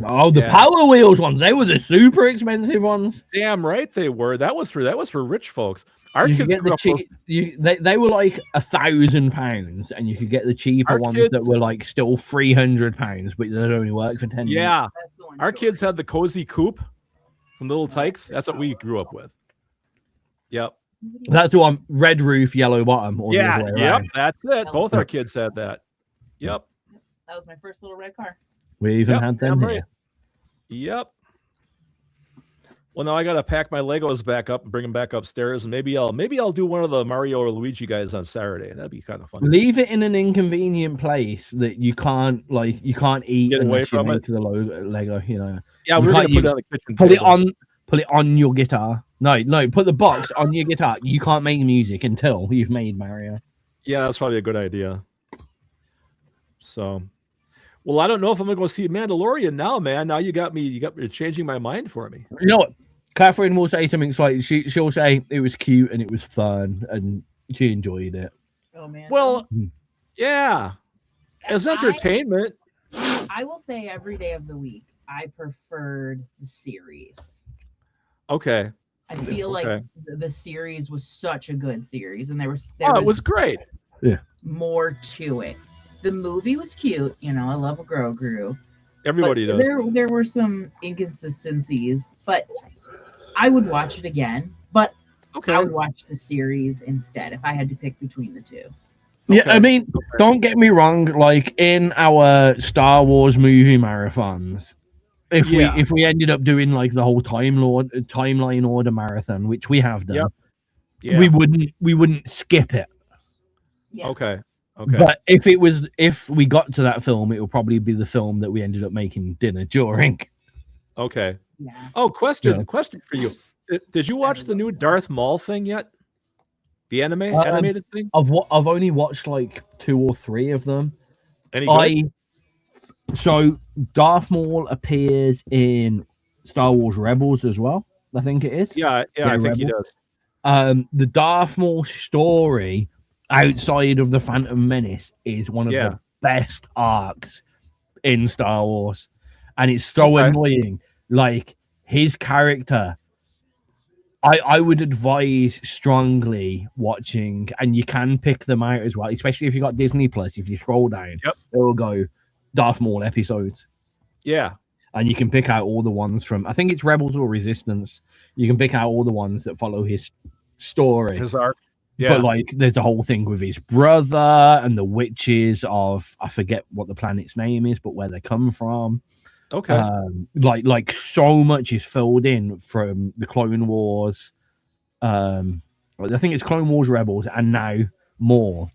Oh, the Yeah. Power Wheels ones, they were the super expensive ones. Damn right they were. That was for rich folks. Our You could kids get grew the up with, cheap, they were like £1,000, and you could get the cheaper Our ones kids- that were like still £300, but they'd only work for 10 minutes. yeah. That's the one Our short. kids had the cozy coupe from Little Tykes. That's what we grew up with. Yep. That's the one, red roof, yellow bottom. Or the Yeah. other way Yep. around. That's it. Both our kids had that. Yep. That was my first little red car. We even Yep, had them damn here. right. Yep. Well, now I gotta pack my Legos back up and bring them back upstairs, and maybe I'll do one of the Mario or Luigi guys on Saturday. That'd be kind of fun. Leave it in an inconvenient place that you can't eat Get away unless you from make the Lego. You know, Yeah, You we're gonna can't- put it on the kitchen put it table. on your guitar. No, put the box on your guitar. You can't make music until you've made Mario. Yeah, that's probably a good idea. So, well, I don't know if I'm gonna go see Mandalorian now, man. Now you're changing my mind for me. You know what? Catherine will say something like she'll say it was cute and it was fun and she enjoyed it. Oh man. Well, yeah, as entertainment. I will say every day of the week, I preferred the series. Okay. I feel like Okay. the series was such a good series, and there Oh, it was great. more to it. The movie was cute, you know. I love a Grogu. Everybody But does. There were some inconsistencies, but I would watch it again. But Okay. I would watch the series instead if I had to pick between the two. Yeah, Okay. I mean, don't get me wrong. Like in our Star Wars movie marathons, if Yeah. we ended up doing like the whole timeline order marathon, which we have done, Yep. Yeah. we wouldn't skip it. Yeah. Okay. Okay. But if we got to that film, it will probably be the film that we ended up making dinner during. Okay. Yeah. Oh, question Yeah. for you. Did you watch the new Darth Maul thing yet? The animated thing? I've only watched like 2 or 3 of them. Any good? So Darth Maul appears in Star Wars Rebels as well. I think it is. Yeah, I think he Rebel. does. The Darth Maul story outside of the Phantom Menace is one of Yeah. the best arcs in Star Wars, and it's so Okay. annoying. Like his character, I would advise strongly watching, and you can pick them out as well, especially if you got Disney Plus. If you scroll down, Yep. it will go Darth Maul episodes, Yeah. and you can pick out all the ones from, I think it's Rebels or Resistance. You can pick out all the ones that follow his story. His arc. Yeah. But like, there's a whole thing with his brother and the witches of, I forget what the planet's name is, but where they come from. Okay. Like so much is filled in from the Clone Wars. I think it's Clone Wars Rebels and now more.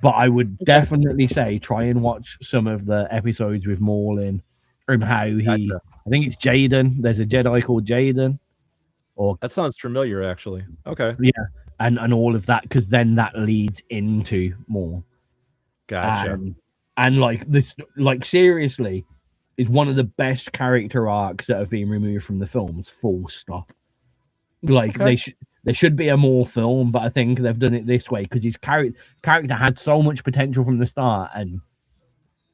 But I would definitely say try and watch some of the episodes with Maul in, and how he. Gotcha. I think it's Jaden. There's a Jedi called Jaden, That sounds familiar, actually. Okay. and all of that, because then that leads into more. Gotcha. And like this, like seriously, is one of the best character arcs that have been removed from the films. Full stop. Like Okay. there should be a more film, but I think they've done it this way because his character had so much potential from the start, and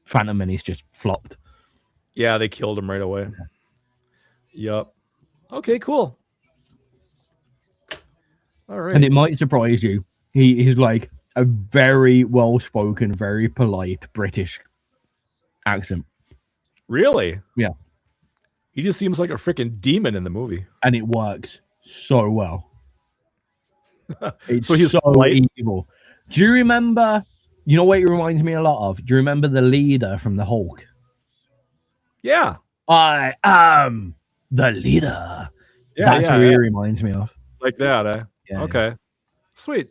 Phantom Menace just flopped. Yeah, they killed him right away. Yep. Okay, cool. All right. And it might surprise you. He's like a very well spoken, very polite British accent. Really? Yeah. He just seems like a freaking demon in the movie. And it works so well. It's So he's so polite? evil. Do you remember? You know what it reminds me a lot of? Do you remember the leader from the Hulk? Yeah. I am the leader. Yeah, That's who he reminds me of. Like that, eh? Yeah. Okay. Sweet.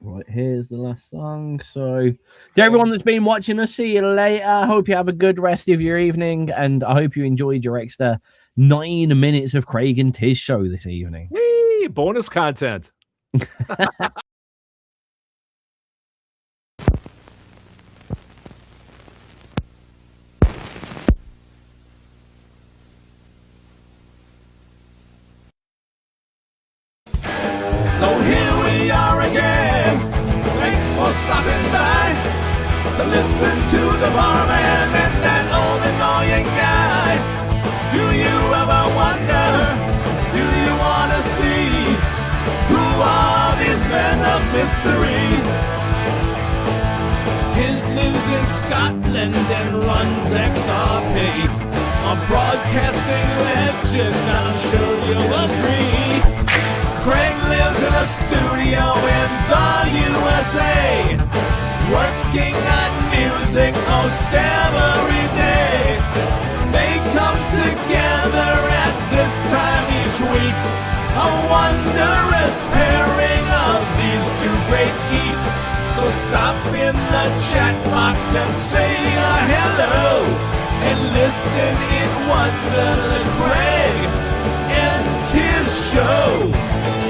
Right, here's the last song. So, to everyone that's been watching us, see you later. I hope you have a good rest of your evening, and I hope you enjoyed your extra 9 minutes of Craig and Tizz show this evening. Whee! Bonus content. So here we are again. Thanks for stopping by to listen to the barman and that old annoying guy. Do you ever wonder, do you want to see who are these men of mystery? Tizz lives in Scotland and runs XRP, a broadcasting legend, I'm sure you'll agree. Craig lives in a studio in the USA, working on music most every day. They come together at this time each week, a wondrous pairing of these two great geeks. So stop in the chat box and say a hello, and listen in wonder to Craig and Tizz show.